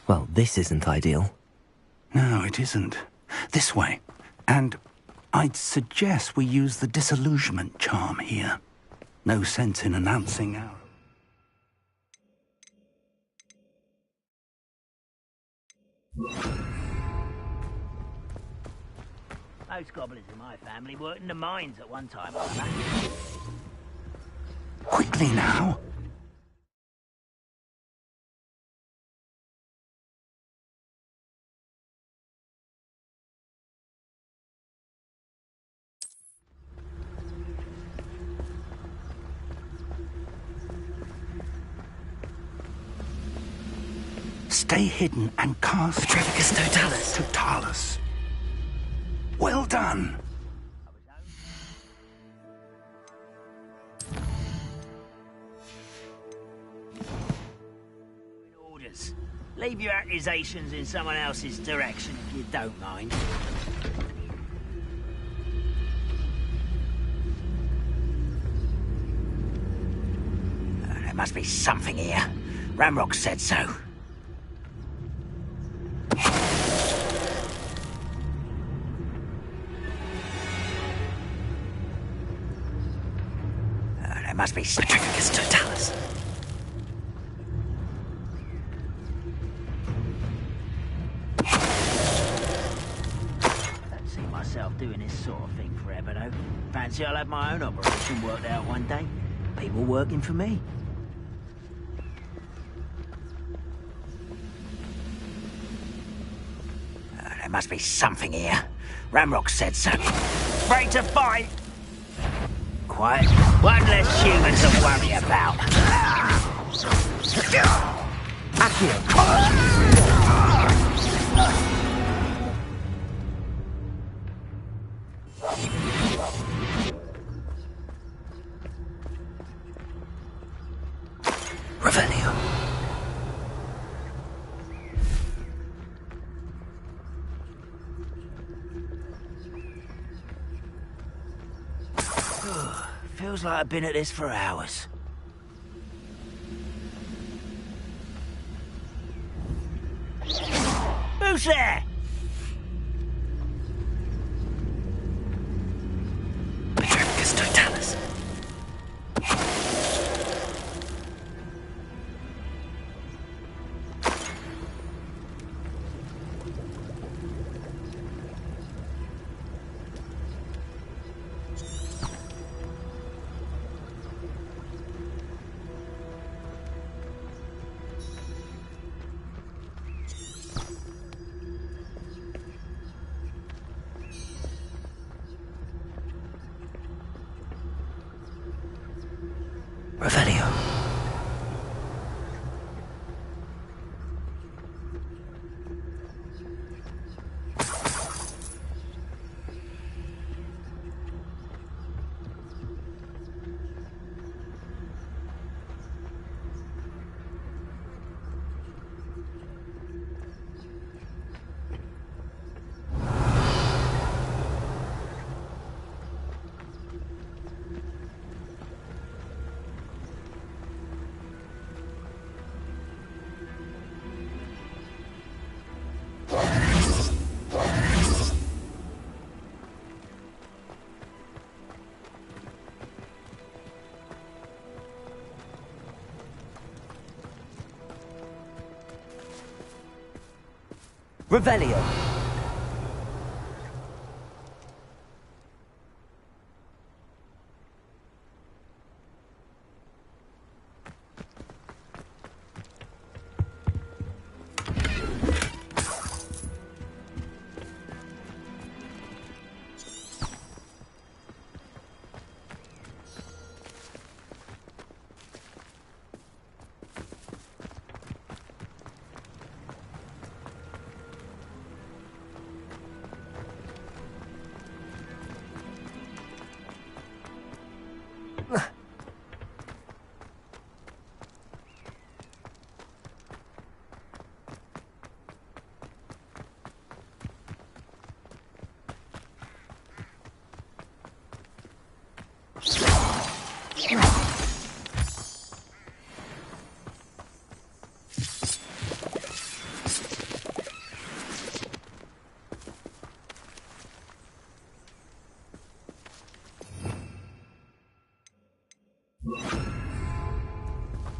Well, this isn't ideal. No, it isn't. This way. And I'd suggest we use the disillusionment charm here. No sense in announcing our... Most gobblers in my family worked in the mines at one time or another. Quickly now. Stay hidden and cast... Petrificus Totalis. Totalis. Well done. Orders. Leave your accusations in someone else's direction if you don't mind. There must be something here. Ramrock said so. There must be Petrificus Totalis. I don't see myself doing this sort of thing forever, though. Fancy I'll have my own operation worked out one day. People working for me. There must be something here. Ramrock said so. Ready to fight! Quiet. One less human to worry about. Revelio. Feels like I've been at this for hours. Who's there? Petrificus Totalis. Revelio. Revelio.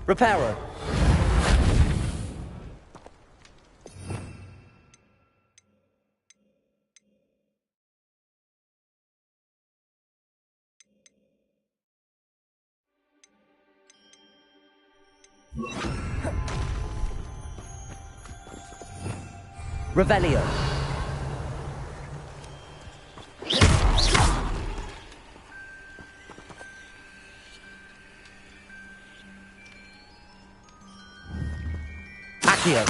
Repairer. Revelio. Accio.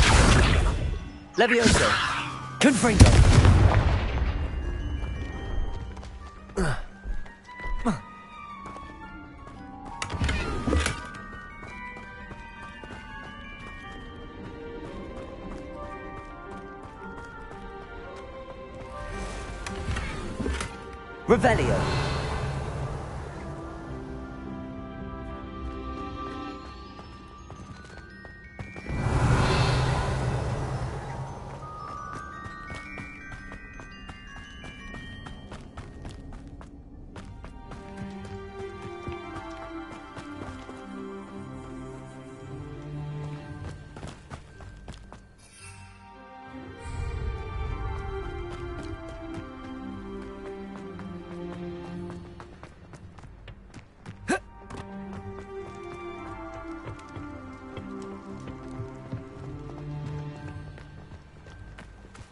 Levioso. Confringo. Revelio.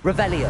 Revelio.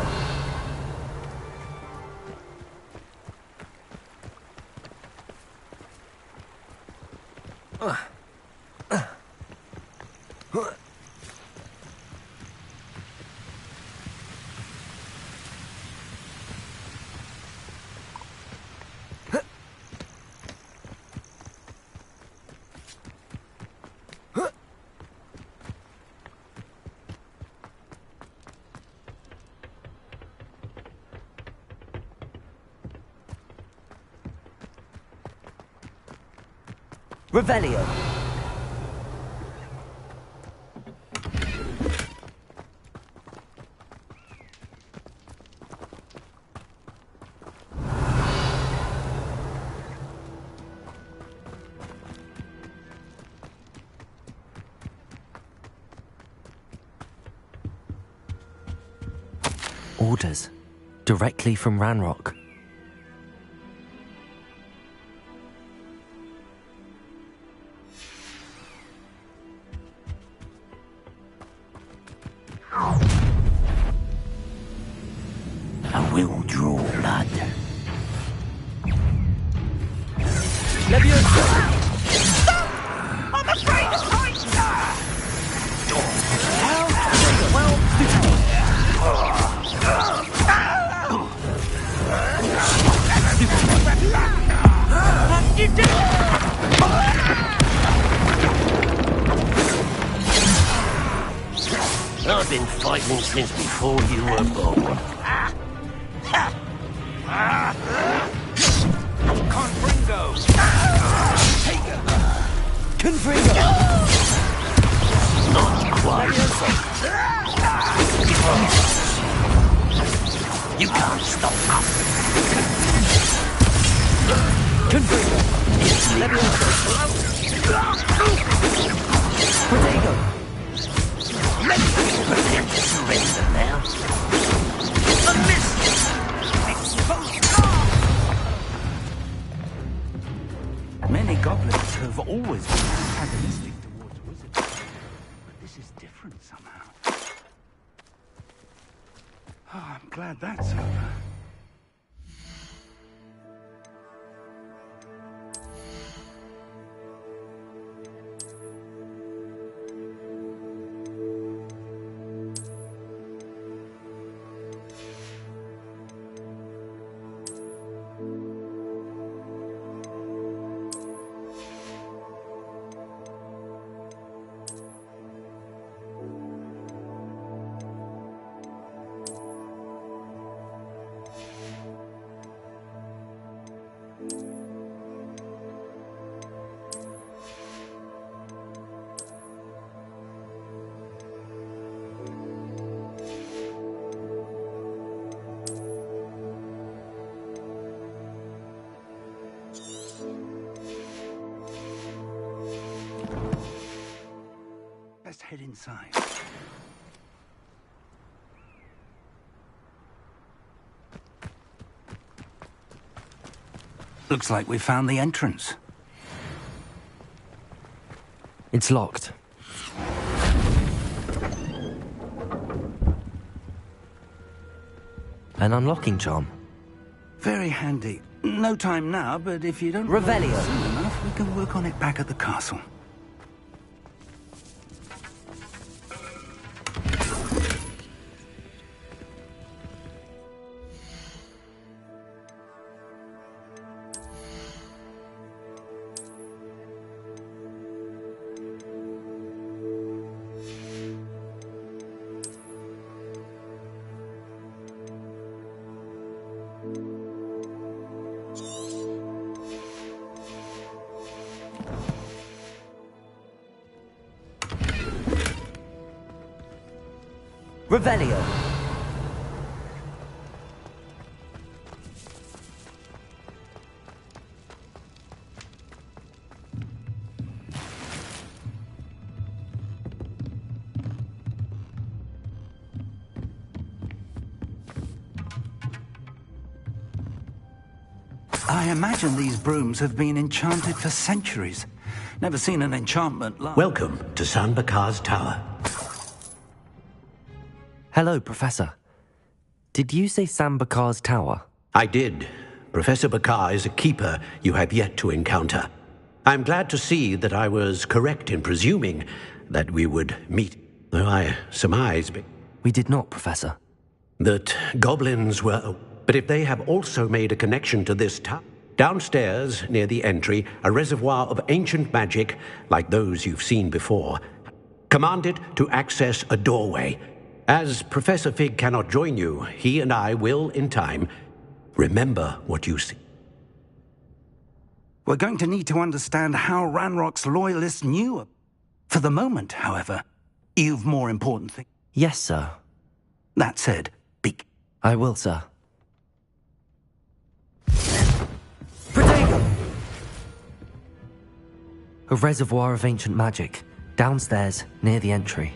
Revelio. Orders. Directly from Ranrock. I will draw blood. Levioso. Stop! I'm afraid of heights! I've been fighting since before you were born. Confringo! Confringo! Not quite. You can't stop us. Confringo! Protego! Let me protect the surrender now. A miss! Many goblins have always been antagonistic towards wizards, but this is different somehow. Oh, I'm glad that's over. head inside. Looks like we found the entrance. It's locked. An unlocking charm. Very handy. No time now, but if you don't... Revelio. Soon enough, we can work on it back at the castle. Revelio. I imagine these brooms have been enchanted for centuries. Never seen an enchantment like... Welcome to San Bakar's Tower. Hello, Professor. Did you say Sam Bakar's tower? I did. Professor Bakar is a keeper you have yet to encounter. I'm glad to see that I was correct in presuming that we would meet, though I surmise... We did not, Professor. That goblins were... But if they have also made a connection to this tower... Downstairs, near the entry, a reservoir of ancient magic, like those you've seen before. Command it to access a doorway. As Professor Fig cannot join you, he and I will, in time, remember what you see. We're going to need to understand how Ranrock's loyalists knew. For the moment, however, you've more important things. Yes, sir. That said, speak. I will, sir. A reservoir of ancient magic, downstairs, near the entry.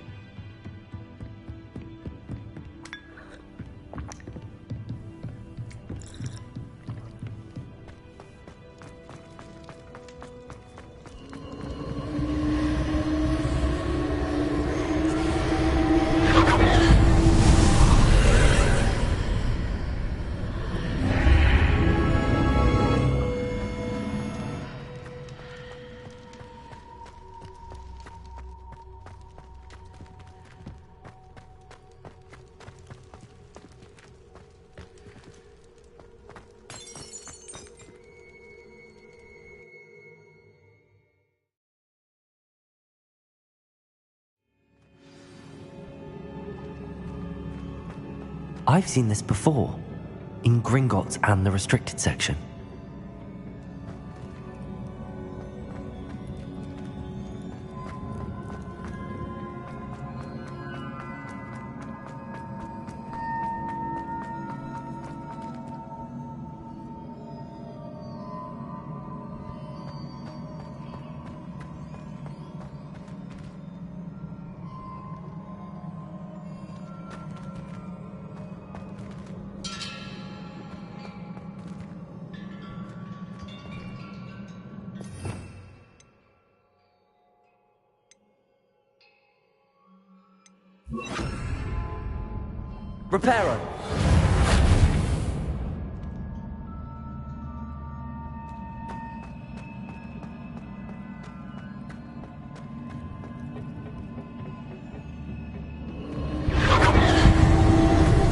I've seen this before, in Gringotts and the restricted section. Reparo.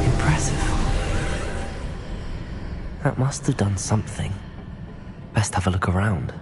Impressive. That must have done something. Best have a look around.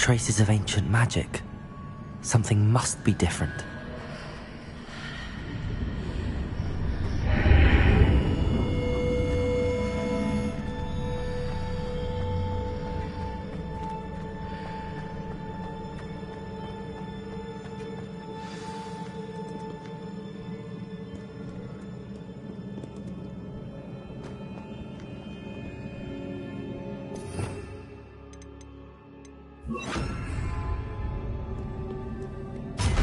traces of ancient magic. Something must be different.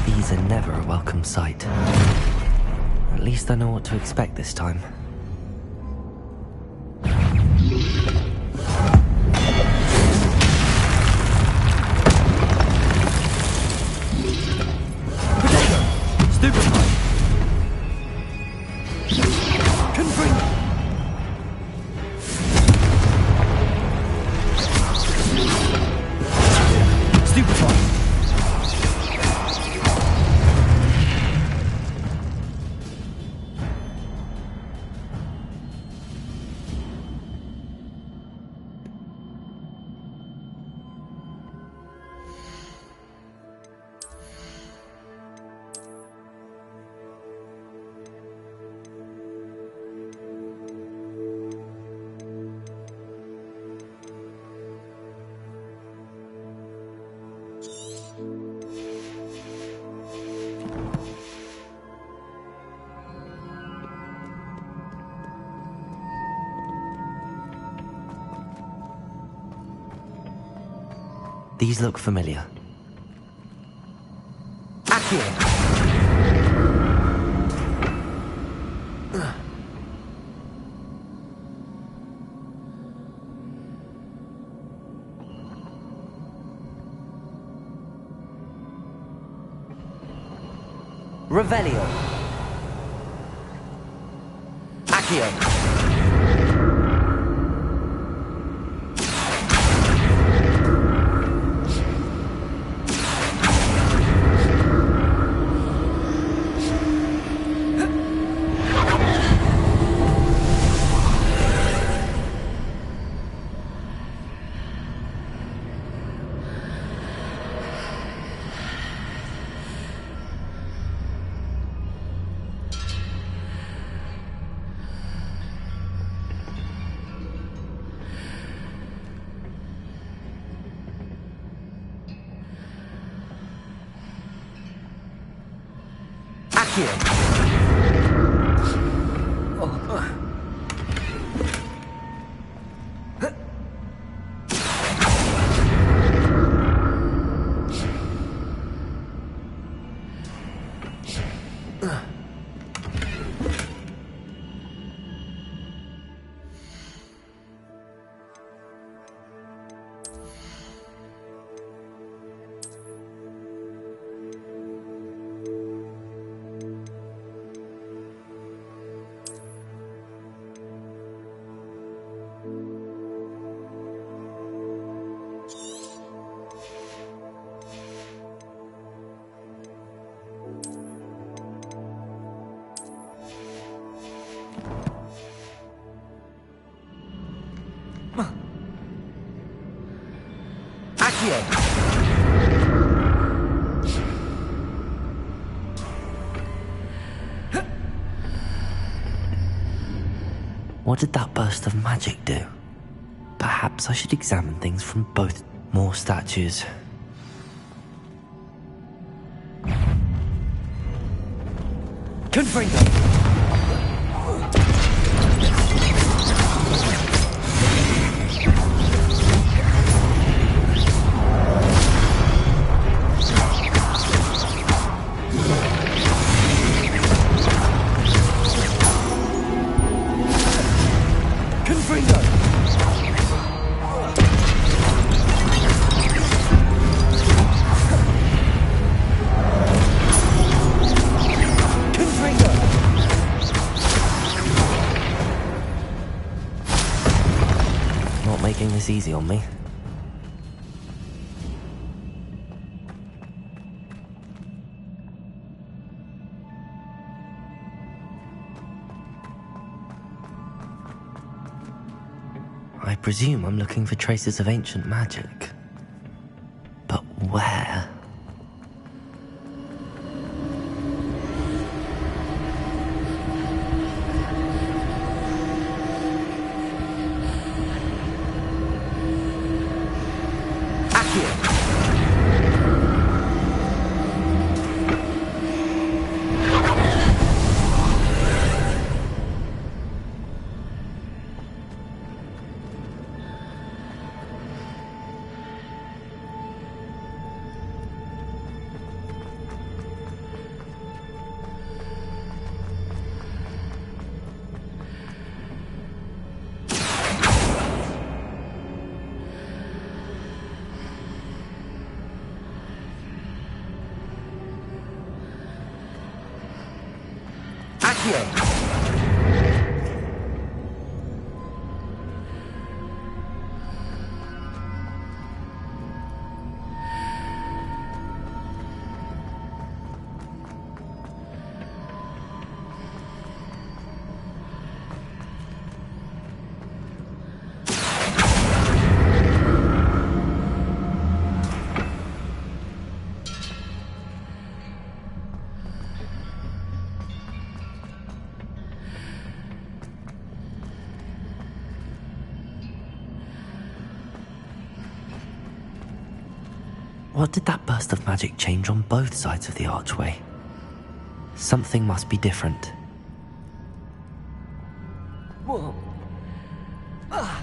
These are never a welcome sight. At least I know what to expect this time. These look familiar. Accio! Revelio. Accio. What did that burst of magic do? Perhaps I should examine things from both. More statues. Confringo! Making this easy on me. I presume I'm looking for traces of ancient magic. But What did that burst of magic change on both sides of the archway? Something must be different. Whoa. Ah.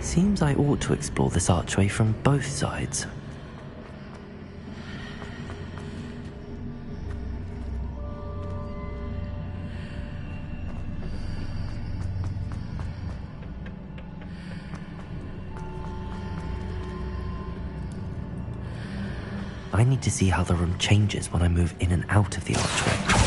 Seems I ought to explore this archway from both sides. I need to see how the room changes when I move in and out of the archway.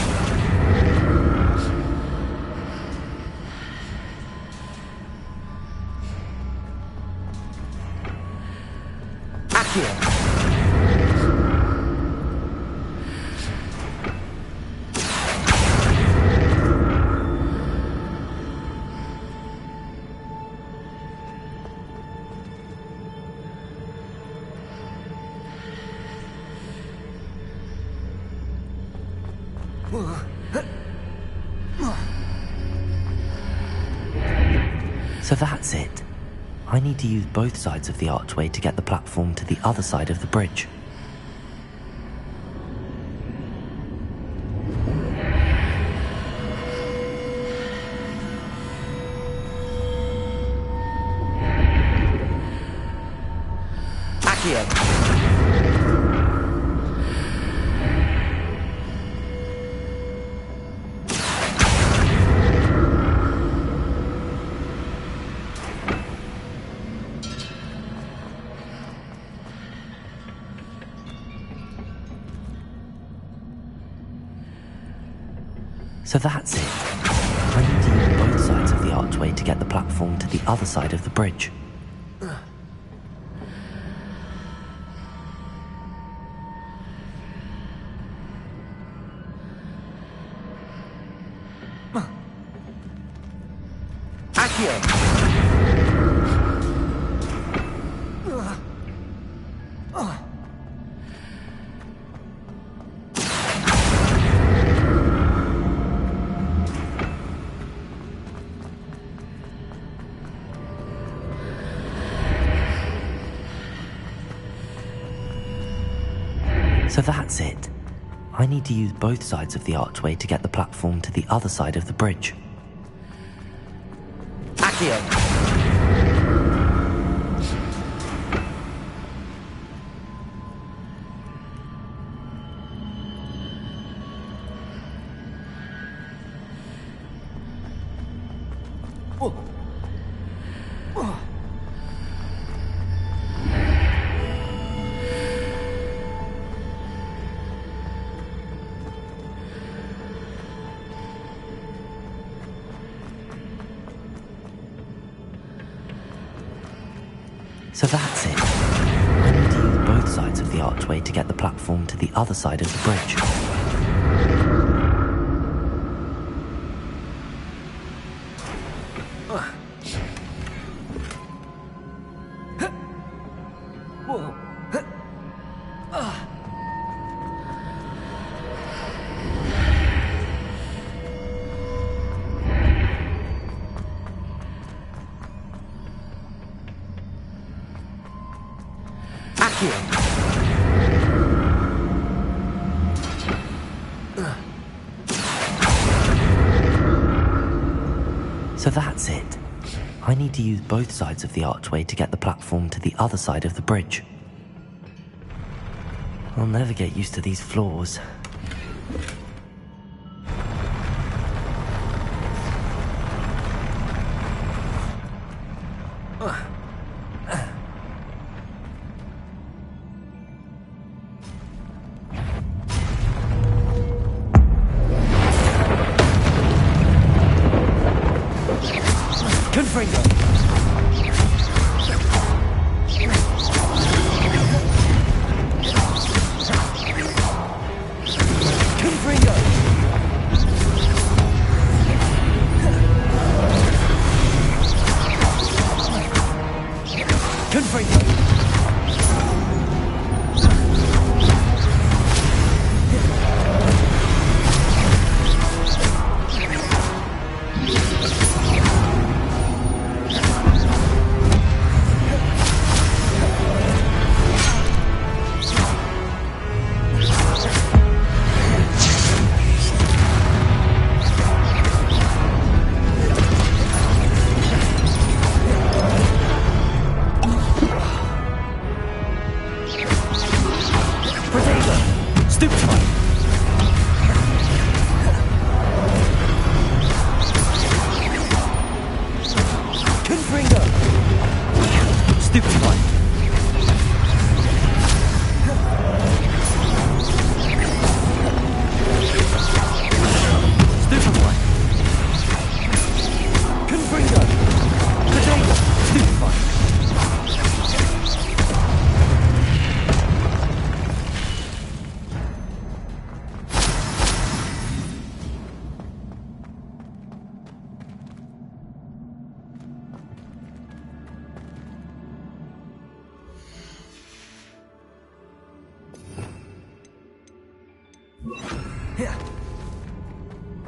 So that's it. I need to use both sides of the archway to get the platform to the other side of the bridge. So that's it. I need to use both sides of the archway to get the platform to the other side of the bridge. So that's it. I need to use both sides of the archway to get the platform to the other side of the bridge. So that's it. I need to use both sides of the archway to get the platform to the other side of the bridge. So that's it. I need to use both sides of the archway to get the platform to the other side of the bridge. I'll never get used to these floors. Confringo. Confringo. Confringo.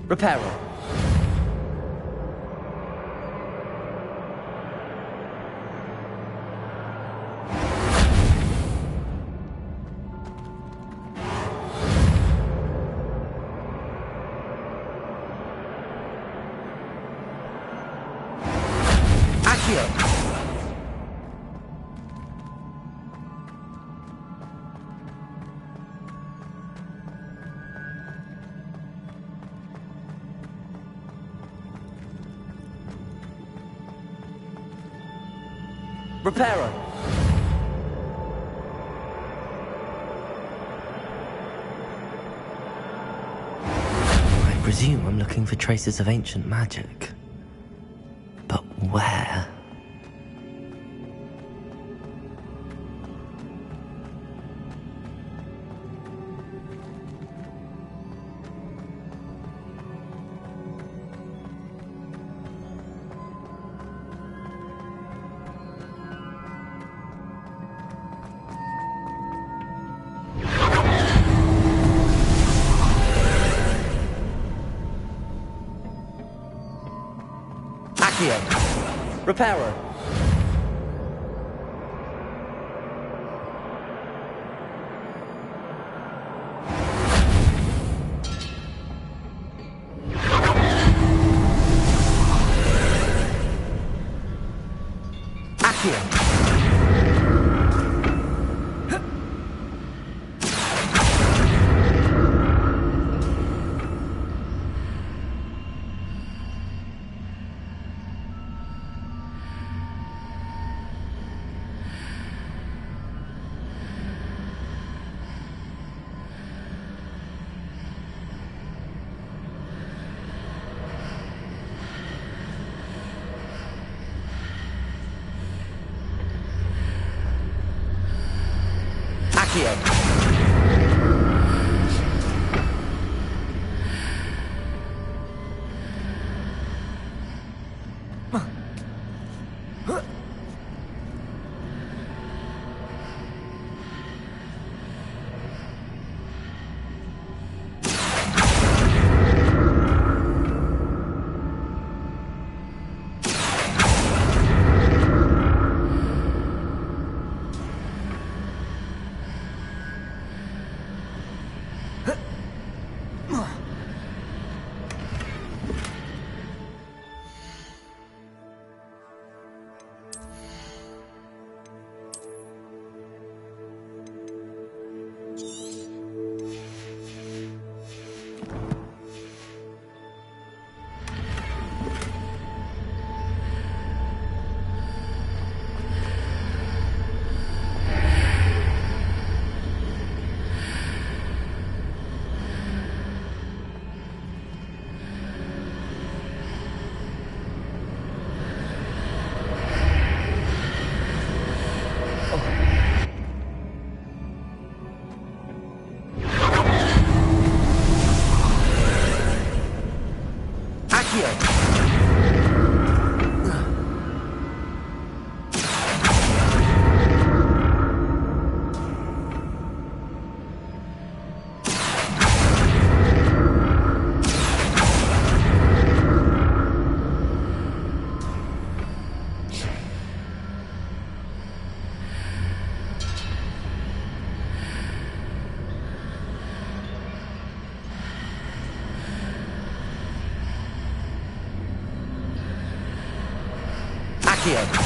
Reparo. Accio. Reparo. I presume I'm looking for traces of ancient magic. But where? Reparo. Accio. Accio.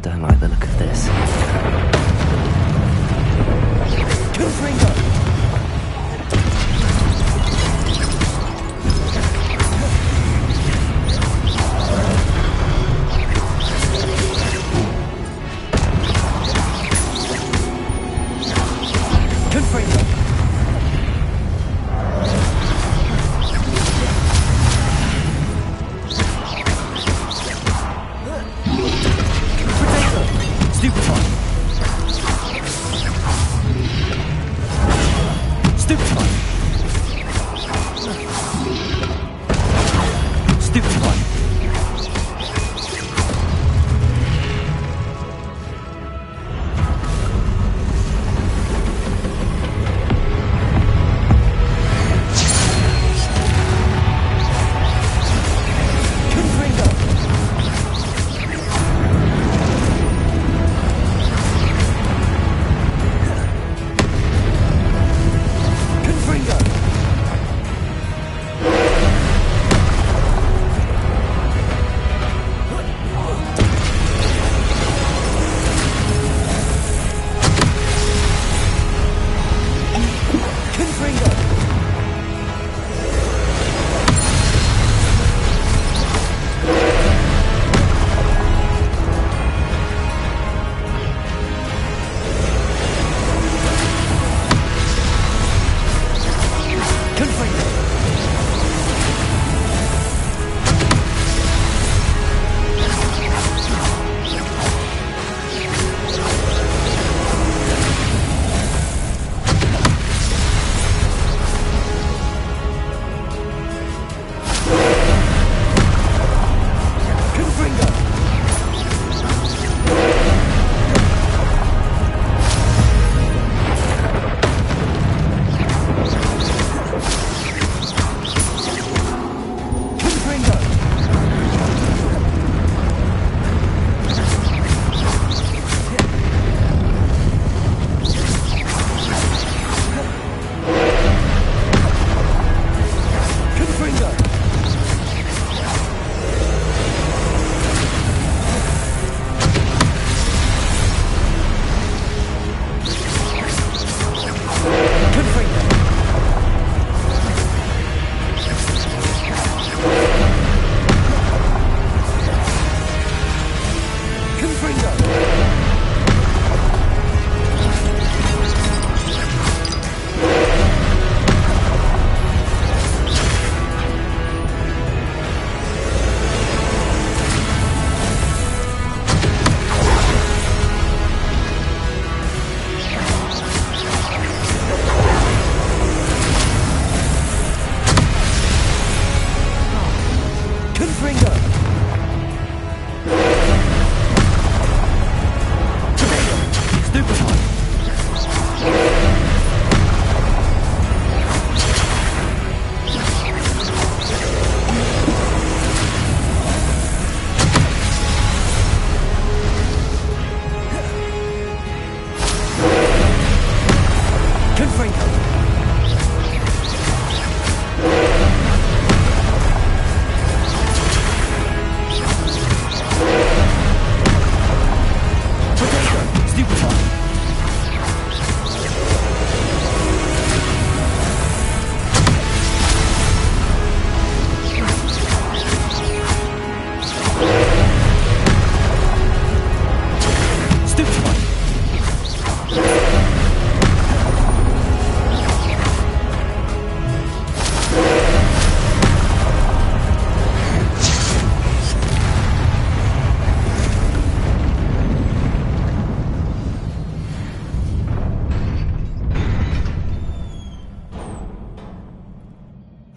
Don't like the look of this.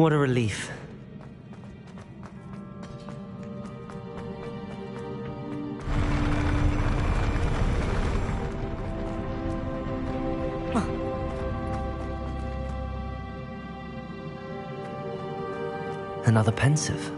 What a relief. Another pensive.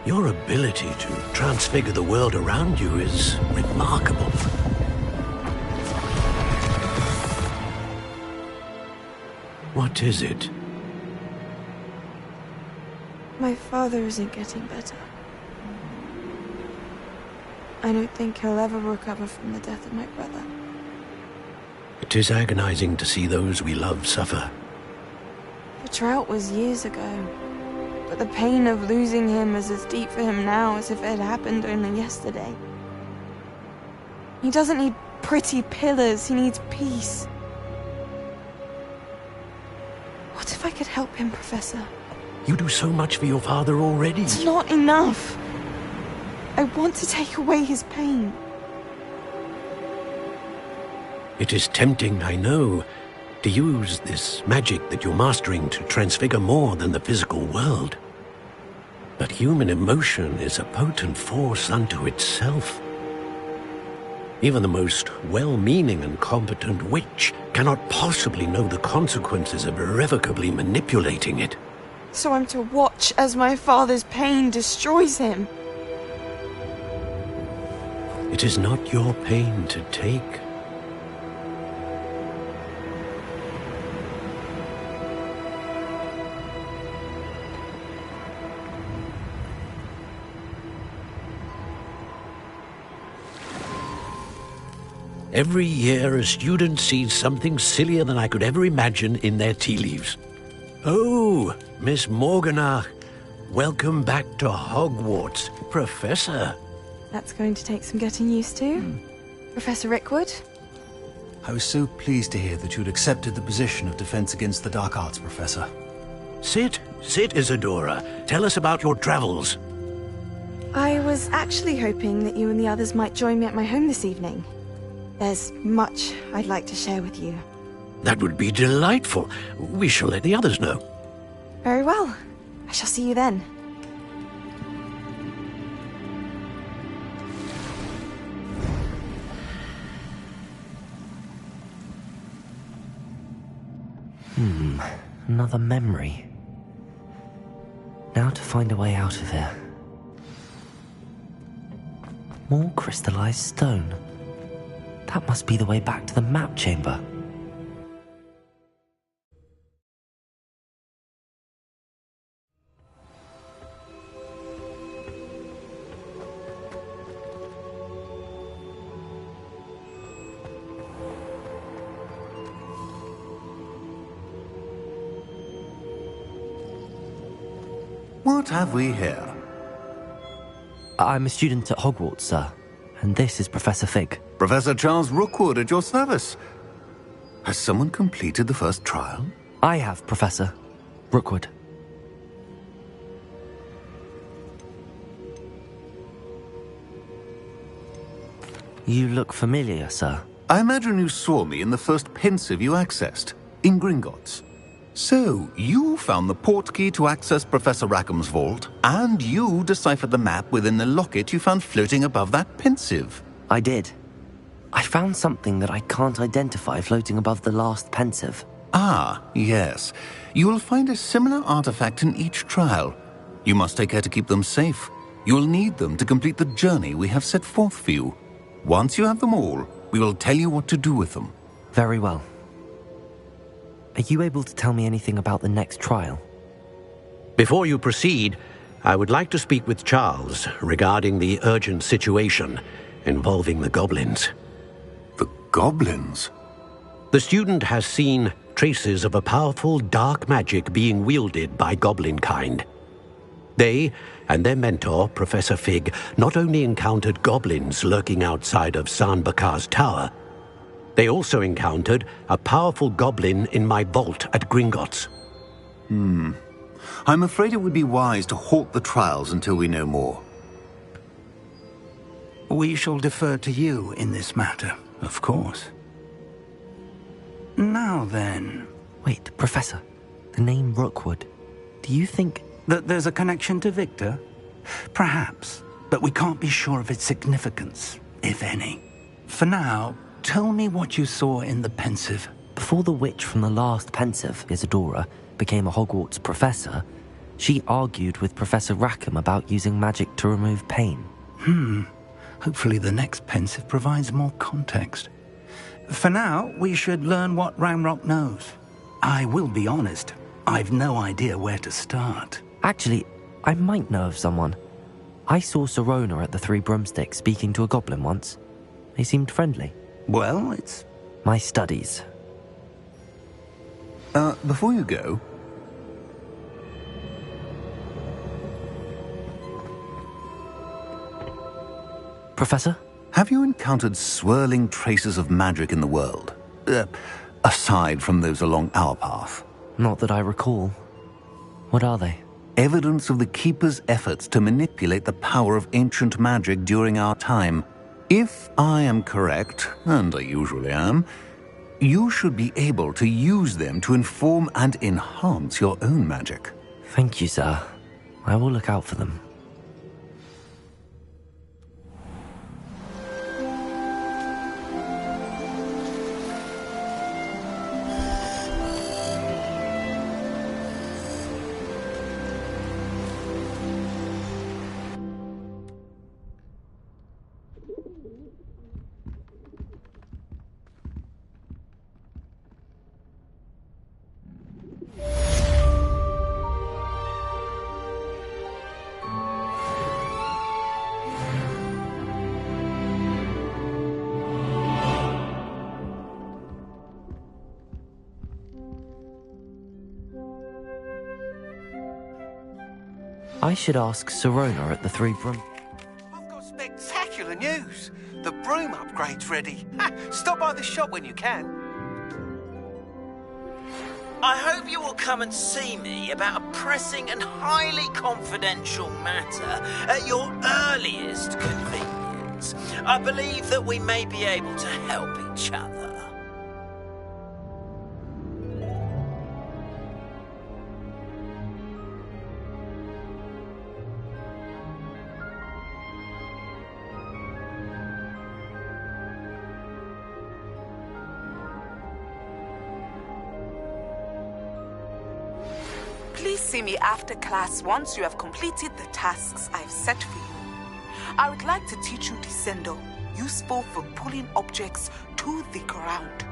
Your ability to transfigure the world around you is remarkable. What is it? My father isn't getting better. I don't think he'll ever recover from the death of my brother. It is agonizing to see those we love suffer. The drought was years ago, but the pain of losing him is as deep for him now as if it had happened only yesterday. He doesn't need pretty pillars, he needs peace. What if I could help him, Professor? You do so much for your father already. It's not enough. I want to take away his pain. It is tempting, I know, to use this magic that you're mastering to transfigure more than the physical world. But human emotion is a potent force unto itself. Even the most well-meaning and competent witch cannot possibly know the consequences of irrevocably manipulating it. So I'm to watch as my father's pain destroys him. It is not your pain to take. Every year, a student sees something sillier than I could ever imagine in their tea leaves. Oh, Miss Morganach, welcome back to Hogwarts, Professor. That's going to take some getting used to. Professor Rickwood? I was so pleased to hear that you'd accepted the position of Defense Against the Dark Arts, Professor. Sit, Isadora. Tell us about your travels. I was actually hoping that you and the others might join me at my home this evening. There's much I'd like to share with you. That would be delightful. We shall let the others know. Very well. I shall see you then. Another memory. Now to find a way out of here. More crystallized stone. That must be the way back to the map chamber. What have we here? I'm a student at Hogwarts, sir. And this is Professor Fig. Professor Charles Rookwood at your service. Has someone completed the first trial? I have, Professor Rookwood. You look familiar, sir. I imagine you saw me in the first pensive you accessed, in Gringotts. So, you found the port key to access Professor Rackham's vault, and you deciphered the map within the locket you found floating above that pensive. I did. I found something that I can't identify floating above the last pensive. Ah, yes. You will find a similar artifact in each trial. You must take care to keep them safe. You will need them to complete the journey we have set forth for you. Once you have them all, we will tell you what to do with them. Very well. Are you able to tell me anything about the next trial? Before you proceed, I would like to speak with Charles regarding the urgent situation involving the goblins. The goblins? The student has seen traces of a powerful dark magic being wielded by goblin kind. They and their mentor, Professor Fig, not only encountered goblins lurking outside of San Bakar's tower, they also encountered a powerful goblin in my vault at Gringotts. I'm afraid it would be wise to halt the trials until we know more. We shall defer to you in this matter, of course. Now then... Wait, Professor. The name Rookwood. Do you think... that there's a connection to Victor? Perhaps, but we can't be sure of its significance, if any. For now, tell me what you saw in the pensive. Before the witch from the last pensive, Isadora, became a Hogwarts professor, she argued with Professor Rackham about using magic to remove pain. Hopefully the next pensive provides more context. For now, we should learn what Ranrock knows. I will be honest, I've no idea where to start. Actually, I might know of someone. I saw Sirona at the Three Broomsticks speaking to a goblin once. They seemed friendly. Well, it's... my studies. Before you go... Professor? Have you encountered swirling traces of magic in the world? Aside from those along our path? Not that I recall. What are they? Evidence of the Keeper's efforts to manipulate the power of ancient magic during our time. If I am correct, and I usually am, you should be able to use them to inform and enhance your own magic. Thank you, sir. I will look out for them. I should ask Sirona at the Three Broom... I've got spectacular news. The broom upgrade's ready. Stop by the shop when you can. I hope you will come and see me about a pressing and highly confidential matter at your earliest convenience. I believe that we may be able to help each other. Please see me after class once you have completed the tasks I've set for you. I would like to teach you Descendo, useful for pulling objects to the ground.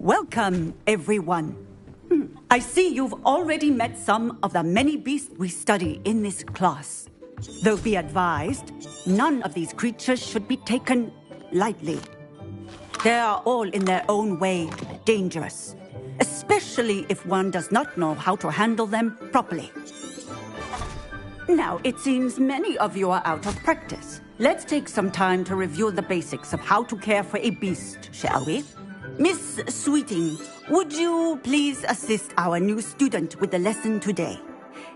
Welcome, everyone. I see you've already met some of the many beasts we study in this class. Though be advised, none of these creatures should be taken lightly. They are all in their own way dangerous, especially if one does not know how to handle them properly. Now, it seems many of you are out of practice. Let's take some time to review the basics of how to care for a beast, shall we? Miss Sweeting, would you please assist our new student with the lesson today?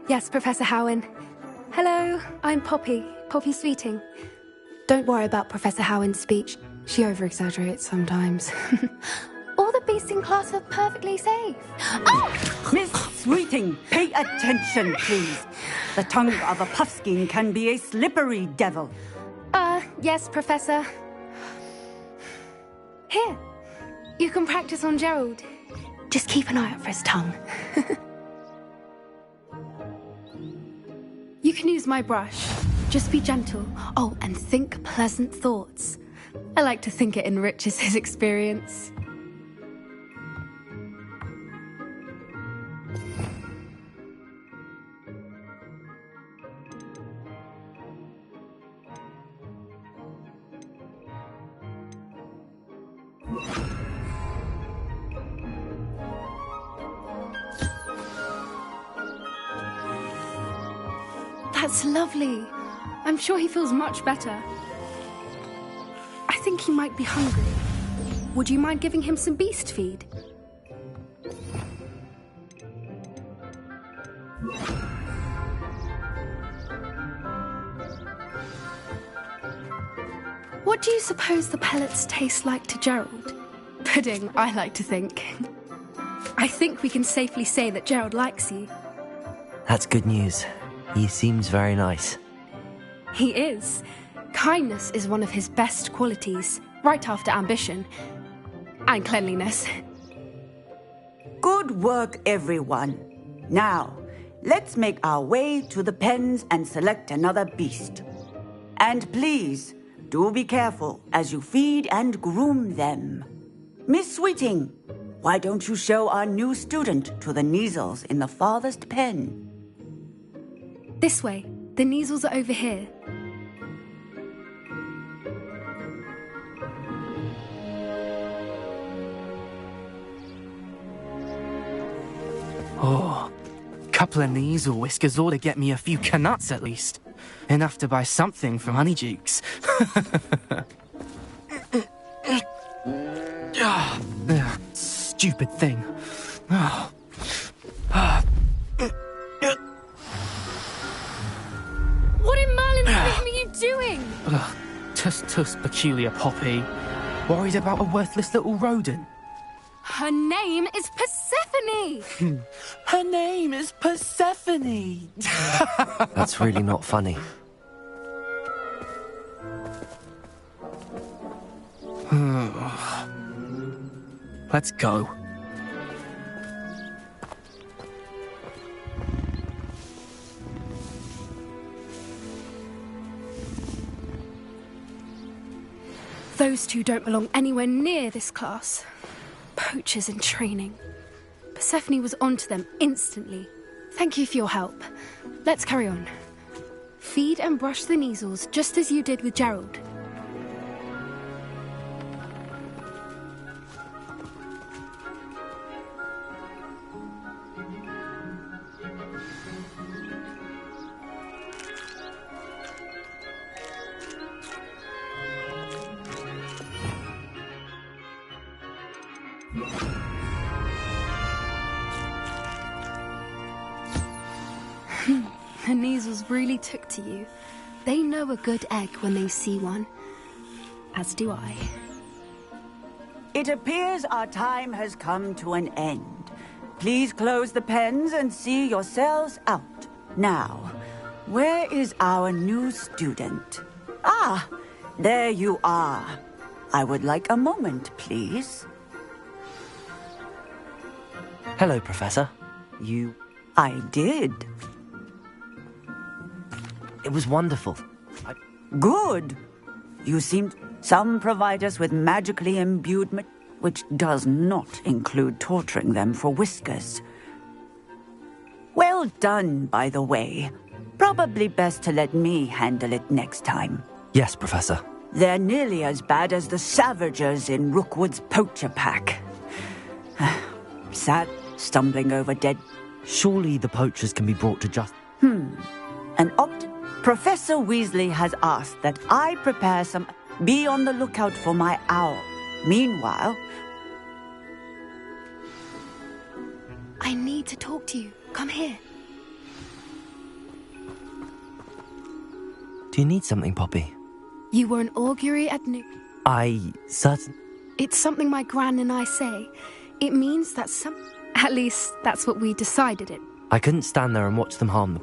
Yes, Professor Howen. Hello, I'm Poppy Sweeting. Don't worry about Professor Howen's speech. She over-exaggerates sometimes. All the beasts in class are perfectly safe. Oh! Miss Sweeting, pay attention, please. The tongue of a puffskein can be a slippery devil. Yes, Professor. Here, you can practice on Gerald. Just keep an eye out for his tongue. You can use my brush. Just be gentle. Oh, and think pleasant thoughts. I like to think it enriches his experience. That's lovely. I'm sure he feels much better. I think he might be hungry. Would you mind giving him some beast feed? What do you suppose the pellets taste like to Gerald? Pudding, I like to think. I think we can safely say that Gerald likes you. That's good news. He seems very nice. He is. Kindness is one of his best qualities, right after ambition. And cleanliness. Good work, everyone. Now, let's make our way to the pens and select another beast. And please, do be careful as you feed and groom them. Miss Sweeting, why don't you show our new student to the Kneazles in the farthest pen? This way. The Kneazles are over here. Oh, couple of Kneazle whiskers ought to get me a few canuts at least. Enough to buy something from Honeydukes. Stupid thing. What in Merlin's name are you doing? Tuss, peculiar Poppy. Worried about a worthless little rodent. Her name is Persephone! Her name is Persephone! That's really not funny. Let's go. Those two don't belong anywhere near this class. Poachers in training. Persephone was onto them instantly. Thank you for your help. Let's carry on. Feed and brush the Kneazles just as you did with Gerald. The Kneazles really took to you. They know a good egg when they see one. As do I. It appears our time has come to an end. Please close the pens and see yourselves out. Now, where is our new student? Ah, there you are. I would like a moment, please. Hello, Professor. I did. It was wonderful. Good. You seemed... Some provide us with magically imbued... which does not include torturing them for whiskers. Well done, by the way. Probably best to let me handle it next time. Yes, Professor. They're nearly as bad as the Savagers in Rookwood's poacher pack. Sad, stumbling over dead. Surely the poachers can be brought to justice. Professor Weasley has asked that I prepare some... Be on the lookout for my owl. Meanwhile... I need to talk to you. Come here. Do you need something, Poppy? You were an augury at New... It's something my gran and I say. It means that At least, that's what we decided it. I couldn't stand there and watch them harm the...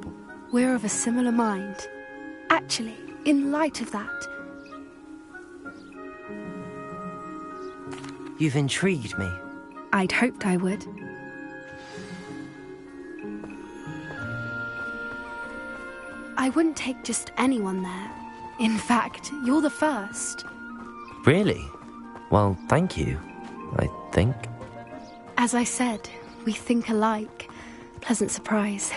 We're of a similar mind. Actually, in light of that... You've intrigued me. I'd hoped I would. I wouldn't take just anyone there. In fact, you're the first. Really? Well, thank you, I think. As I said, we think alike. Pleasant surprise.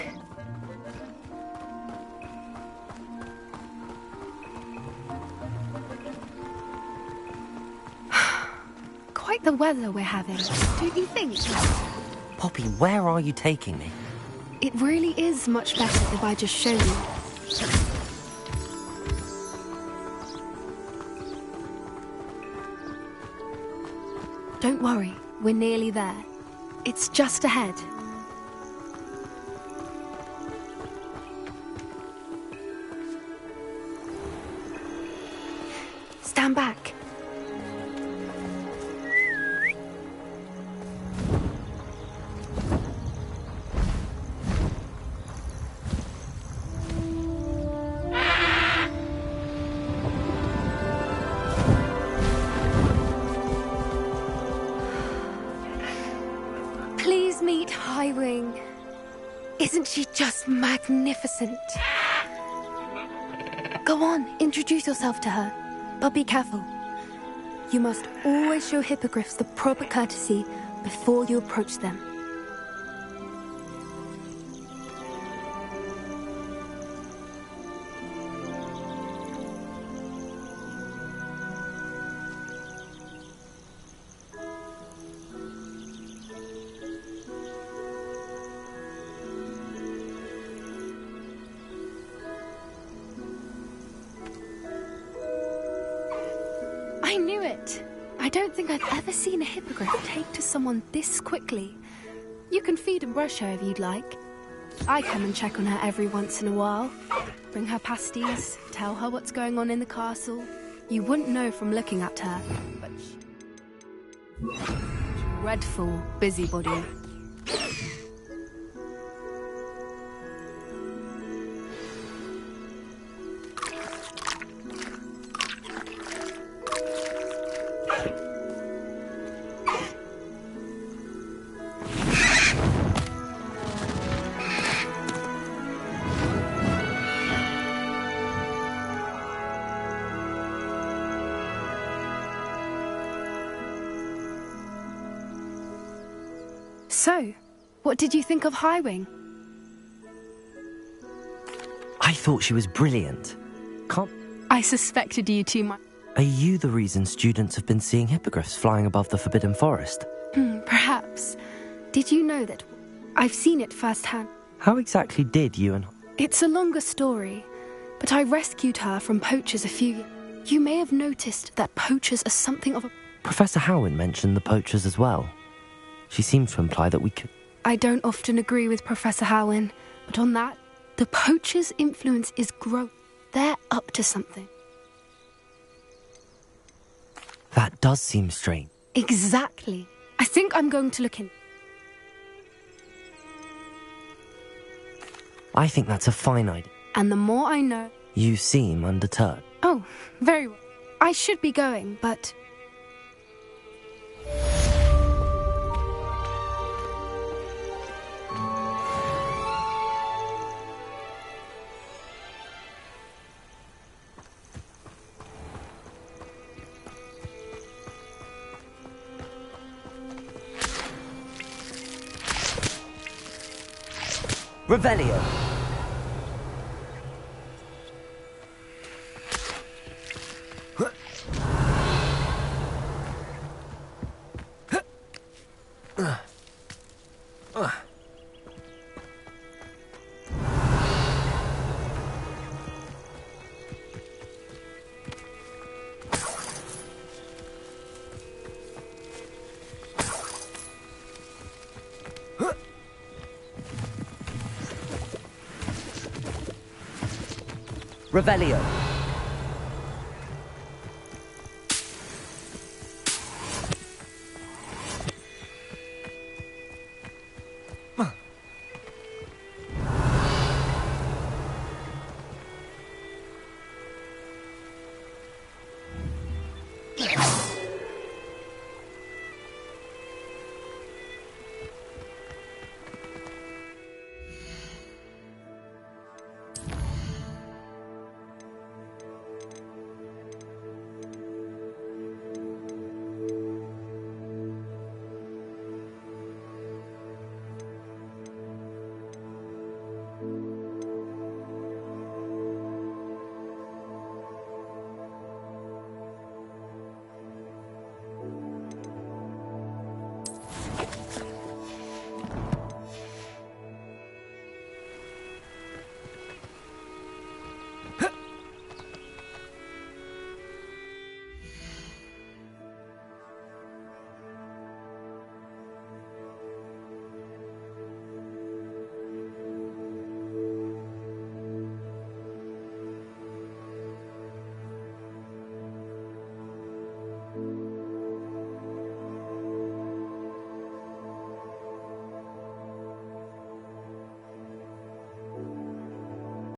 Quite the weather we're having, don't you think? Poppy, where are you taking me? It really is much better if I just show you. Don't worry, we're nearly there. It's just ahead. Stand back. Please meet Highwing. Isn't she just magnificent? Go on, introduce yourself to her. But be careful. You must always show hippogriffs the proper courtesy before you approach them. I knew it! I don't think I've ever seen a hippogriff take to someone this quickly. You can feed and brush her if you'd like. I come and check on her every once in a while. Bring her pasties, tell her what's going on in the castle. You wouldn't know from looking at her, but dreadful busybody. So, what did you think of Highwing? I thought she was brilliant. I suspected you too much. Are you the reason students have been seeing hippogriffs flying above the Forbidden Forest? Perhaps. Did you know that I've seen it firsthand? How exactly did you and... It's a longer story, but I rescued her from poachers a few years. You may have noticed that poachers are something of a... Professor Howin mentioned the poachers as well. She seemed to imply that we could... I don't often agree with Professor Howin, but on that, the poachers' influence is growing. They're up to something. That does seem strange. Exactly. I think I'm going to look in. I think that's a fine idea. And the more I know... You seem undeterred. Oh, very well. I should be going, but... Revelio. Revelio.